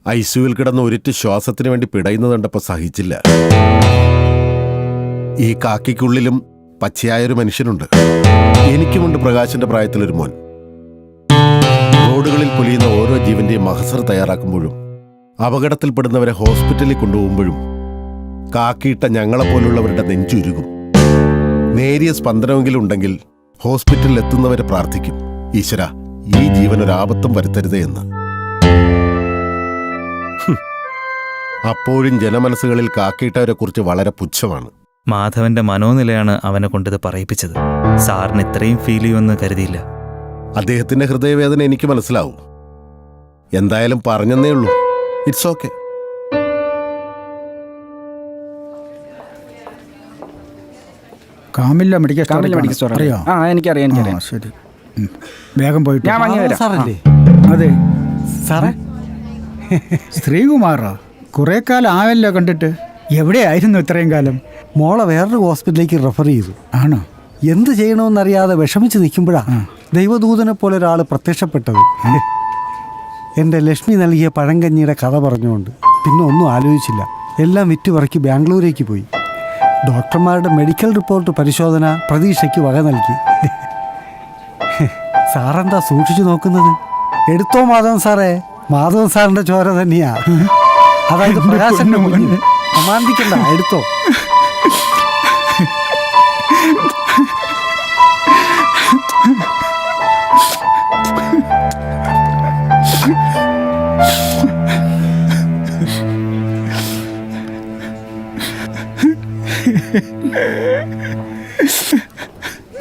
N: ഐസിയുവിൽ കിടന്ന് ഒരിറ്റ് ശ്വാസത്തിന് വേണ്ടി പിടയുന്നത് കണ്ടപ്പോൾ സഹിച്ചില്ല. ഈ കാക്കിക്കുള്ളിലും പച്ചയായൊരു മനുഷ്യനുണ്ട്. എനിക്കുമുണ്ട് പ്രകാശിന്റെ പ്രായത്തിലൊരു മോൻ. റോഡുകളിൽ പൊലിയുന്ന ഓരോ ജീവന്റെയും മഹസർ തയ്യാറാക്കുമ്പോഴും അപകടത്തിൽപ്പെടുന്നവരെ ഹോസ്പിറ്റലിൽ കൊണ്ടുപോകുമ്പോഴും കാക്കിയിട്ട ഞങ്ങളെപ്പോലുള്ളവരുടെ നെഞ്ചുരുകും. നേരിയ സ്പന്ദനമെങ്കിലും ഉണ്ടെങ്കിൽ ഹോസ്പിറ്റലിൽ എത്തുന്നവരെ പ്രാർത്ഥിക്കും, ഈശ്വര ഈ ജീവനൊരാപത്തും വരുത്തരുതേ എന്ന്. അപ്പോഴും ജനമനസ്സുകളിൽ കാക്കിയിട്ടവരെ കുറിച്ച് വളരെ പുച്ഛമാണ്.
I: മാധവന്റെ മനോനിലയാണ് അവനെ കൊണ്ടിത് പറയിപ്പിച്ചത്. സാറിന് ഇത്രയും ഫീൽ ചെയ്യുമെന്ന് കരുതിയില്ല.
N: അദ്ദേഹത്തിന്റെ ഹൃദയവേദന എനിക്ക് മനസ്സിലാവും. എന്തായാലും പറഞ്ഞെന്നേ ഉള്ളൂ. It's okay.
D: കാമില്ല മെഡിക്കൽ സ്റ്റോർ അറിയോ?
G: എനിക്കറിയാം.
D: ശരി, വേഗം പോയിട്ട്
G: ഞാൻ വാങ്ങി വരാം.
H: സാറല്ലേ?
D: അതെ
H: സാറേ.
D: ശ്രീകുമാറോ? കുറെ കാലം ആയല്ലോ കണ്ടിട്ട്. എവിടെയായിരുന്നു ഇത്രയും കാലം?
H: മോളെ വേറൊരു ഹോസ്പിറ്റലിലേക്ക് റെഫർ ചെയ്തു.
D: ആണോ?
H: എന്ത് ചെയ്യണമെന്നറിയാതെ വിഷമിച്ച് നിൽക്കുമ്പോഴാണ് ദൈവദൂതനെ പോലെ ഒരാൾ പ്രത്യക്ഷപ്പെട്ടത്. എൻ്റെ ലക്ഷ്മി നൽകിയ പഴങ്കഞ്ഞിയുടെ കഥ പറഞ്ഞുകൊണ്ട് പിന്നെ ഒന്നും ആലോചിച്ചില്ല. എല്ലാം വിറ്റുപറക്കി ബാംഗ്ലൂരേക്ക് പോയി. ഡോക്ടർമാരുടെ മെഡിക്കൽ റിപ്പോർട്ട് പരിശോധന പ്രതീക്ഷയ്ക്ക് വക നൽകി. സാറെന്താ സൂക്ഷിച്ചു നോക്കുന്നത്? എടുത്തോ മാധവൻ സാറേ, മാധവൻ സാറിൻ്റെ ചോര തന്നെയാ. അതായത് പ്രകാശൻ്റെ കുഞ്ഞ്. സമാന്തിക്കണ്ട, എടുത്തോ.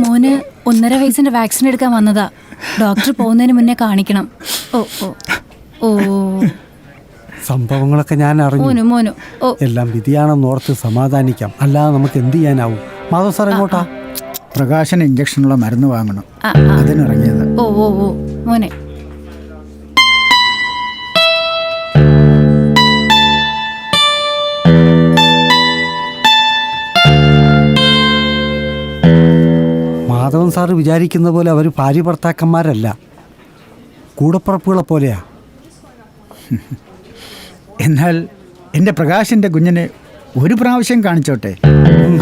F: മോന് 1.5 വയസ്സിന്റെ വാക്സിൻ എടുക്കാൻ വന്നതാ. ഡോക്ടർ പോകുന്നതിന് മുന്നേ കാണിക്കണം. ഓ ഓ ഓ
H: സംഭവങ്ങളൊക്കെ ഞാൻ അറിഞ്ഞു.
F: മോനു ഓ
H: എല്ലാം വിധിയാണെന്ന് ഓർത്ത് സമാധാനിക്കാം. അല്ലാതെ നമുക്ക് എന്ത് ചെയ്യാനാവും? മാധവ് സാർ എങ്ങോട്ടാ?
D: പ്രകാശന് ഇഞ്ചക്ഷനുള്ള മരുന്ന് വാങ്ങണം, അതിനിറങ്ങിയത്.
F: ഓ ഓ ഓ മോനെ.
H: മാധവൻ സാറ് വിചാരിക്കുന്ന പോലെ അവർ ഭാര്യ ഭർത്താക്കന്മാരല്ല, കൂടപ്പുറപ്പുകളെ പോലെയാ.
D: എന്നാൽ എൻ്റെ പ്രകാശിൻ്റെ കുഞ്ഞിനെ ഒരു പ്രാവശ്യം കാണിച്ചോട്ടെ,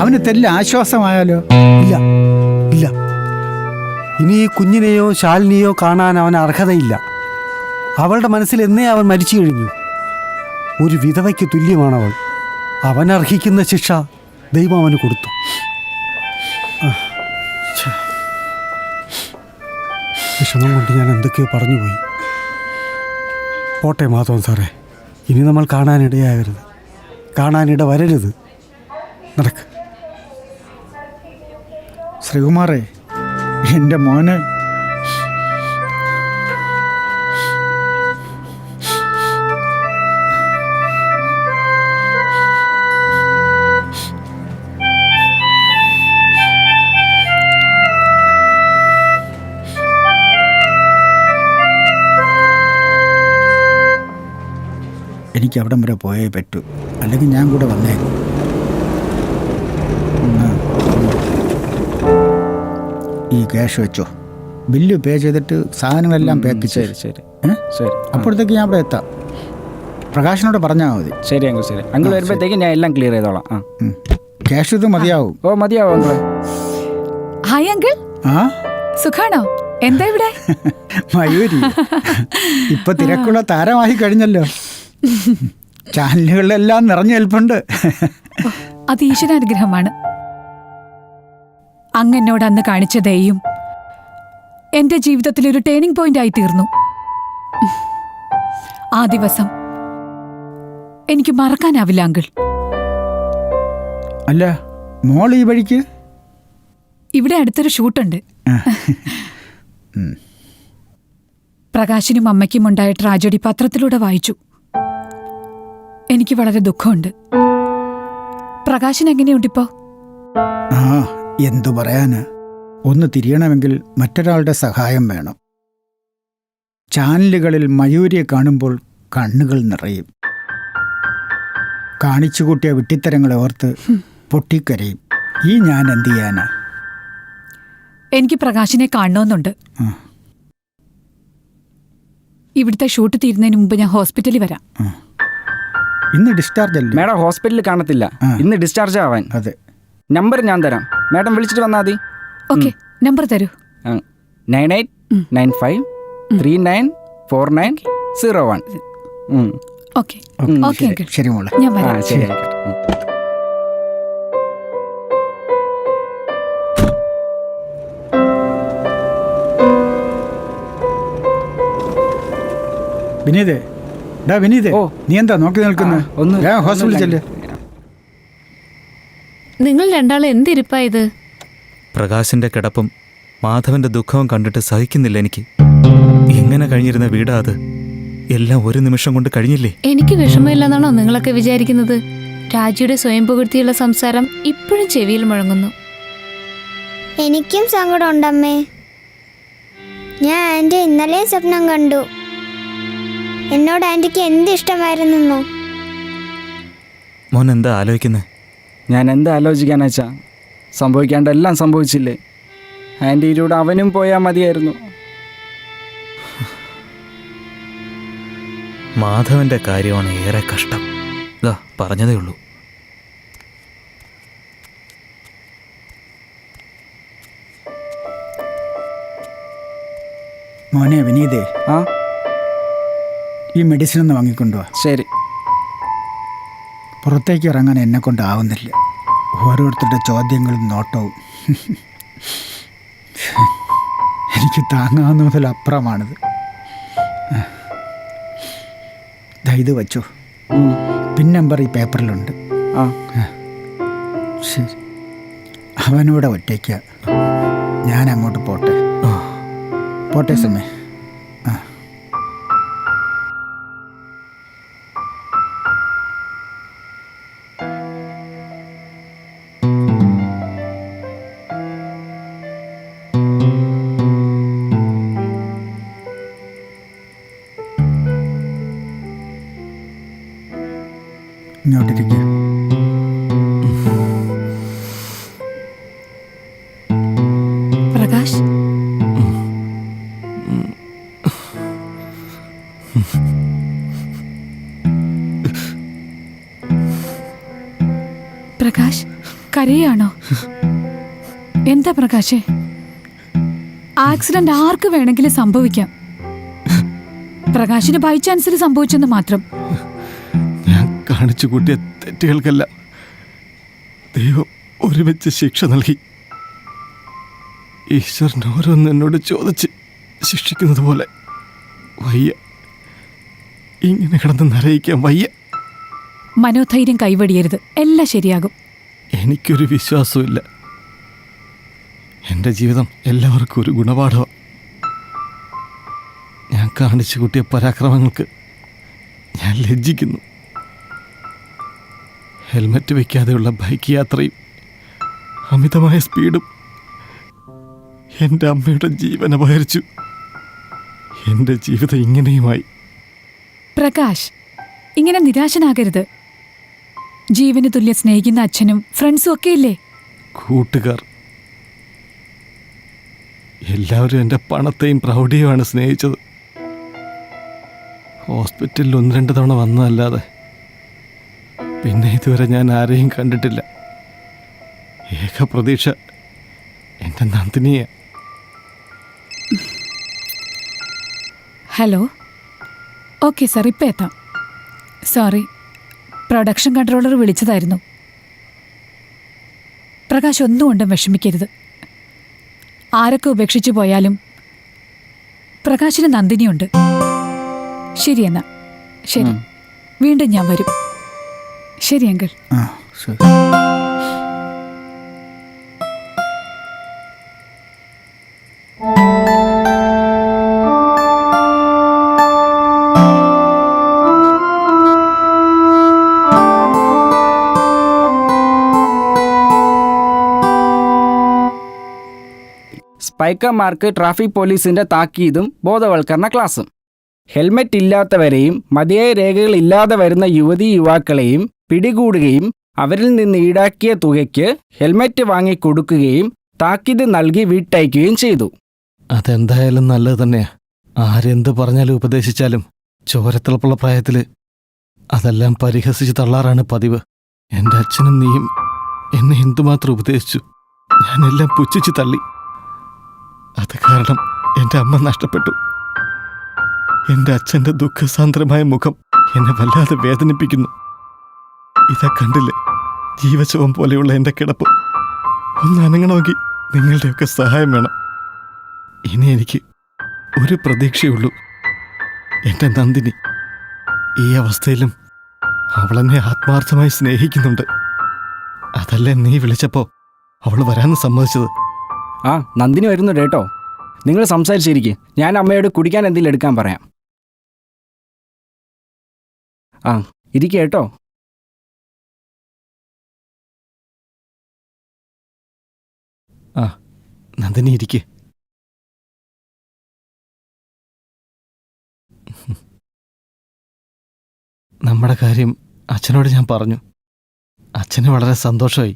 D: അവന് തെല്ല ആശ്വാസമായാലോ?
H: ഇല്ല ഇല്ല, ഇനി ഈ കുഞ്ഞിനെയോ ശാലിനിയോ കാണാൻ അവന് അർഹതയില്ല. അവളുടെ മനസ്സിൽ എന്നേ അവൻ മരിച്ചു കഴിഞ്ഞു. ഒരു വിധവയ്ക്ക് തുല്യമാണവൾ. അവനർഹിക്കുന്ന ശിക്ഷ ദൈവം അവന് കൊടുത്തു. വിഷമം കൊണ്ട് ഞാൻ എന്തൊക്കെയോ പറഞ്ഞുപോയി. പോട്ടെ മാധവൻ സാറേ, ഇനി നമ്മൾ കാണാനിടയാകരുത്, കാണാനിട വരരുത്. നടക്ക്.
D: ശ്രീകുമാറേ, എൻ്റെ മോന് എനിക്ക് അവിടം വരെ പോയേ പറ്റൂ, അല്ലെങ്കിൽ ഞാൻ കൂടെ വന്നേക്കും. ഈ ക്യാഷ് വെച്ചോ, ബില്ല് പേ ചെയ്തിട്ട് സാധനങ്ങളെല്ലാം പാക്ക്
G: ശരി ശരി ശരി.
D: അപ്പോഴത്തേക്ക് ഞാൻ അവിടെ എത്താം. പ്രകാശിനോട് പറഞ്ഞാൽ മതി.
G: ശരി അങ്കിൾ, ശരി അങ്കിൾ വരുമ്പോഴത്തേക്ക് ഞാൻ എല്ലാം ക്ലിയർ ചെയ്തോളാം.
D: ക്യാഷ് ഇത് മതിയാവും.
G: ഓ മതിയാവും അങ്കിൾ.
E: ഹായ് അങ്കിൾ,
D: ആ
E: സുഖാണോ? എന്താ ഇവിടെ?
D: മയൂരി ഇപ്പൊ തിരക്കുള്ള താരമായി കഴിഞ്ഞല്ലോ. ചാനലുകളിലെല്ലാം നിറഞ്ഞു നിൽപ്പുണ്ട്.
E: അത് ഈശ്വരാനുഗ്രഹമാണ്. അങ്ങെന്നോട് അന്ന് കാണിച്ച ദയയും എന്റെ ജീവിതത്തിൽ ഒരു ടേണിംഗ് പോയിന്റ് ആയി തീർന്നു. ആ ദിവസം എനിക്ക് മറക്കാനാവില്ല അങ്കിൾ.
D: അല്ല, മോൾ ഈ വഴിക്ക്?
E: ഇവിടെ അടുത്തൊരു ഷൂട്ടുണ്ട്. പ്രകാശിനും അമ്മയ്ക്കും ഉണ്ടായ ട്രാജഡി പത്രത്തിലൂടെ വായിച്ചു. എനിക്ക് വളരെ ദുഃഖമുണ്ട്. പ്രകാശൻ എങ്ങനെയുണ്ടിപ്പോ?
D: ആ, എന്തു പറയാന്, ഒന്ന് തിരിയണമെങ്കിൽ മറ്റൊരാളുടെ സഹായം വേണം. ചാനലുകളിൽ മയൂരിയെ കാണുമ്പോൾ കണ്ണുകൾ നിറയും. കാണിച്ചുകൂട്ടിയ വിട്ടിത്തരങ്ങളെ ഓർത്ത് പൊട്ടിക്കരയും. ഈ ഞാൻ എന്ത് ചെയ്യാനാ?
E: എനിക്ക് പ്രകാശിനെ കാണണമെന്നുണ്ട്. ഇവിടുത്തെ ഷൂട്ട് തീരുന്നതിന് മുമ്പ് ഞാൻ ഹോസ്പിറ്റലിൽ വരാം.
D: ഇന്ന് ഡിസ്ചാർജ് അല്ലേ?
G: മേഡം ഹോസ്പിറ്റലിൽ കാണത്തില്ല, ഇന്ന് ഡിസ്ചാർജ് ആവാൻ.
D: അതെ,
G: നമ്പർ ഞാൻ തരാം, മേഡം വിളിച്ചിട്ട് വന്നാൽ മതി.
E: ഓക്കെ, നമ്പർ തരൂ.
G: 9895394901.
E: ഓക്കെ ഓക്കെ അങ്കിൾ,
D: ശരി മോളെ,
E: ഞാൻ വരാം.
G: ശരി.
D: വിനീതേ, ഡാ വിനീതേ, നീ എന്താ നോക്കി നിൽക്കുന്നത്? ഹോസ്പിറ്റലിൽ ചെല്ല്.
T: നിങ്ങൾ രണ്ടാളും എന്തിരിപ്പായത്?
I: പ്രകാശിന്റെ കിടപ്പും മാധവന്റെ ദുഃഖവും കണ്ടിട്ട് സഹിക്കുന്നില്ല എനിക്ക്. എങ്ങനെ കഴിഞ്ഞിരുന്ന വീടാ അത്? എല്ലാം ഒരു നിമിഷം കൊണ്ട് കഴിഞ്ഞില്ലേ?
T: എനിക്ക് വിഷമമില്ലെന്നാണോ നിങ്ങളൊക്കെ വിചാരിക്കുന്നത്? രാജിയുടെ സ്വയം പുകഴ്ത്തിയുള്ള സംസാരം ഇപ്പോഴും ചെവിയിൽ മുഴങ്ങുന്നു.
J: എനിക്കും സങ്കടമുണ്ടമ്മേ. ഞാൻ ആൻറ്റി ഇന്നലെ സ്വപ്നം കണ്ടു. എന്നോട് ആൻറ്റിക്ക് എന്ത് ഇഷ്ടമായിരുന്നോ?
I: മോൻ എന്താ ആലോചിക്കുന്നത്?
G: ഞാൻ എന്താ ആലോചിക്കാന്ന് വെച്ചാ, സംഭവിക്കാണ്ടെല്ലാം സംഭവിച്ചില്ലേ. ആൻറ്റിയിലൂടെ അവനും പോയാൽ മതിയായിരുന്നു.
I: മാധവന്റെ കാര്യമാണ് ഏറെ കഷ്ടം. ഇതാ പറഞ്ഞതേ ഉള്ളൂ.
D: മോനെ വിനീതേ, ഈ മെഡിസിൻ ഒന്ന് വാങ്ങിക്കൊണ്ടുവാ.
G: ശരി.
D: പുറത്തേക്ക് ഇറങ്ങാൻ എന്നെ കൊണ്ടാവുന്നില്ല. ഓരോരുത്തരുടെ ചോദ്യങ്ങളും നോട്ടവും എനിക്ക് താങ്ങാവുന്നതിലപ്പുറമാണിത്. ഇത് വച്ചോ. പിൻ നമ്പർ ഈ പേപ്പറിലുണ്ട്. ശരി. അവനൂടെ ഒറ്റയ്ക്ക. ഞാൻ അങ്ങോട്ട് പോട്ടെ. പോട്ടെ സമയ. ഇങ്ങോട്ടിരിക്കുക.
E: പ്രകാശ്, പ്രകാശ് കരയാണോ? എന്താ പ്രകാശേ? ആക്സിഡന്റ് ആർക്ക് വേണമെങ്കിലും സംഭവിക്കാം. പ്രകാശിന് ബൈ ചാൻസിൽ സംഭവിച്ചെന്ന് മാത്രം.
C: ഞാൻ കാണിച്ചു കൂട്ടിയ തെറ്റുകൾക്കെല്ലാം ദൈവം ഒരുമിച്ച് ശിക്ഷ നൽകി. ഈശ്വരൻ ഓരോന്ന് എന്നോട് ചോദിച്ച് ശിക്ഷിക്കുന്നത് പോലെ വയ്യ. ഇങ്ങനെ കിടന്ന് നരയിക്കാൻ വയ്യ.
E: മനോധൈര്യം കൈവടിയരുത്. എല്ലാം ശരിയാകും.
C: എനിക്കൊരു വിശ്വാസമില്ല. എൻ്റെ ജീവിതം എല്ലാവർക്കും ഒരു ഗുണപാഠമാണ്. ഞാൻ കാണിച്ചു കൂട്ടിയ പരാക്രമങ്ങൾക്ക് ഞാൻ ലജ്ജിക്കുന്നു. ഹെൽമറ്റ് വയ്ക്കാതെയുള്ള ബൈക്ക് യാത്രയും അമിതമായ സ്പീഡും എൻ്റെ അമ്മയുടെ ജീവൻ അപഹരിച്ചു. എൻ്റെ ജീവിതം ഇങ്ങനെയുമായി.
E: പ്രകാശ്, ഇങ്ങനെ നിരാശനാകരുത്. ജീവന് തുല്യം സ്നേഹിക്കുന്ന അച്ഛനും ഫ്രണ്ട്സും ഒക്കെ ഇല്ലേ?
C: കൂട്ടുകാർ എല്ലാവരും എൻ്റെ പണത്തെയും പ്രൗഢിയുമാണ് സ്നേഹിച്ചത്. ഹോസ്പിറ്റലിൽ 1-2 തവണ വന്നതല്ലാതെ പിന്നെ ഇതുവരെ ഞാൻ ആരെയും കണ്ടിട്ടില്ല. ഏക പ്രതീക്ഷ എൻ്റെ നന്ദിനിയെ.
E: ഹലോ. ഓക്കെ സാർ, ഇപ്പം എത്താം. സോറി, പ്രൊഡക്ഷൻ കൺട്രോളർ വിളിച്ചതായിരുന്നു. പ്രകാശ് ഒന്നും കൊണ്ടും വിഷമിക്കരുത്. ആരൊക്കെ ഉപേക്ഷിച്ചു പോയാലും പ്രകാശിന് നന്ദിനിയുണ്ട്. ശരി എന്നാ. ശരി, വീണ്ടും ഞാൻ വരും. ശരി അങ്കിൾ.
G: സ്പൈക്കർമാർക്ക് ട്രാഫിക് പോലീസിന്റെ താക്കീതും ബോധവൽക്കരണ ക്ലാസും. ഹെൽമെറ്റ് ഇല്ലാത്തവരെയും മതിയായ രേഖകൾ ഇല്ലാതെ വരുന്ന യുവതീ യുവാക്കളെയും പിടികൂടുകയും അവരിൽ നിന്ന് ഈടാക്കിയ തുകയ്ക്ക് ഹെൽമെറ്റ് വാങ്ങിക്കൊടുക്കുകയും താക്കീത് നൽകി വിട്ടയക്കുകയും ചെയ്തു.
C: അതെന്തായാലും നല്ലത് തന്നെയാ. ആരെന്ത് പറഞ്ഞാലും ഉപദേശിച്ചാലും ചോരത്തിളപ്പുള്ള പ്രായത്തിൽ അതെല്ലാം പരിഹസിച്ച് തള്ളാറാണ് പതിവ്. എൻ്റെ അച്ഛനും നീയും എന്നെ എന്തുമാത്രം ഉപദേശിച്ചു. ഞാനെല്ലാം പുച്ഛിച്ച് തള്ളി. അത് കാരണം എൻ്റെ അമ്മ നഷ്ടപ്പെട്ടു. എൻ്റെ അച്ഛൻ്റെ ദുഃഖസാന്ദ്രമായ മുഖം എന്നെ വല്ലാതെ വേദനിപ്പിക്കുന്നു. ഇതാ കണ്ടില്ലേ, ജീവശവം പോലെയുള്ള എൻ്റെ കിടപ്പ്. ഒന്ന് അനങ്ങണമെങ്കിൽ നിങ്ങളുടെയൊക്കെ സഹായം വേണം. ഇനി എനിക്ക് ഒരു പ്രതീക്ഷയുള്ളൂ, എൻ്റെ നന്ദിനി. ഈ അവസ്ഥയിലും അവളെന്നെ ആത്മാർത്ഥമായി സ്നേഹിക്കുന്നുണ്ട്. അതല്ലേ നീ വിളിച്ചപ്പോൾ അവൾ വരാമെന്ന് സമ്മതിച്ചത്.
G: ആ, നന്ദിനി വരുന്നുണ്ട് കേട്ടോ. നിങ്ങൾ സംസാരിച്ചിരിക്കും. ഞാൻ അമ്മയോട് കുടിക്കാൻ എന്തെങ്കിലും എടുക്കാൻ പറയാം. ആ, ഇരിക്കുക കേട്ടോ.
C: ആ, നന്ദിനി ഇരിക്കേ. നമ്മുടെ കാര്യം അച്ഛനോട് ഞാൻ പറഞ്ഞു. അച്ഛന് വളരെ സന്തോഷമായി.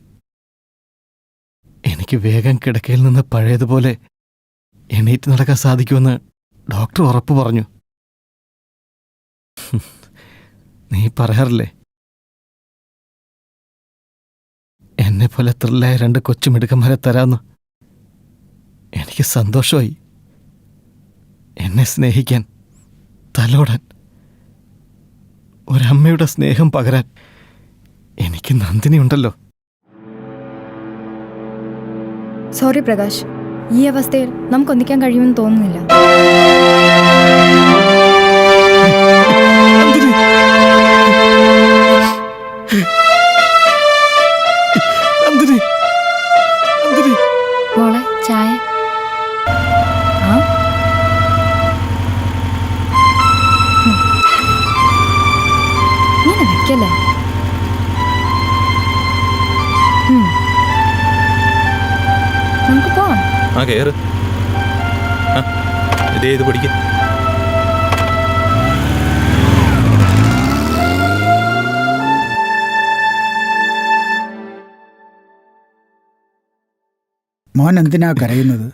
C: എനിക്ക് വേഗം കിടക്കയിൽ നിന്ന് പഴയതുപോലെ എണീറ്റ് നടക്കാൻ സാധിക്കുമെന്ന് ഡോക്ടർ ഉറപ്പ് പറഞ്ഞു. നീ പറയാറില്ലേ എന്നെ പോലെ ത്രില്ലായ 2 കൊച്ചുമിടുക്കന്മാരെ തരാന്ന്. എനിക്ക് സന്തോഷമായി. എന്നെ സ്നേഹിക്കാൻ, തലോടാൻ, ഒരമ്മയുടെ സ്നേഹം പകരാൻ എനിക്ക് നന്ദിനി ഉണ്ടല്ലോ.
T: സോറി പ്രകാശ്, ഈ അവസ്ഥയിൽ നമുക്കൊന്നിക്കാൻ കഴിയുമെന്ന് തോന്നുന്നില്ല. മോളെ ചായ. ഇങ്ങനെ വെക്കല്ലേ. നമുക്ക് പോവാം.
I: ആ കേറ്. ഇത് പിടിക്ക.
D: മോൻ എന്തിനാ കരയുന്നത്?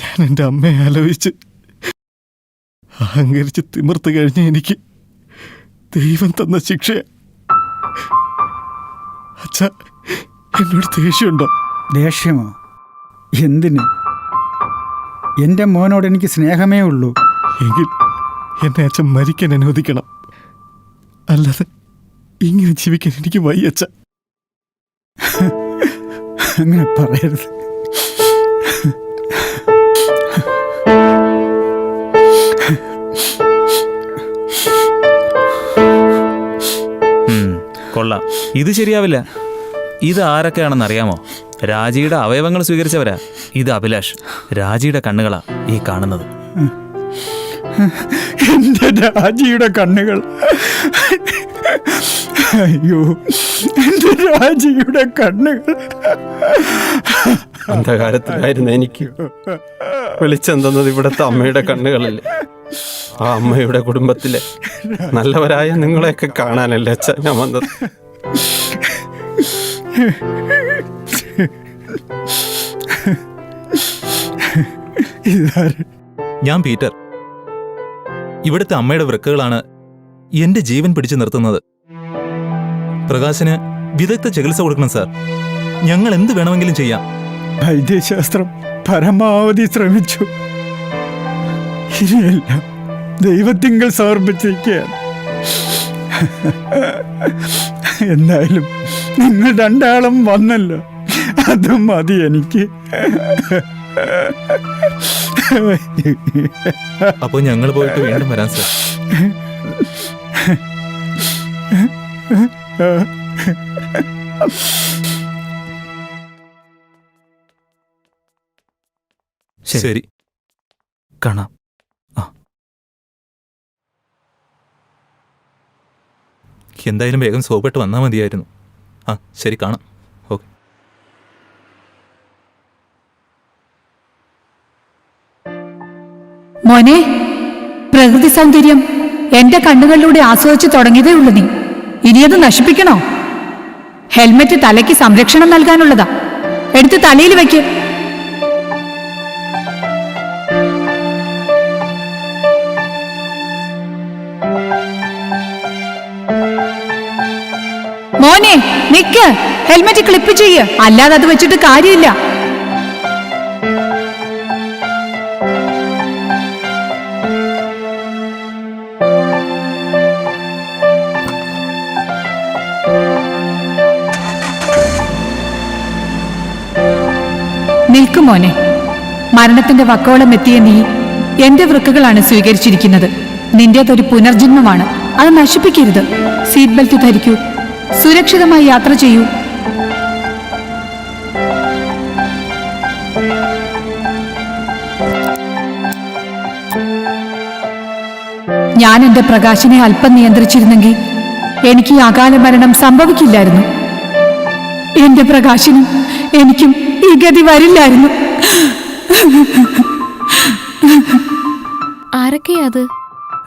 C: ഞാൻ എൻ്റെ അമ്മയെ ആലോചിച്ച് അഹങ്കരിച്ച് തിമിർത്ത് കഴിഞ്ഞ എനിക്ക് ദൈവം തന്ന ശിക്ഷ. അച്ഛാ, എന്നോട് ദേഷ്യമുണ്ടോ?
D: ദേഷ്യമോ? എന്തിന്? എൻ്റെ മോനോട് എനിക്ക് സ്നേഹമേ ഉള്ളൂ.
C: എങ്കിൽ എന്നെ അച്ഛൻ മരിക്കാൻ അനുവദിക്കണം. അല്ലാതെ ഇങ്ങനെ ജീവിക്കാൻ എനിക്ക് വയ്യ അച്ഛ.
D: അങ്ങനെ പറയരുത്.
I: കൊള്ളാം. ഇത് ശരിയാവില്ല. ഇത് ആരൊക്കെയാണെന്ന് അറിയാമോ? രാജിയുടെ അവയവങ്ങൾ സ്വീകരിച്ചവരാ. ഇത് അഭിലാഷ്. രാജിയുടെ കണ്ണുകളാ ഈ കാണുന്നത്.
D: എൻ്റെ രാജിയുടെ കണ്ണുകൾ. അയ്യോ, എൻ്റെ രാജിയുടെ കണ്ണുകൾ.
P: അന്ധകാരത്തിലായിരുന്നു എനിക്ക് വെളിച്ചം തന്നത് ഇവിടുത്തെ അമ്മയുടെ കണ്ണുകളല്ലേ. ആ അമ്മയുടെ കുടുംബത്തിലെ നല്ലവരായ നിങ്ങളെയൊക്കെ കാണാനല്ലേ അച്ഛാ ഞാൻ വന്നത്.
I: ഞാൻ പീറ്റർ. ഇവിടുത്തെ അമ്മയുടെ വൃക്കകളാണ് എന്റെ ജീവൻ പിടിച്ചു നിർത്തുന്നത്. പ്രകാശിന് വിദഗ്ധ ചികിത്സ കൊടുക്കണം സാർ. ഞങ്ങൾ എന്ത് വേണമെങ്കിലും ചെയ്യാം.
D: വൈദ്യശാസ്ത്രം പരമാവധി ശ്രമിച്ചു. ഇനിയെല്ലാം ദൈവത്തിങ്കൽ സമർപ്പിച്ചിരിക്കുകയാണ്. എന്തായാലും നിങ്ങൾ 2 ആളും വന്നല്ലോ, അതും മതി എനിക്ക്.
I: അപ്പോൾ ഞങ്ങൾ പോയിട്ട് വീണ്ടും വരാം സാർ. ശരി, കാണാം. എന്തായാലും വേഗം സോപ്പിട്ട് വന്നാൽ മതിയായിരുന്നു. ശരി, കാണാം. ഓക്കെ.
E: മോനെ, പ്രകൃതി സൗന്ദര്യം എന്റെ കണ്ണുകളിലൂടെ ആസ്വദിച്ചു തുടങ്ങിയതേ ഉള്ളൂ നീ. ഇനിയത് നശിപ്പിക്കണോ? ഹെൽമെറ്റ് തലയ്ക്ക് സംരക്ഷണം നൽകാനുള്ളതാ. എടുത്ത് തലയിൽ വെക്ക്. മോനെ നിക്ക്, ഹെൽമെറ്റ് ക്ലിപ്പ് ചെയ്യ്, അല്ലാതെ അത് വെച്ചിട്ട് കാര്യമില്ല. നിൽക്കും മോനെ, മരണത്തിന്റെ വക്കോളം എത്തിയ നീ എന്റെ വൃക്കകളാണ് സ്വീകരിച്ചിരിക്കുന്നത്. നിന്റേതൊരു പുനർജന്മമാണ്, അത് നശിപ്പിക്കരുത്. സീറ്റ് ബെൽറ്റ് ധരിക്കൂ, സുരക്ഷിതമായി യാത്ര ചെയ്യൂ. ഞാൻ എന്റെ പ്രകാശനെ അല്പം നിയന്ത്രിച്ചിരുന്നെങ്കിൽ എനിക്ക് ഈ അകാല മരണം സംഭവിക്കില്ലായിരുന്നു. എന്റെ പ്രകാശനും എനിക്കും ഈ ഗതി വരില്ലായിരുന്നു.
T: ആരൊക്കെയാ അത്?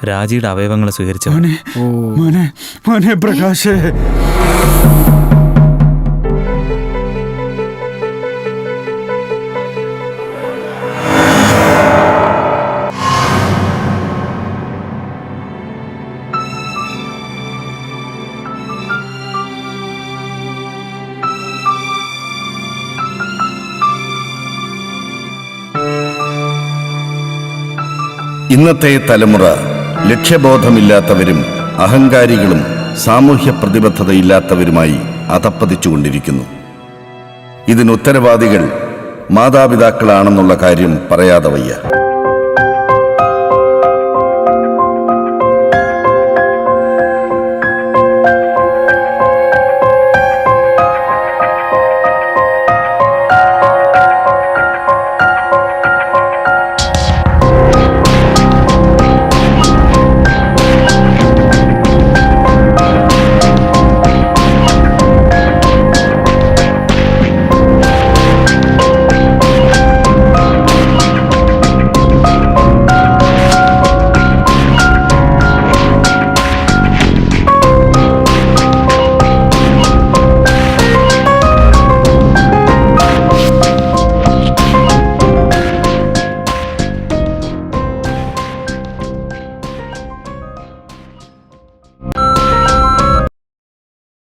I: രാജിയുടെ അവയവങ്ങൾ സ്വീകരിച്ചു.
D: മോനെ പ്രകാശേ,
U: ഇന്നത്തെ തലമുറ ലക്ഷ്യബോധമില്ലാത്തവരും അഹങ്കാരികളും സാമൂഹ്യ പ്രതിബദ്ധതയില്ലാത്തവരുമായി അധപ്പതിച്ചുകൊണ്ടിരിക്കുന്നു. ഇതിനുത്തരവാദികൾ മാതാപിതാക്കളാണെന്നുള്ള കാര്യം പറയാതെ വയ്യ.